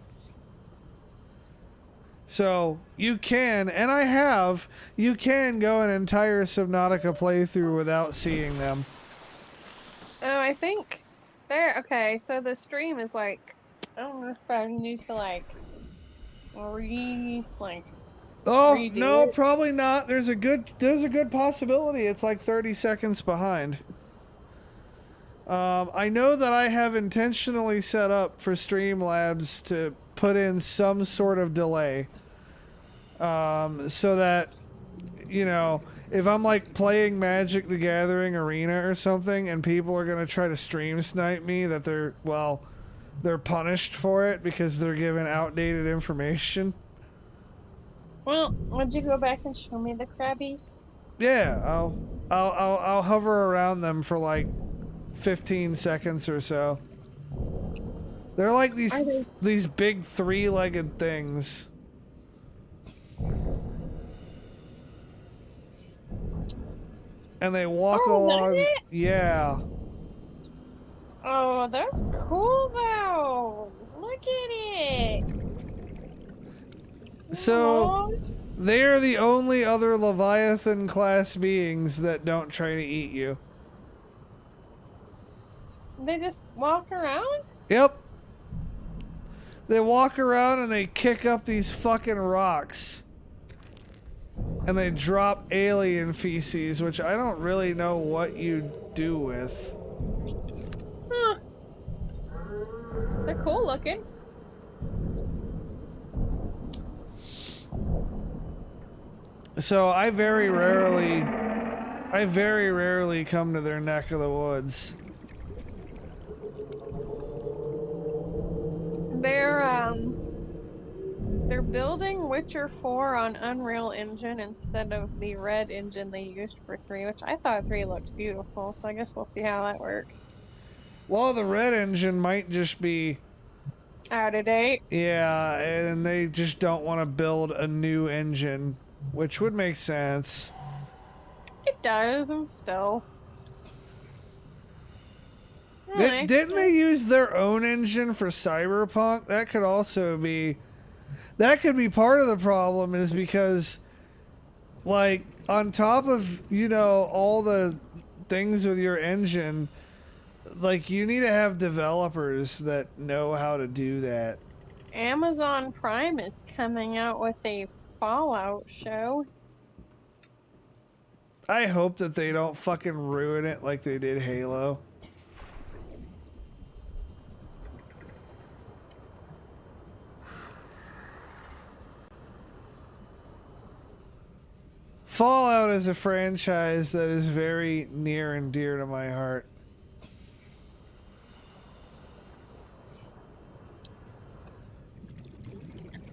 So you can, and I have, you can go an entire Subnautica playthrough without seeing them. Oh, I think there. Okay, so the stream is like, I don't know if I need to like Oh redo no, it. probably not. There's a good possibility it's like 30 seconds behind. I know that I have intentionally set up for Streamlabs to put in some sort of delay. So that, you know, if I'm like playing Magic the Gathering Arena or something and people are going to try to stream snipe me, that they're punished for it because they're given outdated information. Well, would you go back and show me the crabbies? Yeah, I'll hover around them for like 15 seconds or so. They're like these big three-legged things. And they walk along. That's it? Yeah. Oh, that's cool though. Look at it. So Aw. they are the only other Leviathan class beings that don't try to eat you. They just walk around? Yep. They walk around and they kick up these fucking rocks. And they drop alien feces, which I don't really know what you do with. Huh. They're cool looking. So I very rarely come to their neck of the woods. They're building Witcher 4 on Unreal Engine instead of the red engine they used for 3, which I thought 3 looked beautiful, so I guess we'll see how that works. Well, the red engine might just be Out of date. yeah, and they just don't want to build a new engine, which would make sense. It does, I'm still. Anyway, Didn't they use their own engine for Cyberpunk? That could also be... That could be part of the problem, is because, like, on top of, you know, all the things with your engine, like, you need to have developers that know how to do that. Amazon Prime is coming out with a Fallout show. I hope that they don't fucking ruin it like they did Halo. Fallout is a franchise that is very near and dear to my heart.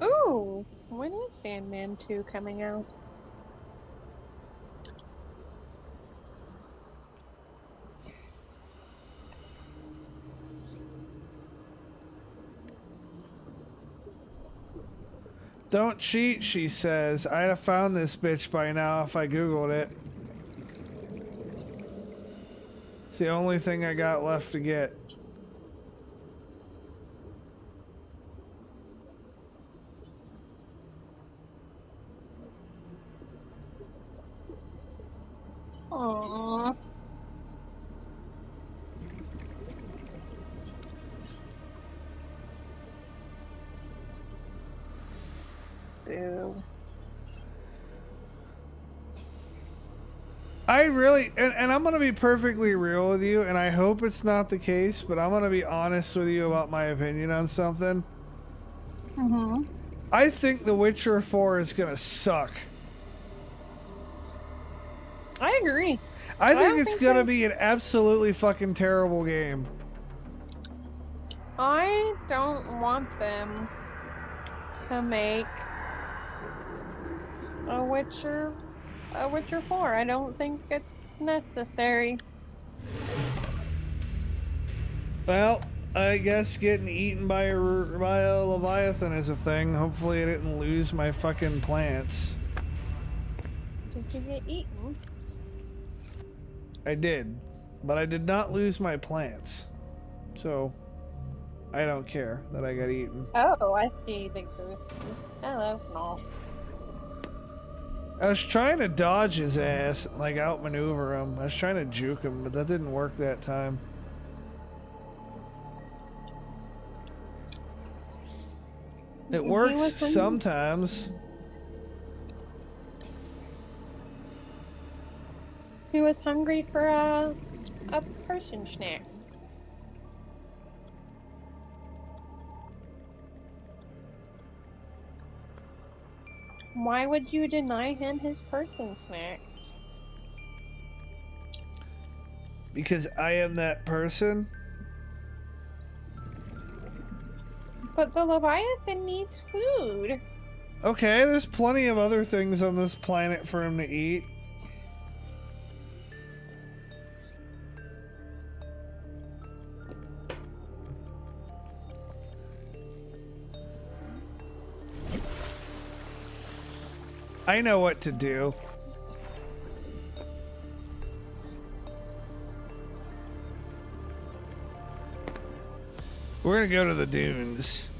Ooh, when is Sandman 2 coming out? Don't cheat, she says. I'd have found this bitch by now if I Googled it. It's the only thing I got left to get. Aww. Boo. I really, and I'm going to be perfectly real with you, and I hope it's not the case, but I'm going to be honest with you about my opinion on something. Mm-hmm. I think The Witcher 4 is going to suck. I agree. I think don't it's think going to so. be an absolutely fucking terrible game. I don't want them to make a Witcher 4. I don't think it's necessary. Well, I guess getting eaten by a Leviathan is a thing. Hopefully I didn't lose my fucking plants. Did you get eaten? I did, but I did not lose my plants. So, I don't care that I got eaten. Oh, I see the goose. Hello. No. I was trying to dodge his ass, like outmaneuver him. I was trying to juke him, but that didn't work that time. It He works was hungry. sometimes. He was hungry for a person snack. Why would you deny him his person snack? Because I am that person. But the Leviathan needs food. Okay, there's plenty of other things on this planet for him to eat. I know what to do. We're gonna go to the dunes.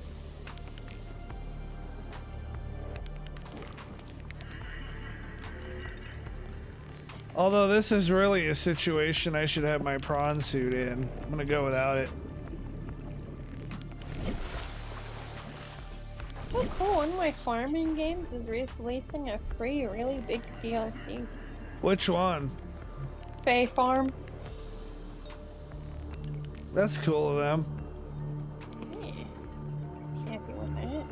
Although this is really a situation I should have my prawn suit in. I'm gonna go without it. Oh, cool. One of my farming games is releasing a free, really big DLC. Which one? Bay Farm. That's cool of them. Yeah. Happy with it.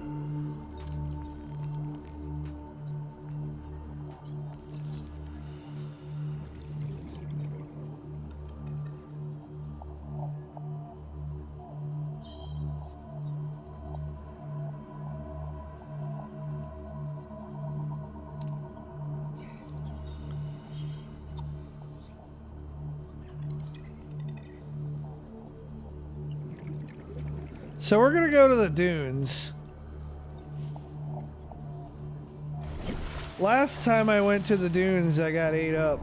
So we're gonna go to the dunes. Last time I went to the dunes, I got ate up.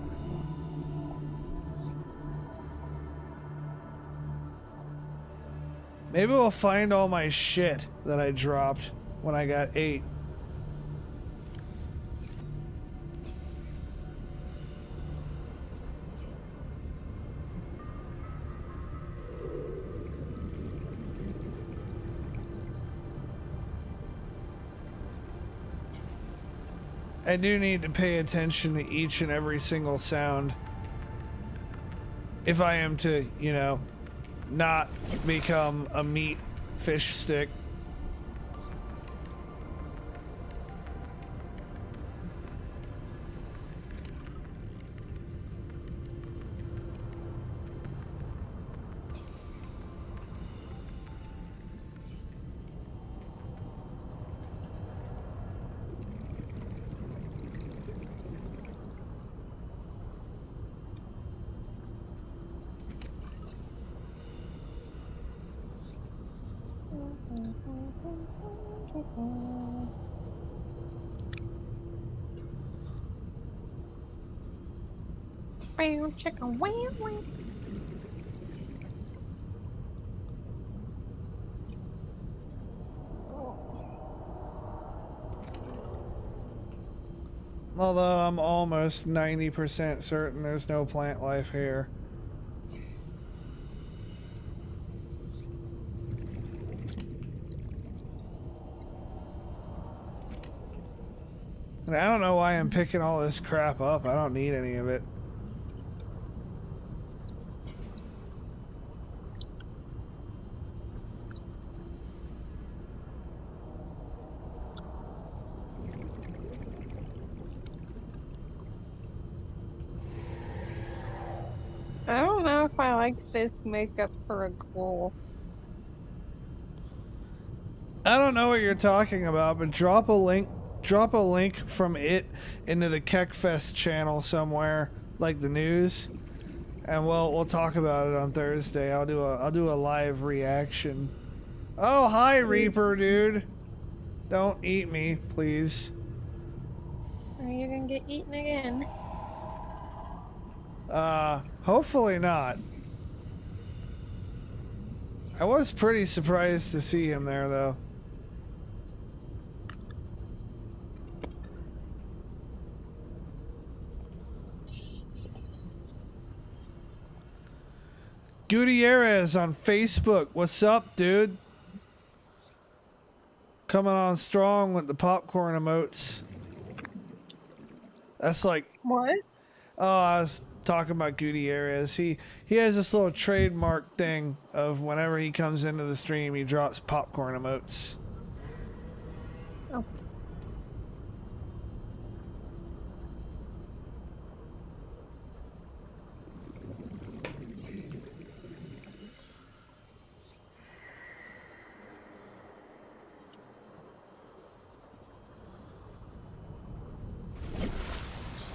Maybe we'll find all my shit that I dropped when I got ate. I do need to pay attention to each and every single sound if I am to, you know, not become a meat fish stick. Chicken wham wham. Although I'm almost 90% certain there's no plant life here. And I don't know why I'm picking all this crap up. I don't need any of it. I don't know if I liked this makeup for a ghoul. I don't know what you're talking about, but drop a link from it into the Keckfest channel somewhere, like the news, and we'll talk about it on Thursday. I'll do a live reaction. Oh, hi Reaper, dude. Don't eat me, please. Are you gonna get eaten again? Hopefully not. I was pretty surprised to see him there, though. Gutierrez on Facebook. What's up, dude? Coming on strong with the popcorn emotes. That's like... What? Oh, I was talking about Gutierrez. He has this little trademark thing of whenever he comes into the stream, he drops popcorn emotes. Oh.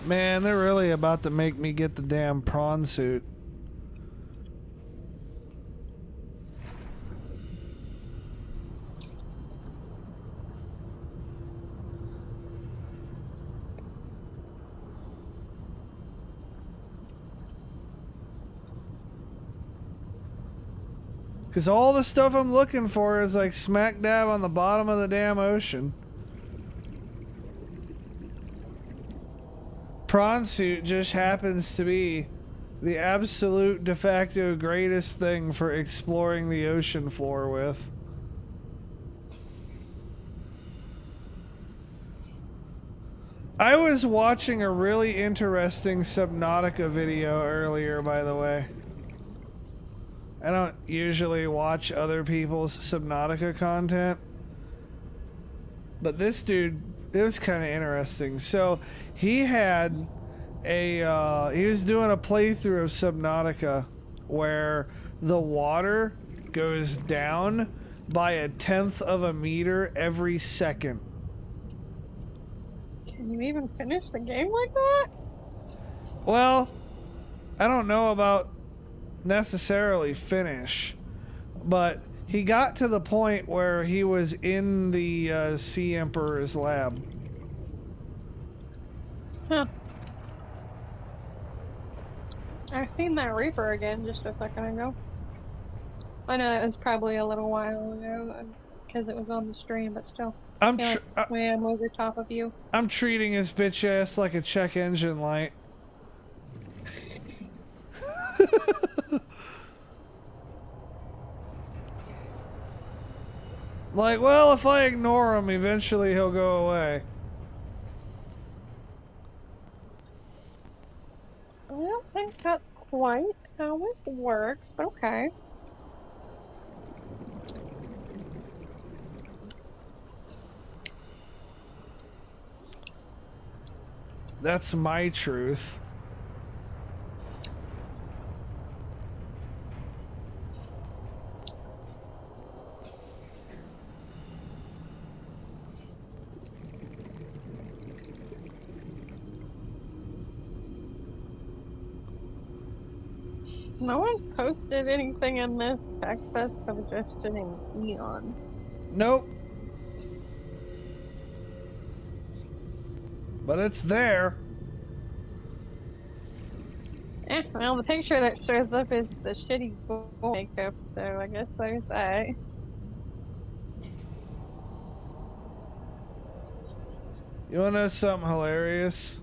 Man, they're really about to make me get the damn prawn suit. Because all the stuff I'm looking for is like smack dab on the bottom of the damn ocean. prawn suit just happens to be the absolute de facto greatest thing for exploring the ocean floor with. I was watching a really interesting Subnautica video earlier, by the way. I don't usually watch other people's Subnautica content, but this dude, it was kind of interesting. So he had he was doing a playthrough of Subnautica where the water goes down by 1/10 of a meter every second. Can you even finish the game like that? Well, I don't know about necessarily finish, but he got to the point where he was in the Sea Emperor's lab. Huh. I seen that Reaper again just a second ago. I know it was probably a little while ago because it was on the stream, but still. I'm Swam over top of you. I'm treating his bitch ass like a check engine light. Like, well, if I ignore him, eventually he'll go away. I don't think that's quite how it works, but okay. That's my truth. No one's posted anything in this breakfast of just in eons. Nope. But it's there. Well, the picture that shows up is the shitty makeup, so I guess there's that. You wanna know something hilarious?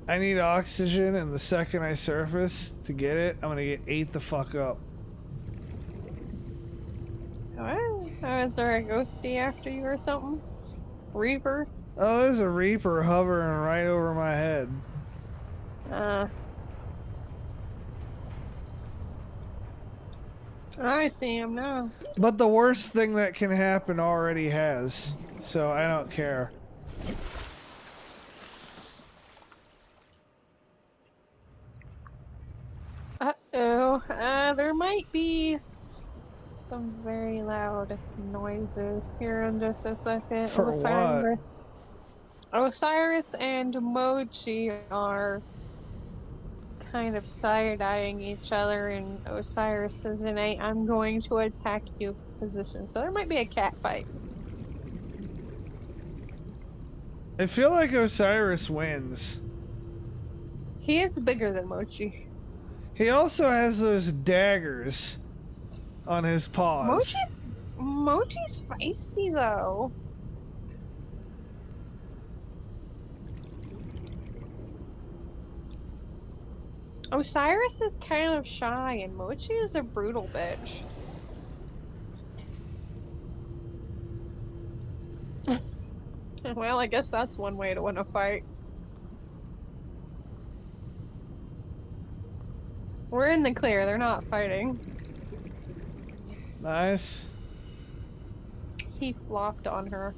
I need oxygen, and the second I surface to get it, I'm gonna get ate the fuck up. Oh, is there a ghosty after you or something? Reaper? Oh, there's a Reaper hovering right over my head. I see him now. But the worst thing that can happen already has, so I don't care. Uh-oh. There might be some very loud noises here in just a second. For what? Osiris and Mochi are kind of side-eyeing each other, and Osiris is in a "I'm going to attack you" position. So there might be a cat fight. I feel like Osiris wins. He is bigger than Mochi. He also has those daggers on his paws. Mochi's feisty though. Osiris is kind of shy, and Mochi is a brutal bitch. Well, I guess that's one way to win a fight. We're in the clear, they're not fighting. Nice. He flopped on her.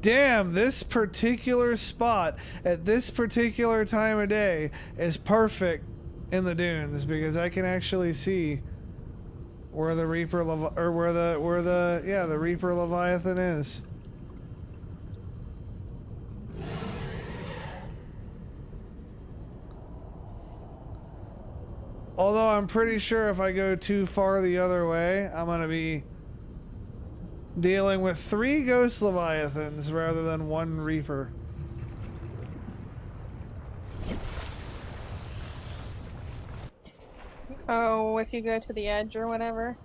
Damn, this particular spot at this particular time of day is perfect in the dunes because I can actually see where the Reaper the Reaper Leviathan is. Although I'm pretty sure if I go too far the other way, I'm gonna be dealing with 3 ghost leviathans rather than 1 Reaper. Oh, if you go to the edge or whatever.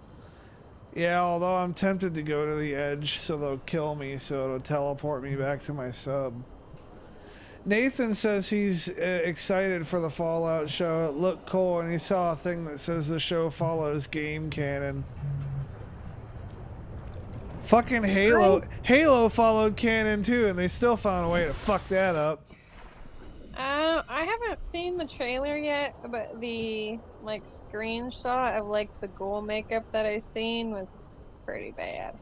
Yeah, although I'm tempted to go to the edge so they'll kill me, so it'll teleport me back to my sub. Nathan says he's excited for the Fallout show. It looked cool, and he saw a thing that says the show follows game canon. Fucking Halo followed canon too, and they still found a way to fuck that up. I haven't seen the trailer yet, but the like screenshot of like the ghoul makeup that I seen was pretty bad.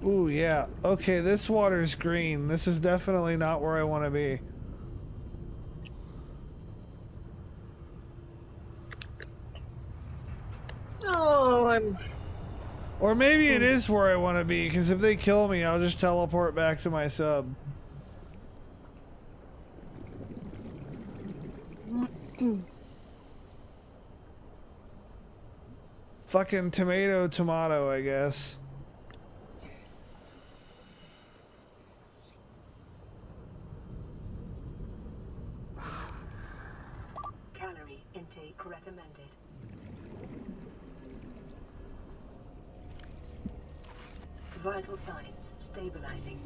Ooh, yeah. Okay, this water's green. This is definitely not where I want to be. Oh, I'm... Or maybe it is where I want to be, because if they kill me, I'll just teleport back to my sub. Fucking tomato, I guess. Calorie intake recommended. Vital signs stabilizing.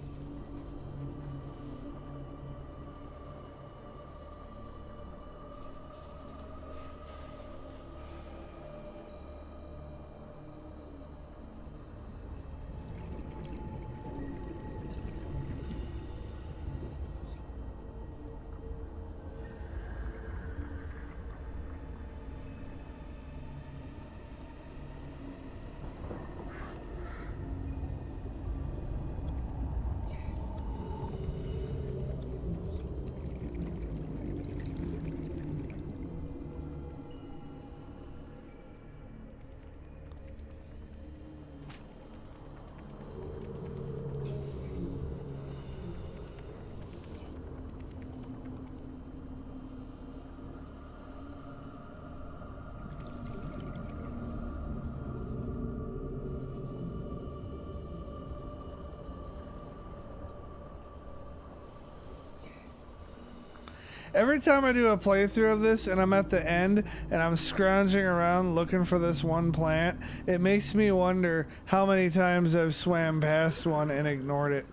Every time I do a playthrough of this and I'm at the end and I'm scrounging around looking for this one plant, it makes me wonder how many times I've swam past one and ignored it.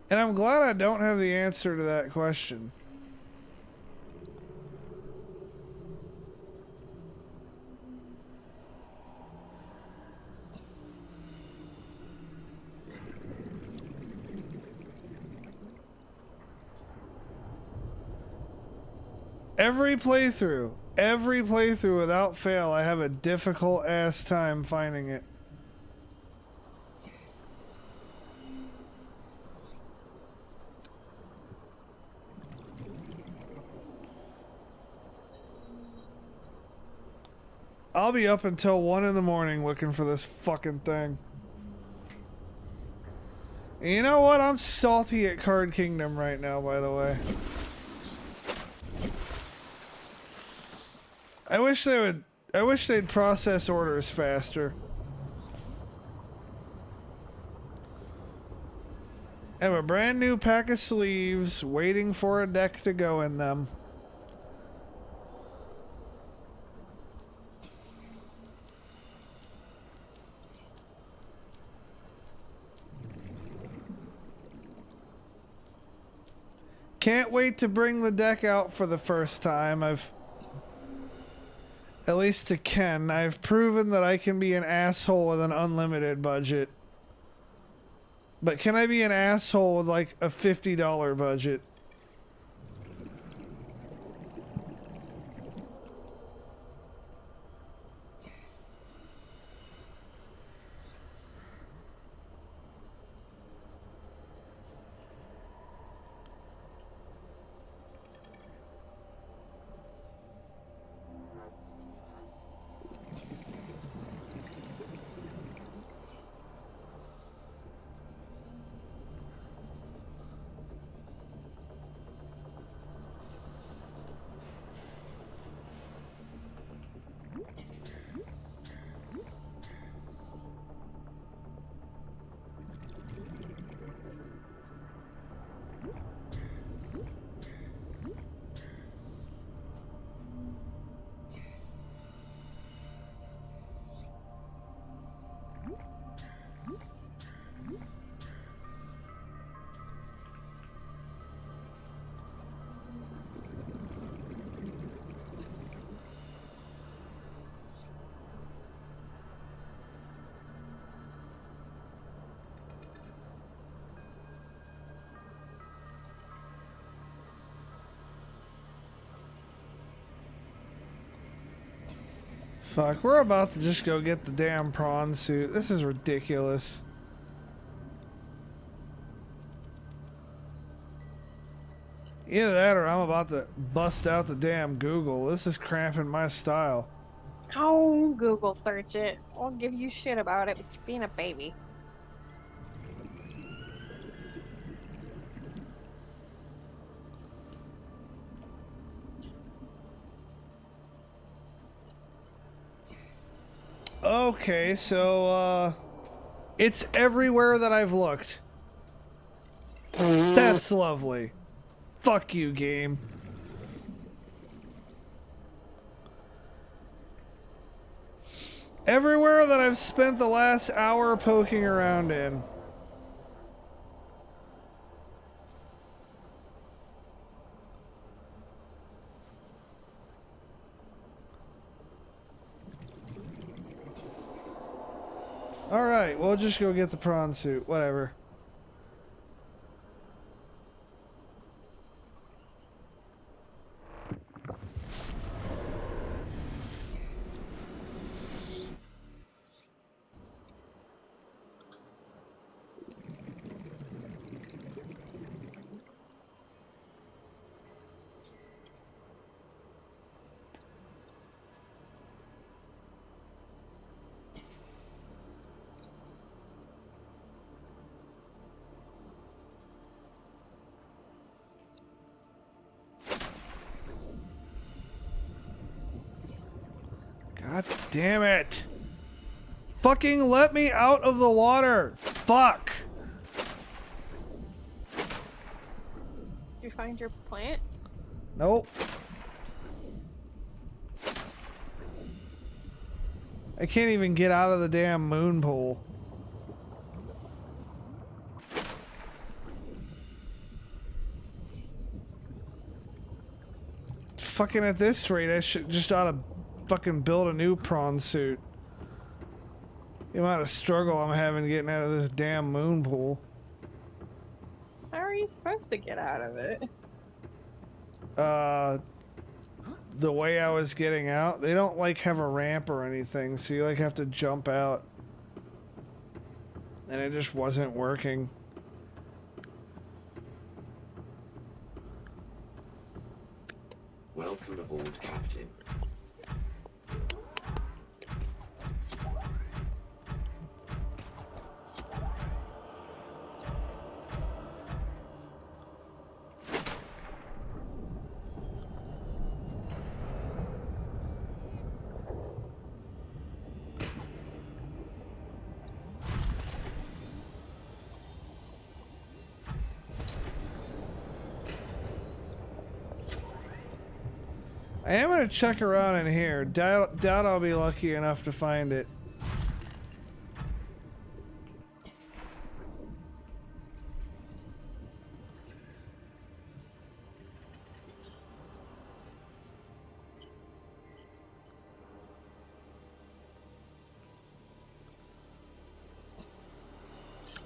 And I'm glad I don't have the answer to that question. Every playthrough without fail, I have a difficult ass time finding it. I'll be up until 1 in the morning looking for this fucking thing. And you know what? I'm salty at Card Kingdom right now, by the way. I wish they'd process orders faster. I have a brand new pack of sleeves waiting for a deck to go in them. Can't wait to bring the deck out for the first time. At least to Ken, I've proven that I can be an asshole with an unlimited budget. But can I be an asshole with like a $50 budget? Fuck, we're about to just go get the damn prawn suit. This is ridiculous. Either that or I'm about to bust out the damn Google. This is cramping my style. Oh, Google search it. I'll give you shit about it being a baby. Okay, so, it's everywhere that I've looked. That's lovely. Fuck you, game. Everywhere that I've spent the last hour poking around in. Alright, we'll just go get the prawn suit. Whatever. God damn it. Fucking let me out of the water. Fuck. Did you find your plant? Nope. I can't even get out of the damn moon pool. Fucking at this rate, I should just ought to fucking build a new prawn suit. The amount of struggle I'm having getting out of this damn moon pool. How are you supposed to get out of it? The way I was getting out, they don't like have a ramp or anything, so you like have to jump out. And it just wasn't working. Welcome aboard, Captain. I am gonna check around in here. Doubt I'll be lucky enough to find it.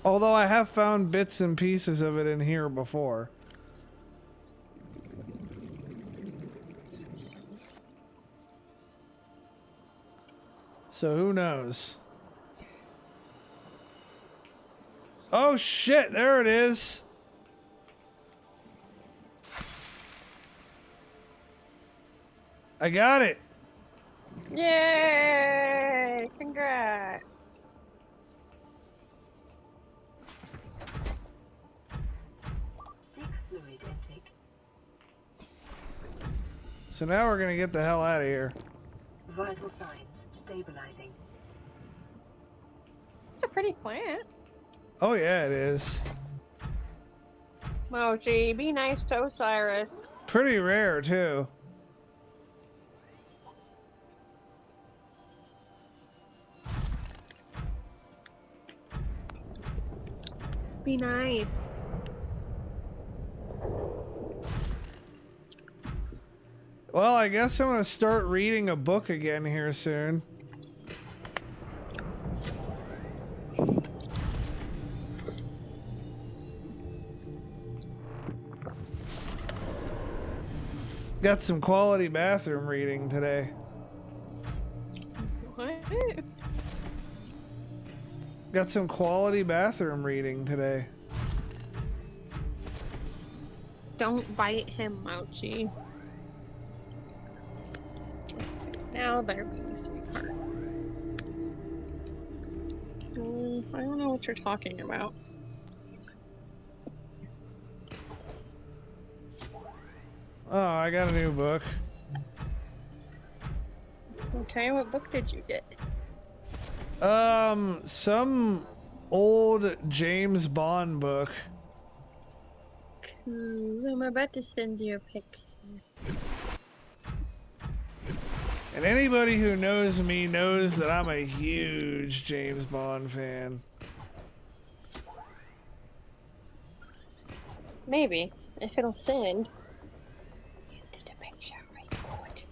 Although I have found bits and pieces of it in here before. So who knows? Oh shit, there it is. I got it. Yay! Congrats! Seek fluid intake. So now we're gonna get the hell out of here. Vital signs stabilizing. It's a pretty plant. Oh yeah, it is. Mochi, be nice to Osiris. Pretty rare too. Be nice. Well, I guess I'm gonna start reading a book again here soon. Got some quality bathroom reading today. Got some quality bathroom reading today. Don't bite him, Mochi. Now they're being sweethearts. I don't know what you're talking about. Oh, I got a new book. Okay, what book did you get? Some old James Bond book. Cool. I'm about to send you a picture. And anybody who knows me knows that I'm a huge James Bond fan. Maybe, if it'll send. You need a picture, I support.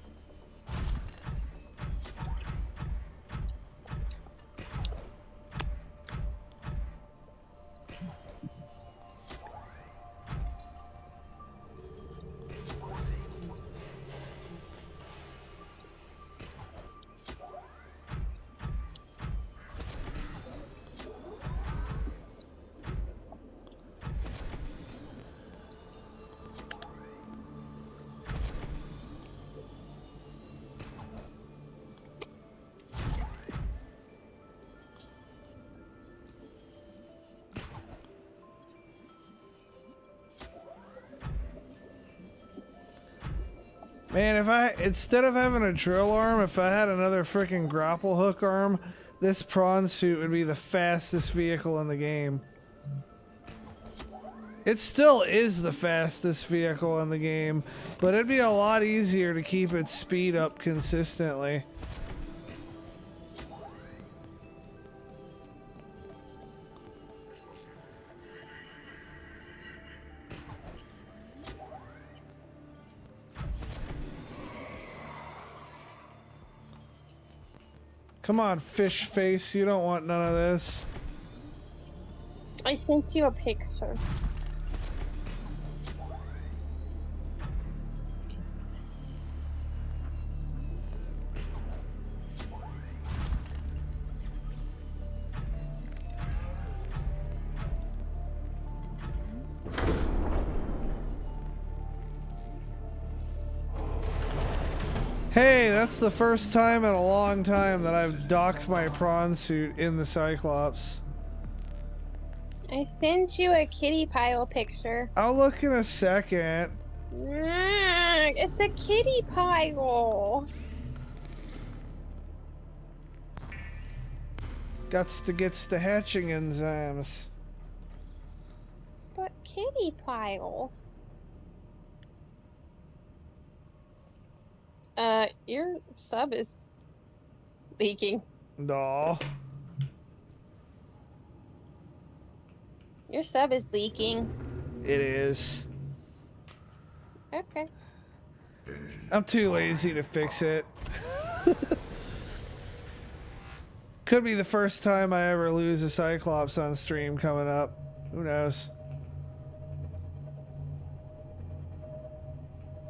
Man, if I, instead of having a drill arm, if I had another freaking grapple hook arm, this prawn suit would be the fastest vehicle in the game. It still is the fastest vehicle in the game, but it'd be a lot easier to keep its speed up consistently. Come on, fish face, you don't want none of this. I sent you a picture. Hey, that's the first time in a long time that I've docked my prawn suit in the Cyclops. I sent you a kitty pile picture. I'll look in a second. It's a kitty pile. Gets the hatching enzymes. But kitty pile. Your sub is leaking. No. Your sub is leaking. It is. Okay. I'm too lazy to fix it. Could be the first time I ever lose a Cyclops on stream coming up. Who knows?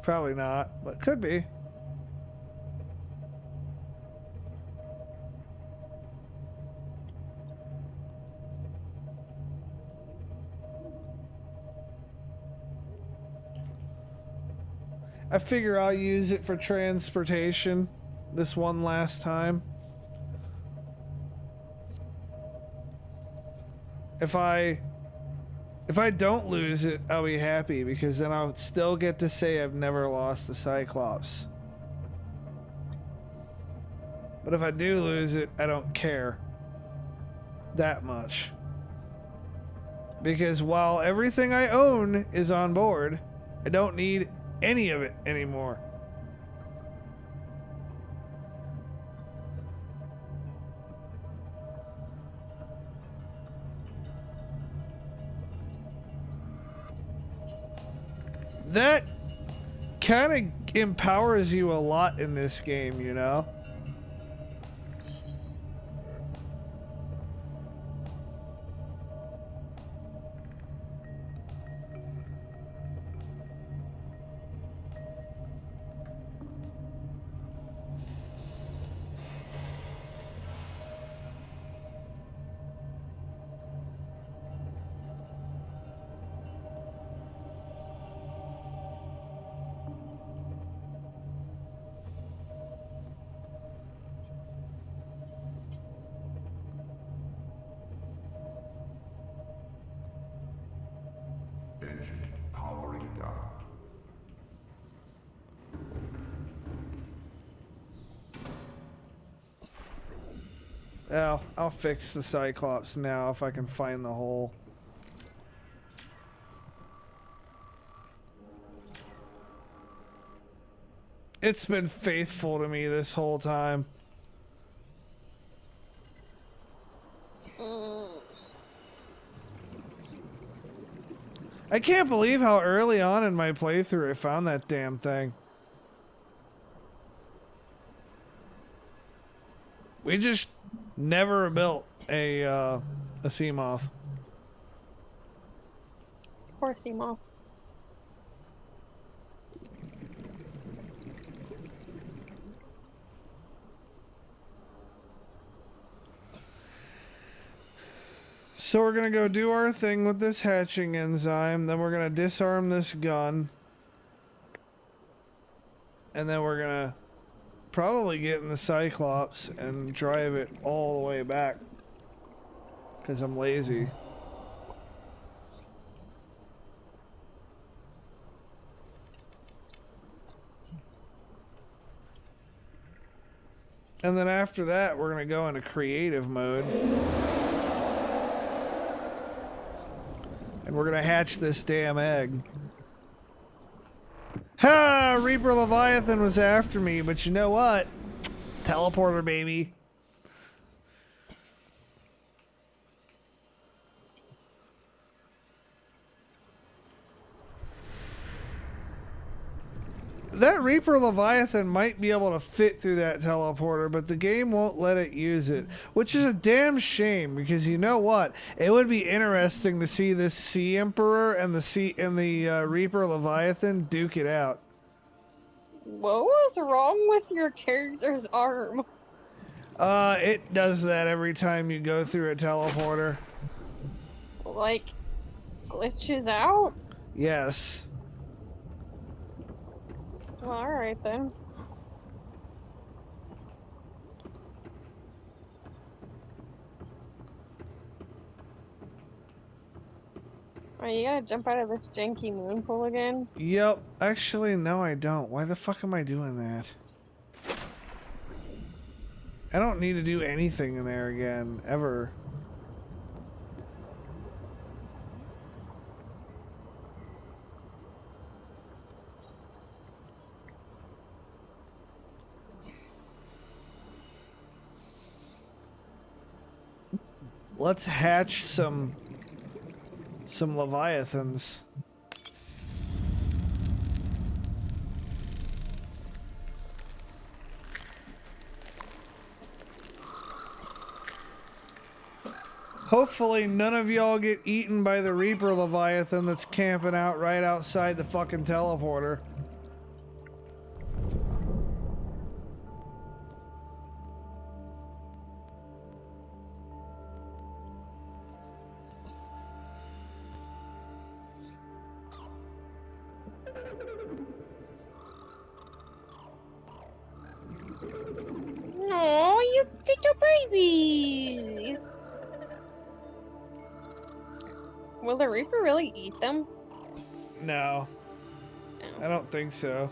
Probably not, but could be. I figure I'll use it for transportation this one last time. If I don't lose it, I'll be happy because then I'll still get to say I've never lost the Cyclops. But if I do lose it, I don't care that much. Because while everything I own is on board, I don't need any of it anymore. That kind of empowers you a lot in this game, you know? Oh, I'll fix the Cyclops now if I can find the hole. It's been faithful to me this whole time. I can't believe how early on in my playthrough I found that damn thing. We just never built a sea moth. Poor Seamoth. So we're gonna go do our thing with this hatching enzyme, then we're gonna disarm this gun, and then we're gonna probably get in the Cyclops and drive it all the way back, because I'm lazy. And then after that, we're gonna go into creative mode. And we're gonna hatch this damn egg. Ha! Reaper Leviathan was after me, but you know what? Teleporter, baby. That Reaper Leviathan might be able to fit through that teleporter, but the game won't let it use it, which is a damn shame, because you know what? It would be interesting to see this Sea Emperor and the Reaper Leviathan duke it out. What was wrong with your character's arm? It does that every time you go through a teleporter. Like, glitches out? Yes. Well, alright then. Oh, you gotta jump out of this janky moon pool again? Yep. Actually, no, I don't. Why the fuck am I doing that? I don't need to do anything in there again, ever. Let's hatch some Leviathans. Hopefully none of y'all get eaten by the Reaper Leviathan that's camping out right outside the fucking teleporter. Oh, you little babies! Will the Reaper really eat them? No. I don't think so.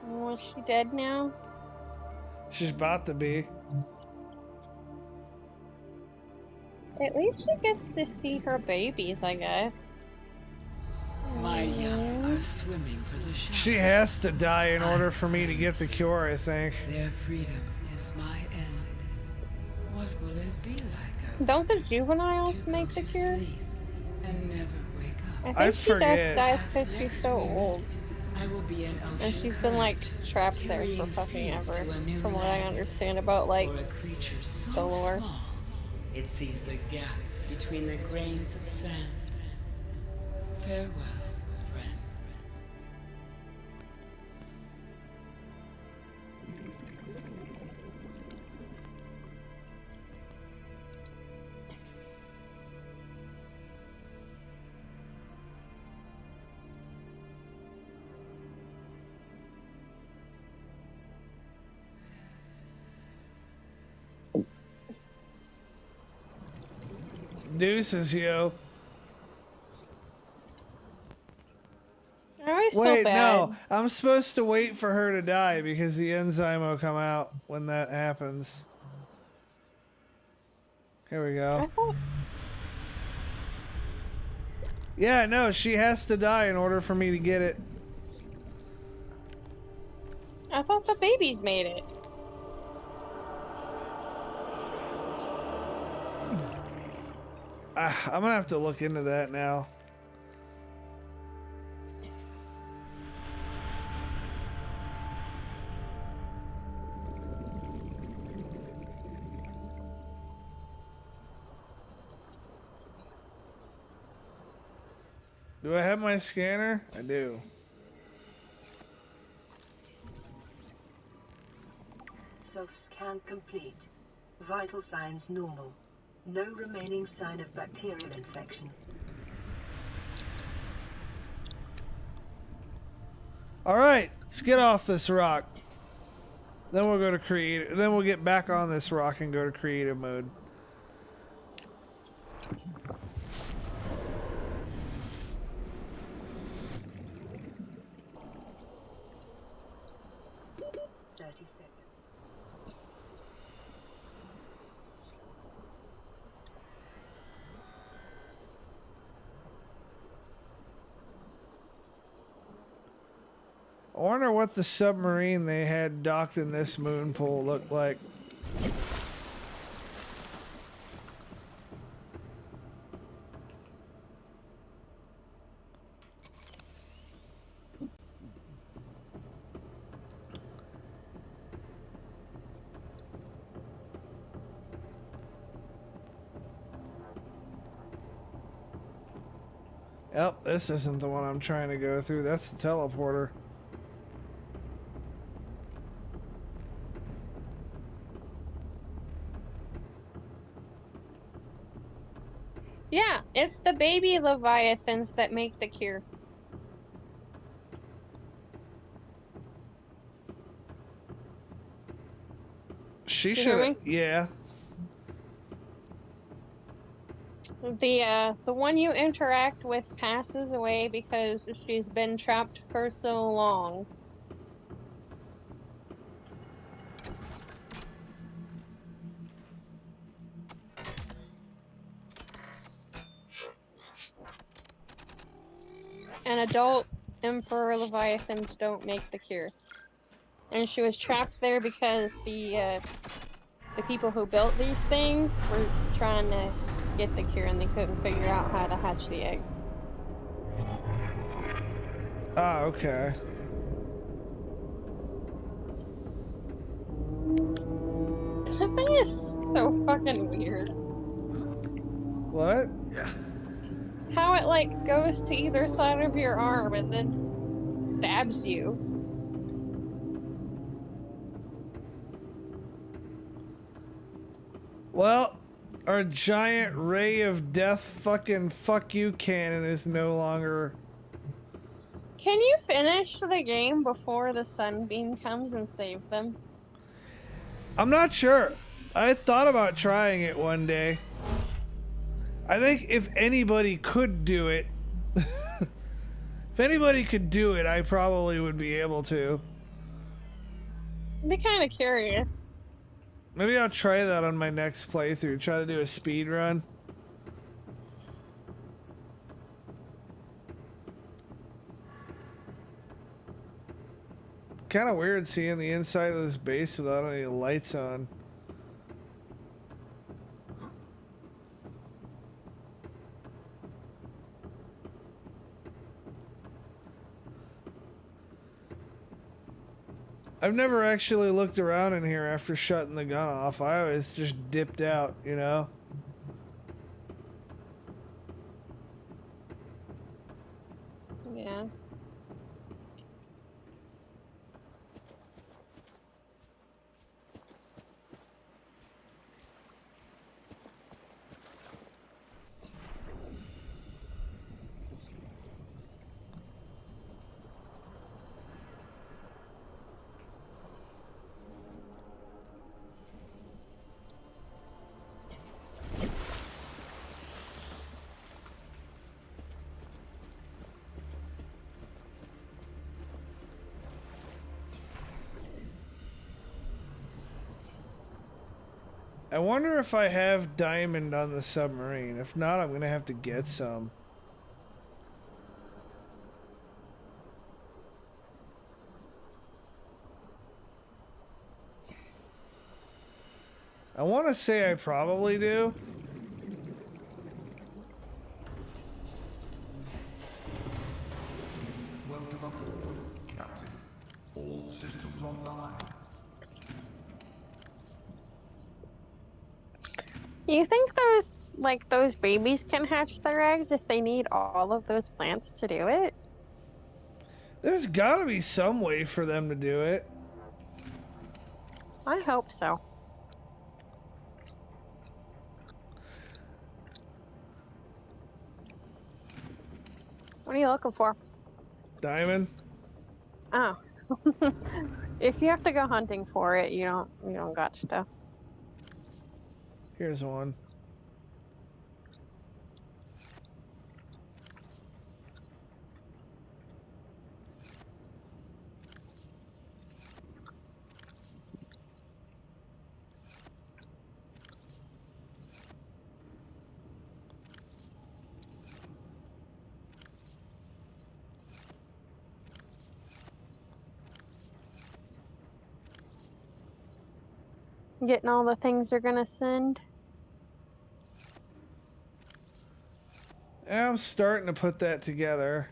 Oh, is she dead now? She's about to be. At least she gets to see her babies, I guess. My young are swimming for the shadow. She has to die in order for me to get the cure, I think. Their freedom is my end. What will it be like? Don't the juveniles To make go the to cure? sleep and never wake up. I think I she forget. dies because she's so old. I will be an ocean And she's been like current, trapped there for carrying fucking seas ever. to a new From what I land. understand about like For a creature so the lore. small, it sees the gaps between the grains of sand. Farewell, friend. Deuces, yo. I so Wait, bad. no. I'm supposed to wait for her to die because the enzyme will come out when that happens. Here we I go. thought, Yeah, no, she has to die in order for me to get it. I thought the babies made it. I'm gonna have to look into that now. Do I have my scanner? I do. Self-scan complete. Vital signs normal. No remaining sign of bacterial infection. All right, let's get off this rock. Then we'll go to creative. Then we'll get back on this rock and go to creative mode. I wonder what the submarine they had docked in this moon pool looked like. Yep, this isn't the one I'm trying to go through. That's the teleporter. Yeah, it's the baby leviathans that make the cure. She You should hear have. Yeah. The one you interact with passes away because she's been trapped for so long. And adult Emperor Leviathans don't make the cure. And she was trapped there because the people who built these things were trying to get the cure and they couldn't figure out how to hatch the egg. Ah, okay. That thing is so fucking weird. What? How it like goes to either side of your arm and then stabs you. Well, our giant ray of death fucking fuck you cannon is no longer... Can you finish the game before the sunbeam comes and save them? I'm not sure. I thought about trying it one day. I think if anybody could do it, if anybody could do it, I probably would be able to. I'd be kind of curious. Maybe I'll try that on my next playthrough. Try to do a speed run. Kind of weird seeing the inside of this base without any lights on. I've never actually looked around in here after shutting the gun off. I always just dipped out, you know? Yeah. I wonder if I have diamond on the submarine. If not, I'm gonna have to get some. I want to say I probably do. Welcome aboard, Captain. All systems online. You think those, like, those babies can hatch their eggs if they need all of those plants to do it? There's gotta be some way for them to do it. I hope so. What are you looking for? Diamond? Oh. If you have to go hunting for it, you don't got stuff. Here's one. Getting all the things they're gonna send. I'm starting to put that together.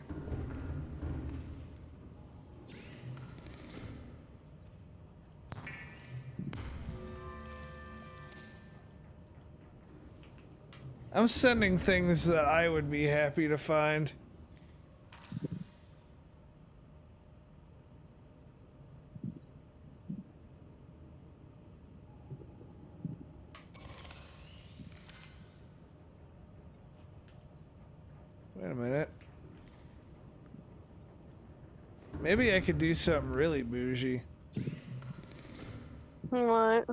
I'm sending things that I would be happy to find. Wait a minute. Maybe I could do something really bougie. What?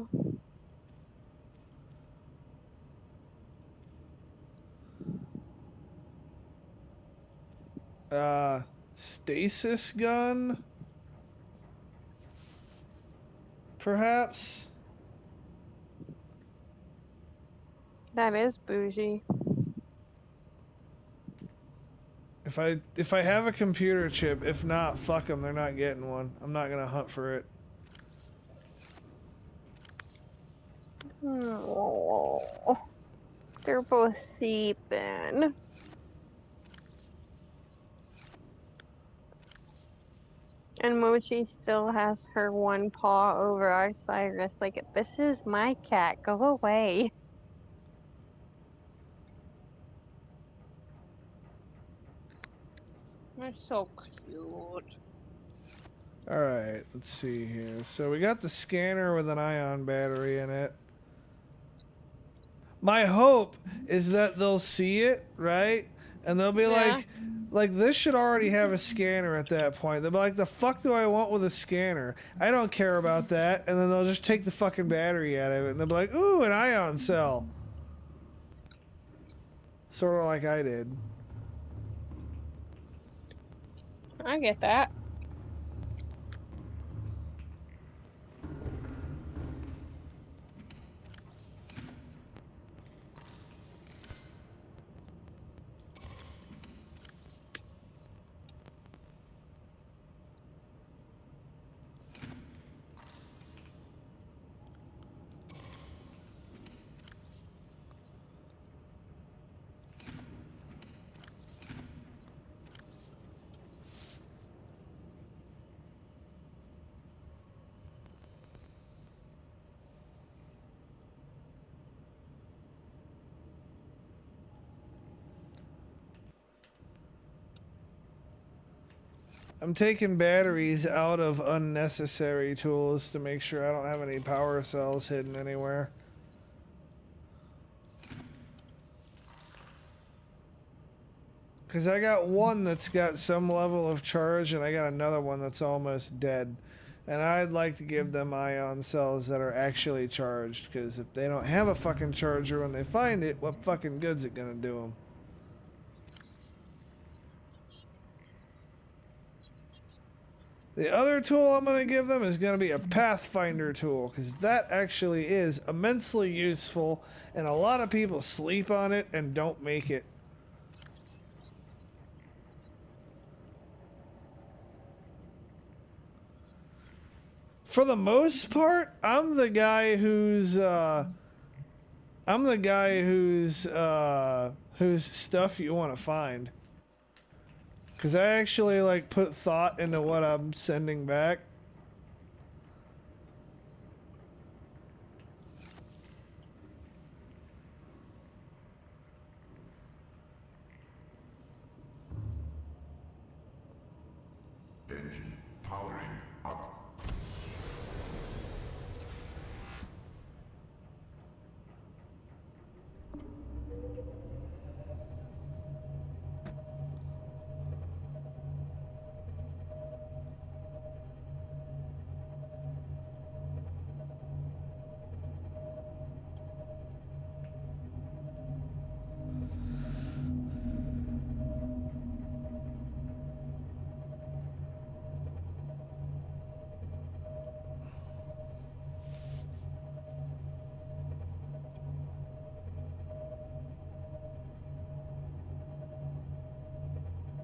Stasis gun? Perhaps? That is bougie. If I have a computer chip, if not, fuck them, they're not getting one. I'm not gonna hunt for it. Oh, they're both sleeping. And Mochi still has her one paw over Osiris, like, this is my cat, go away. They're so cute. Alright, let's see here. So we got the scanner with an ion battery in it. My hope is that they'll see it, right? And they'll be like, this should already have a scanner at that point. They'll be like, the fuck do I want with a scanner? I don't care about that. And then they'll just take the fucking battery out of it. And they'll be like, ooh, an ion cell. Sort of like I did. I get that. I'm taking batteries out of unnecessary tools to make sure I don't have any power cells hidden anywhere. Because I got one that's got some level of charge and I got another one that's almost dead. And I'd like to give them ion cells that are actually charged. Because if they don't have a fucking charger when they find it, what fucking good's it gonna do them? The other tool I'm going to give them is going to be a Pathfinder tool, because that actually is immensely useful, and a lot of people sleep on it and don't make it. For the most part, I'm the guy whose whose stuff you want to find. Because I actually, like, put thought into what I'm sending back. Engine powering up.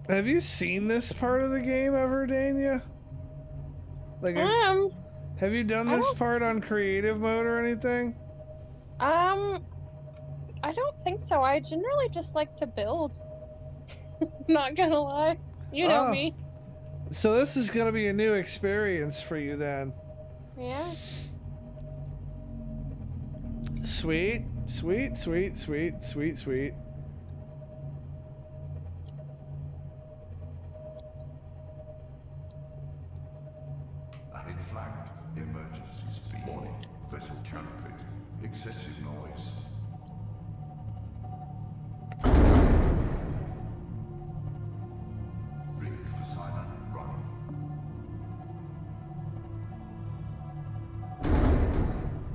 Have you seen this part of the game ever, Dania? Like, have you done this part on creative mode or anything? I don't think so. I generally just like to build. Not gonna lie. You know me. So this is gonna be a new experience for you then. Yeah. Sweet, sweet, sweet, sweet, sweet, sweet. Added flagged. Emergency speed. Warning. Vessel calculated. Excessive noise. Rig for silent running.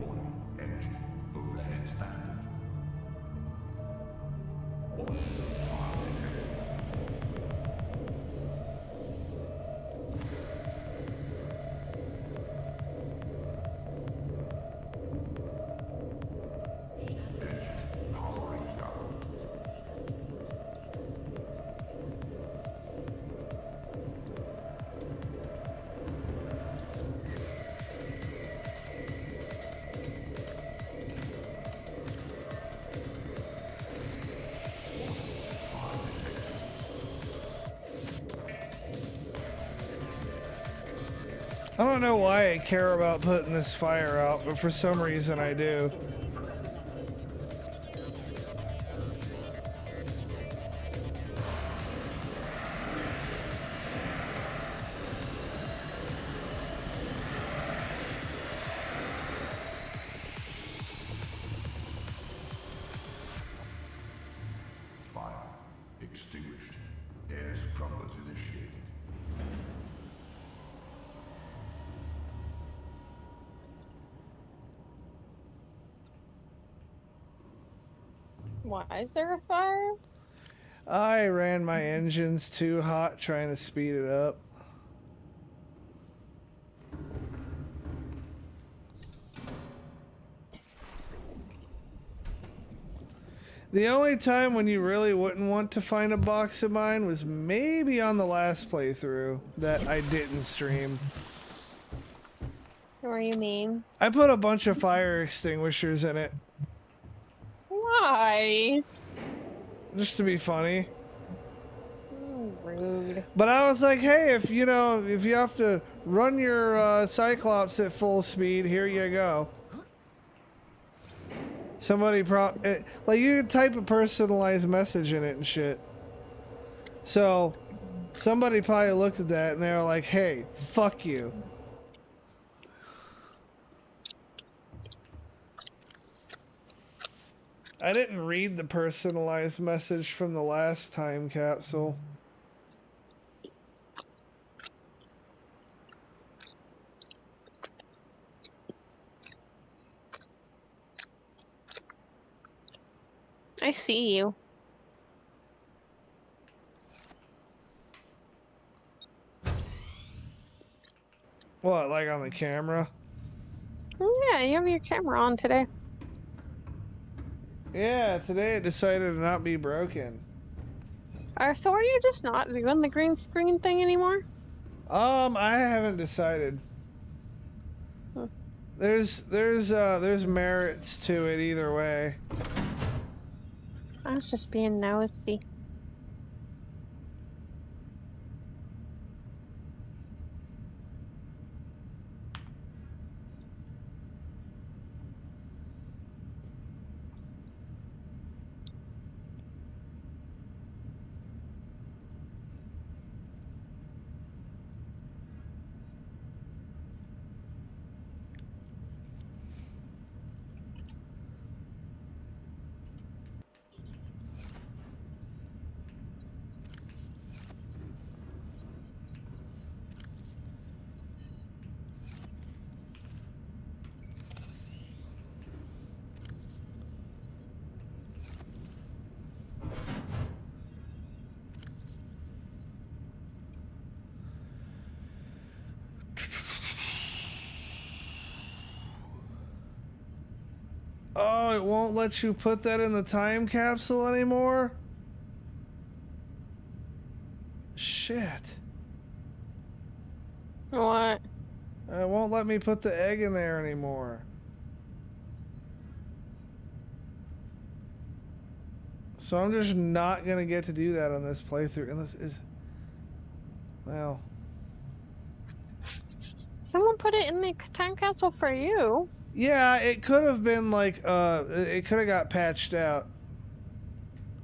Warning. Engine overhead standard. Warning. Fire detected. Powering down. I don't know why I care about putting this fire out, but for some reason I do. Fire extinguished. Air scrubbers initiated. Why is there a fire? I ran my engines too hot trying to speed it up. The only time when you really wouldn't want to find a box of mine was maybe on the last playthrough that I didn't stream. What do you mean? I put a bunch of fire extinguishers in it Why? just to be funny. Rude. But I was like, hey, if you know, if you have to run your Cyclops at full speed, here you go. Somebody like you could type a personalized message in it and shit. So somebody probably looked at that and they were like, hey, fuck you. I didn't read the personalized message from the last time capsule. I see you. What, like on the camera? Yeah, you have your camera on today. Yeah, today it decided to not be broken. So are you just not doing the green screen thing anymore? I haven't decided. Hmm. There's merits to it either way. I was just being nosy. Oh, it won't let you put that in the time capsule anymore? Shit. What? It won't let me put the egg in there anymore. So I'm just not gonna get to do that on this playthrough. And this is... Well... Someone put it in the time capsule for you. Yeah, it could have been like, it could have got patched out.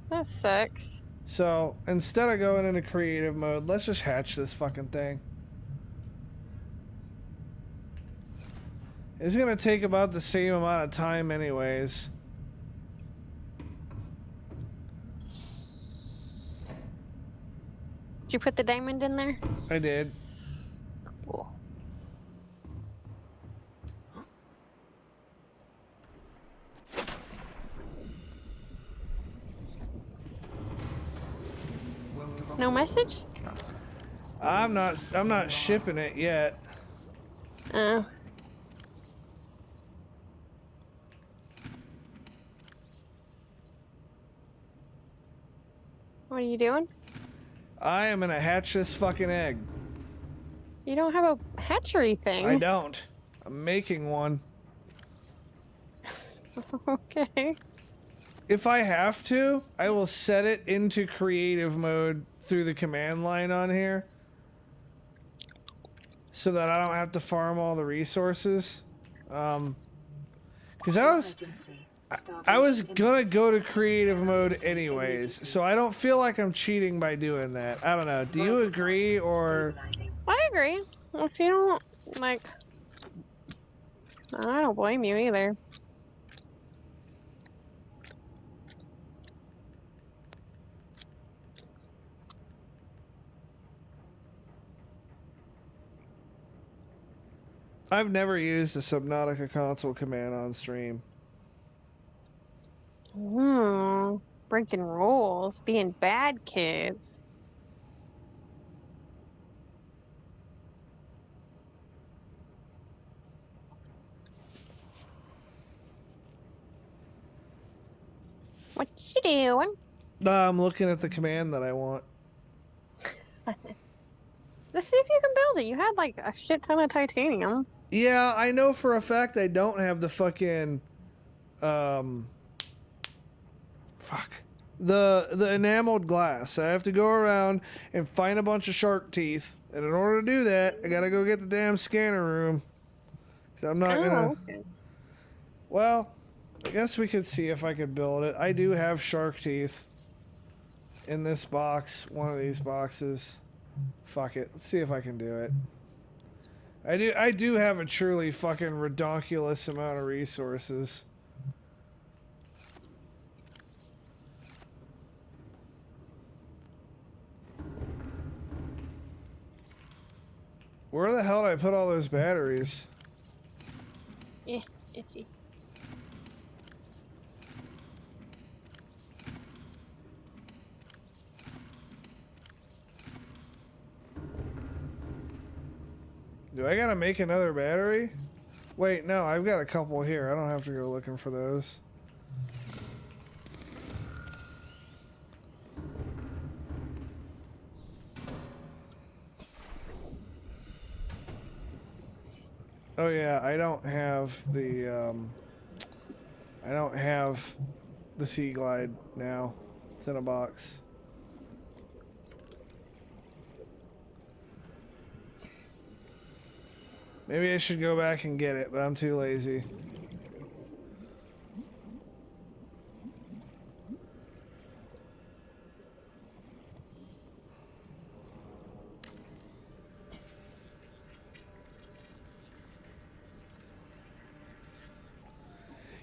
That sucks. So, instead of going into creative mode, let's just hatch this fucking thing. It's gonna take about the same amount of time anyways. Did you put the diamond in there? I did. Cool. No message? I'm not shipping it yet. Oh. What are you doing? I am gonna hatch this fucking egg. You don't have a hatchery thing. I don't. I'm making one. Okay. If I have to, I will set it into creative mode through the command line on here. So that I don't have to farm all the resources. Because I was gonna go to creative mode anyways, so I don't feel like I'm cheating by doing that. I don't know. Do you agree, or... I agree. If you don't, like... I don't blame you either. I've never used the Subnautica console command on stream. Breaking rules, being bad kids. What you doing? I'm looking at the command that I want. Let's see if you can build it. You had like a shit ton of titanium. Yeah, I know for a fact I don't have the fucking, fuck. The enameled glass. I have to go around and find a bunch of shark teeth. And in order to do that, I gotta go get the damn scanner room. 'Cause I'm not gonna... Okay. Well, I guess we could see if I could build it. I do have shark teeth in this box. One of these boxes. Fuck it. Let's see if I can do it. I do have a truly fucking redonkulous amount of resources. Where the hell did I put all those batteries? Yeah. Do I gotta make another battery? Wait, no, I've got a couple here. I don't have to go looking for those. Oh yeah, I don't have the Sea Glide now. It's in a box. Maybe I should go back and get it, but I'm too lazy.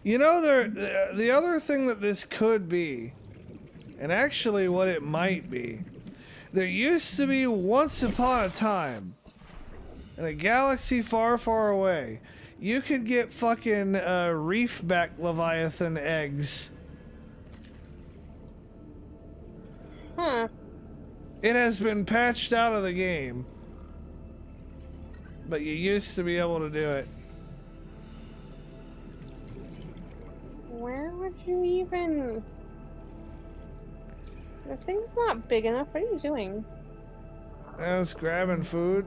You know, the other thing that this could be, and actually what it might be, there used to be once upon a time, in a galaxy far, far away, you could get fucking reefback leviathan eggs. Huh. It has been patched out of the game, but you used to be able to do it. Where would you even... The thing's not big enough. What are you doing? I was grabbing food.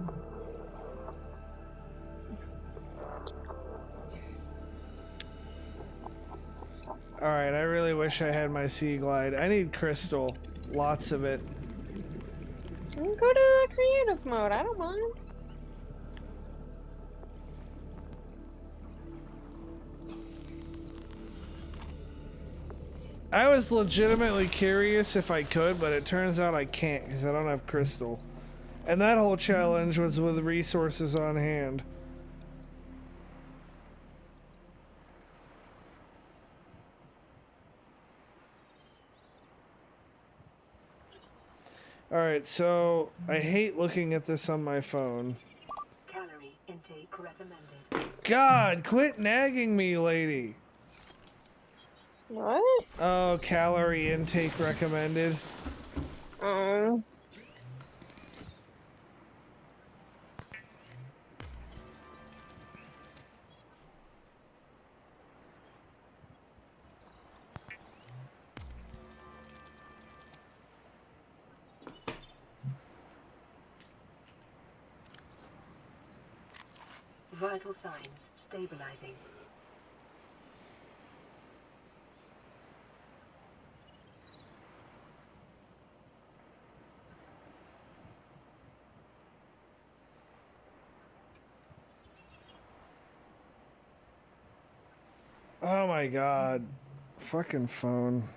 Alright, I really wish I had my Sea Glide. I need crystal. Lots of it. Go to creative mode. I don't mind. I was legitimately curious if I could, but it turns out I can't because I don't have crystal. And that whole challenge was with resources on hand. Alright, so I hate looking at this on my phone. Calorie intake recommended. God, quit nagging me, lady. What? Oh, calorie intake recommended. Vital signs stabilizing. Oh my god. Fucking phone.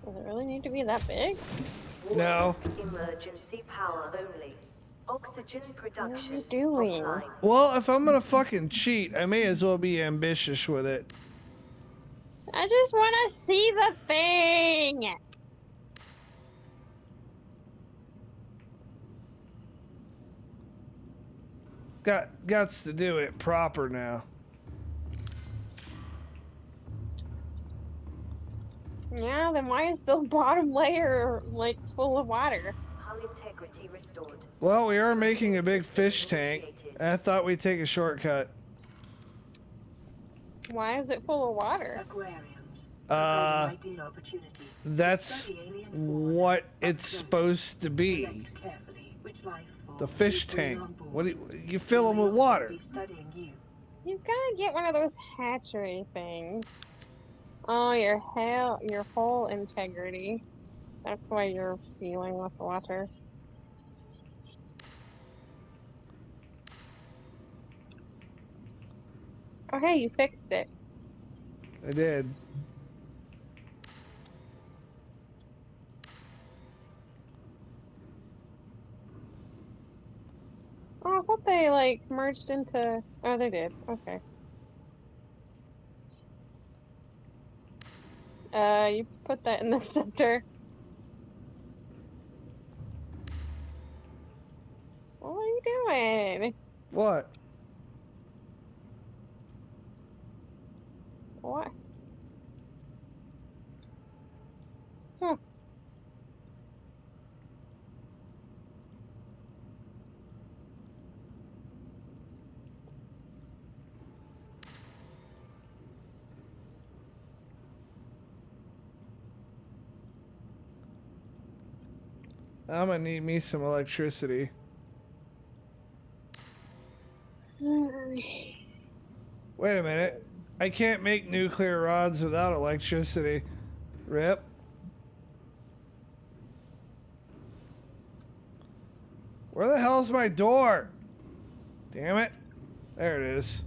Does it really need to be that big? No. Emergency power only. Oxygen production. What are you doing? offline. Well, if I'm gonna fucking cheat, I may as well be ambitious with it. I just want to see the thing. Gots to do it proper now. Yeah, then why is the bottom layer like full of water? Hull integrity restored. Well, we are making a big fish tank. I thought we'd take a shortcut. Why is it full of water? Aquariums. Uh, Ideal opportunity. That's Study alien fauna, what it's observe, supposed to be. select carefully which life form The fish you bring tank. on board. What do you fill them They with may also water? be studying you. You've got to get one of those hatchery things. Oh, your whole integrity. That's why you're feeling with water. Oh, hey, you fixed it. I did. Oh, I thought they, like, merged into... Oh, they did. Okay. You put that in the center. What are you doing? What? What? Huh. I'm gonna need me some electricity. Wait a minute. I can't make nuclear rods without electricity. Rip. Where the hell's my door? Damn it. There it is.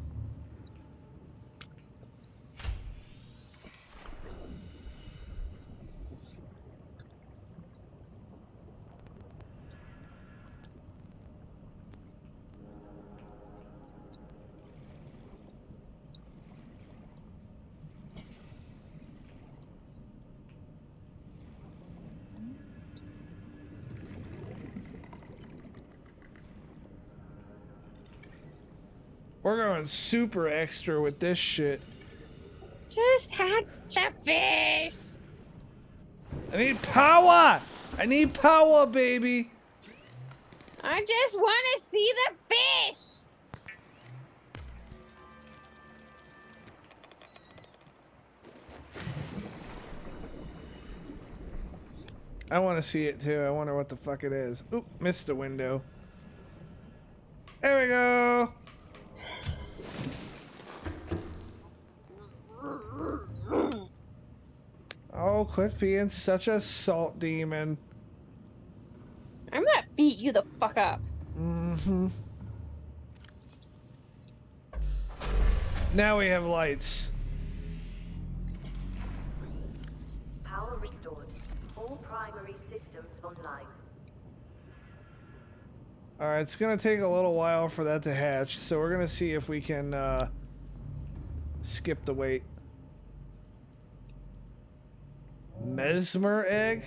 We're going super extra with this shit. Just hatch the fish! I need power! I need power, baby! I just want to see the fish! I want to see it too. I wonder what the fuck it is. Oop, missed a window. There we go! Oh, quit being such a salt demon. I'm gonna beat you the fuck up. Mm-hmm. Now we have lights. Power restored. All primary systems online. Alright, it's gonna take a little while for that to hatch, so we're gonna see if we can skip the wait. Mesmer egg?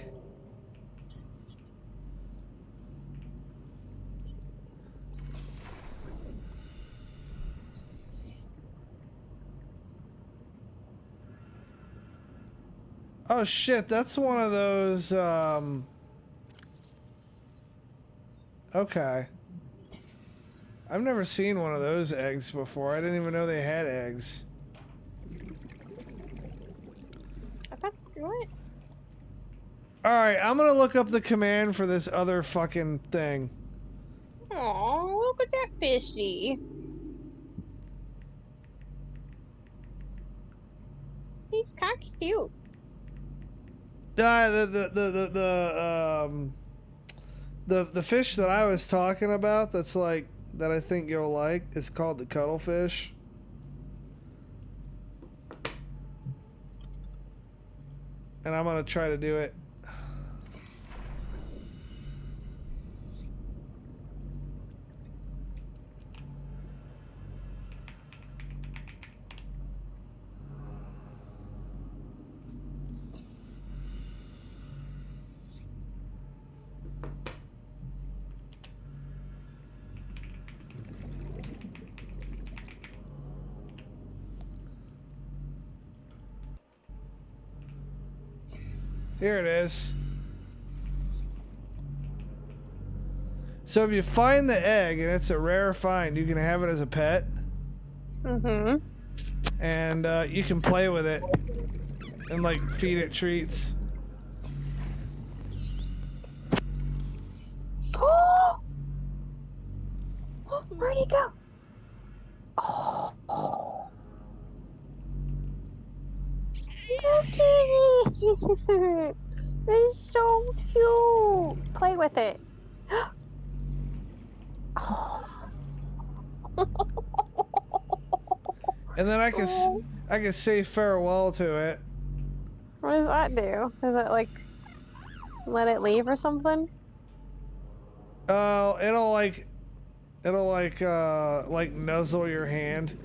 Oh shit, that's one of those, okay. I've never seen one of those eggs before. I didn't even know they had eggs. I thought, what? Alright, I'm gonna look up the command for this other fucking thing. Oh, look at that fishy. He's kind of cute. The fish that I was talking about that's like that I think you'll like is called the cuttlefish. And I'm gonna try to do it. Here it is. So if you find the egg and it's a rare find, you can have it as a pet. Mm-hmm. and you can play with it and like feed it treats. Where'd he go? Look at it! It's so cute! Play with it. And then I can say farewell to it. What does that do? Does it like let it leave or something? It'll like nuzzle your hand.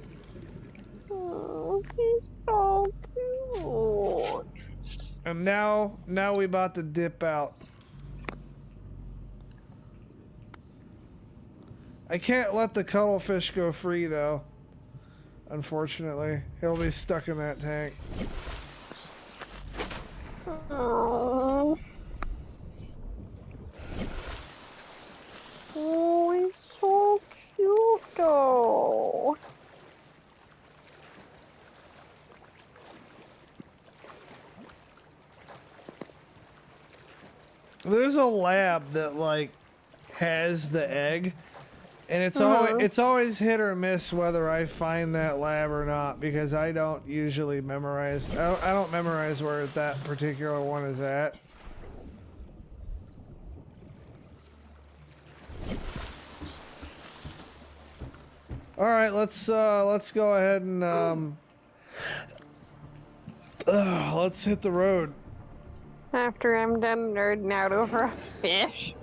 Oh, he's so cute. And now we about to dip out. I can't let the cuttlefish go free though. Unfortunately, he'll be stuck in that tank. Oh, oh, he's so cute though. There's a lab that like has the egg, and it's always hit or miss whether I find that lab or not, because I don't usually memorize. I don't memorize where that particular one is at. All right, let's go ahead and let's hit the road. After I'm done nerding out over a fish.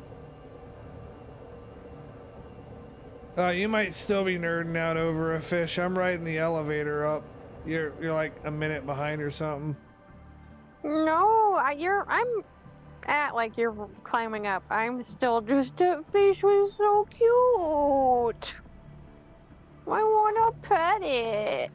You might still be nerding out over a fish. I'm riding the elevator up. You're like a minute behind or something. No, I'm at like you're climbing up. I'm still just that fish was so cute. I wanna pet it.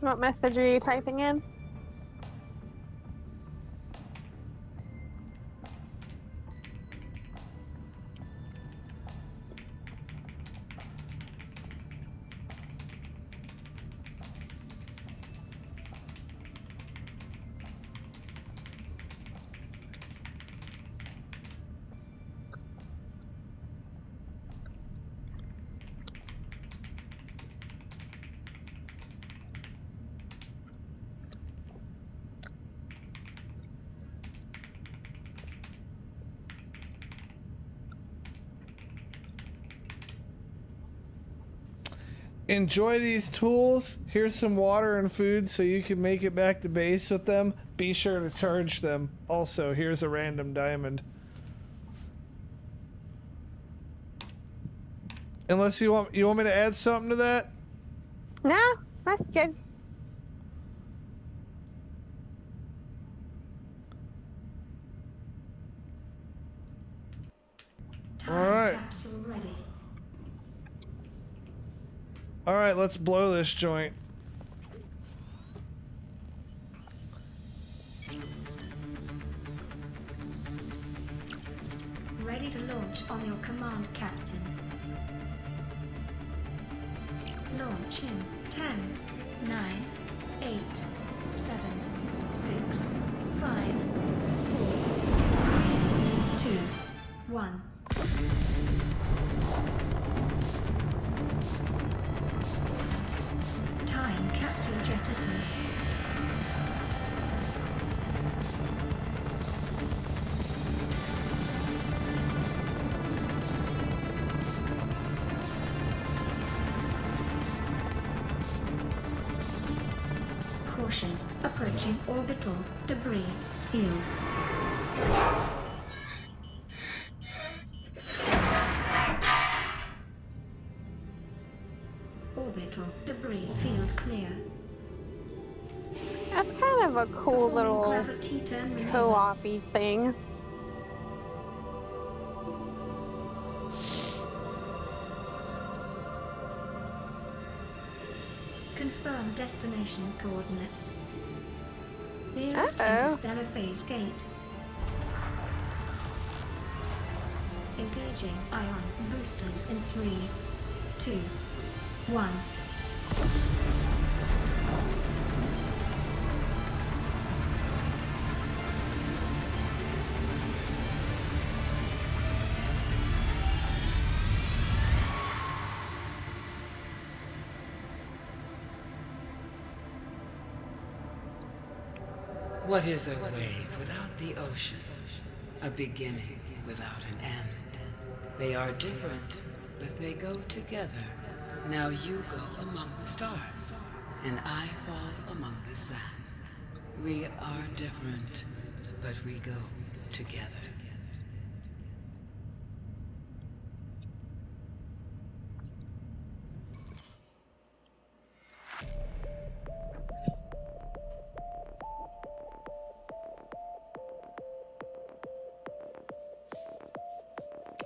What message are you typing in? Enjoy these tools. Here's some water and food so you can make it back to base with them. Be sure to charge them. Also, here's a random diamond. Unless you want me to add something to that? No, that's good. Time All right. capsule ready. All right, let's blow this joint. Ready to launch on your command, Captain. Launch in 10, 9, 8, 7, 6, 5, 4, 3, 2, 1. Time capsule jettison. Caution, approaching orbital debris field. Orbital debris field clear. That's kind of a cool Performing little gravity turn maneuver. co-op-y thing. Confirm destination coordinates. Nearest Uh-oh. interstellar phase gate. Engaging ion boosters in 3, 2, 1. What is a wave without the ocean? A beginning without an end. They are different, but they go together. Now you go among the stars, and I fall among the sand. We are different, but we go together.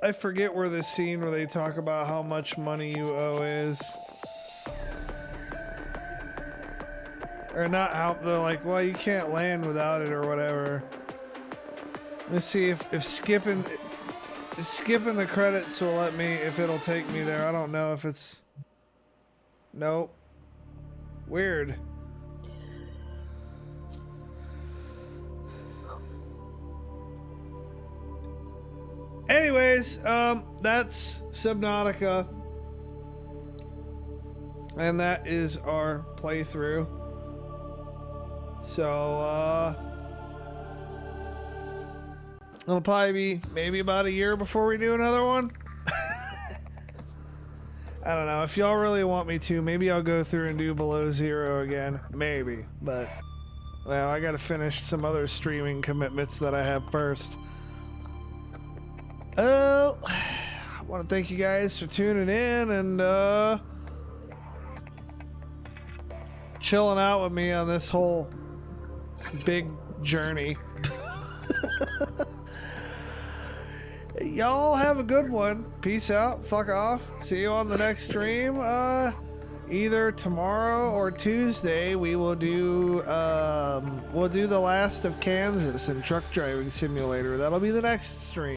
I forget where the scene where they talk about how much money you owe is. Or not how, they're like, well, you can't land without it or whatever. Let's see if skipping the credits will let me, if it'll take me there. I don't know if it's... Nope. Weird. Anyways, that's Subnautica. And that is our playthrough. So, it'll probably be maybe about a year before we do another one. I don't know. If y'all really want me to, maybe I'll go through and do Below Zero again. Maybe. But, well, I gotta finish some other streaming commitments that I have first. Oh, I want to thank you guys for tuning in and chilling out with me on this whole big journey. Y'all have a good one. Peace out. Fuck off. See you on the next stream. Either tomorrow or Tuesday we will do the last of Kansas and Truck Driving Simulator. That'll be the next stream.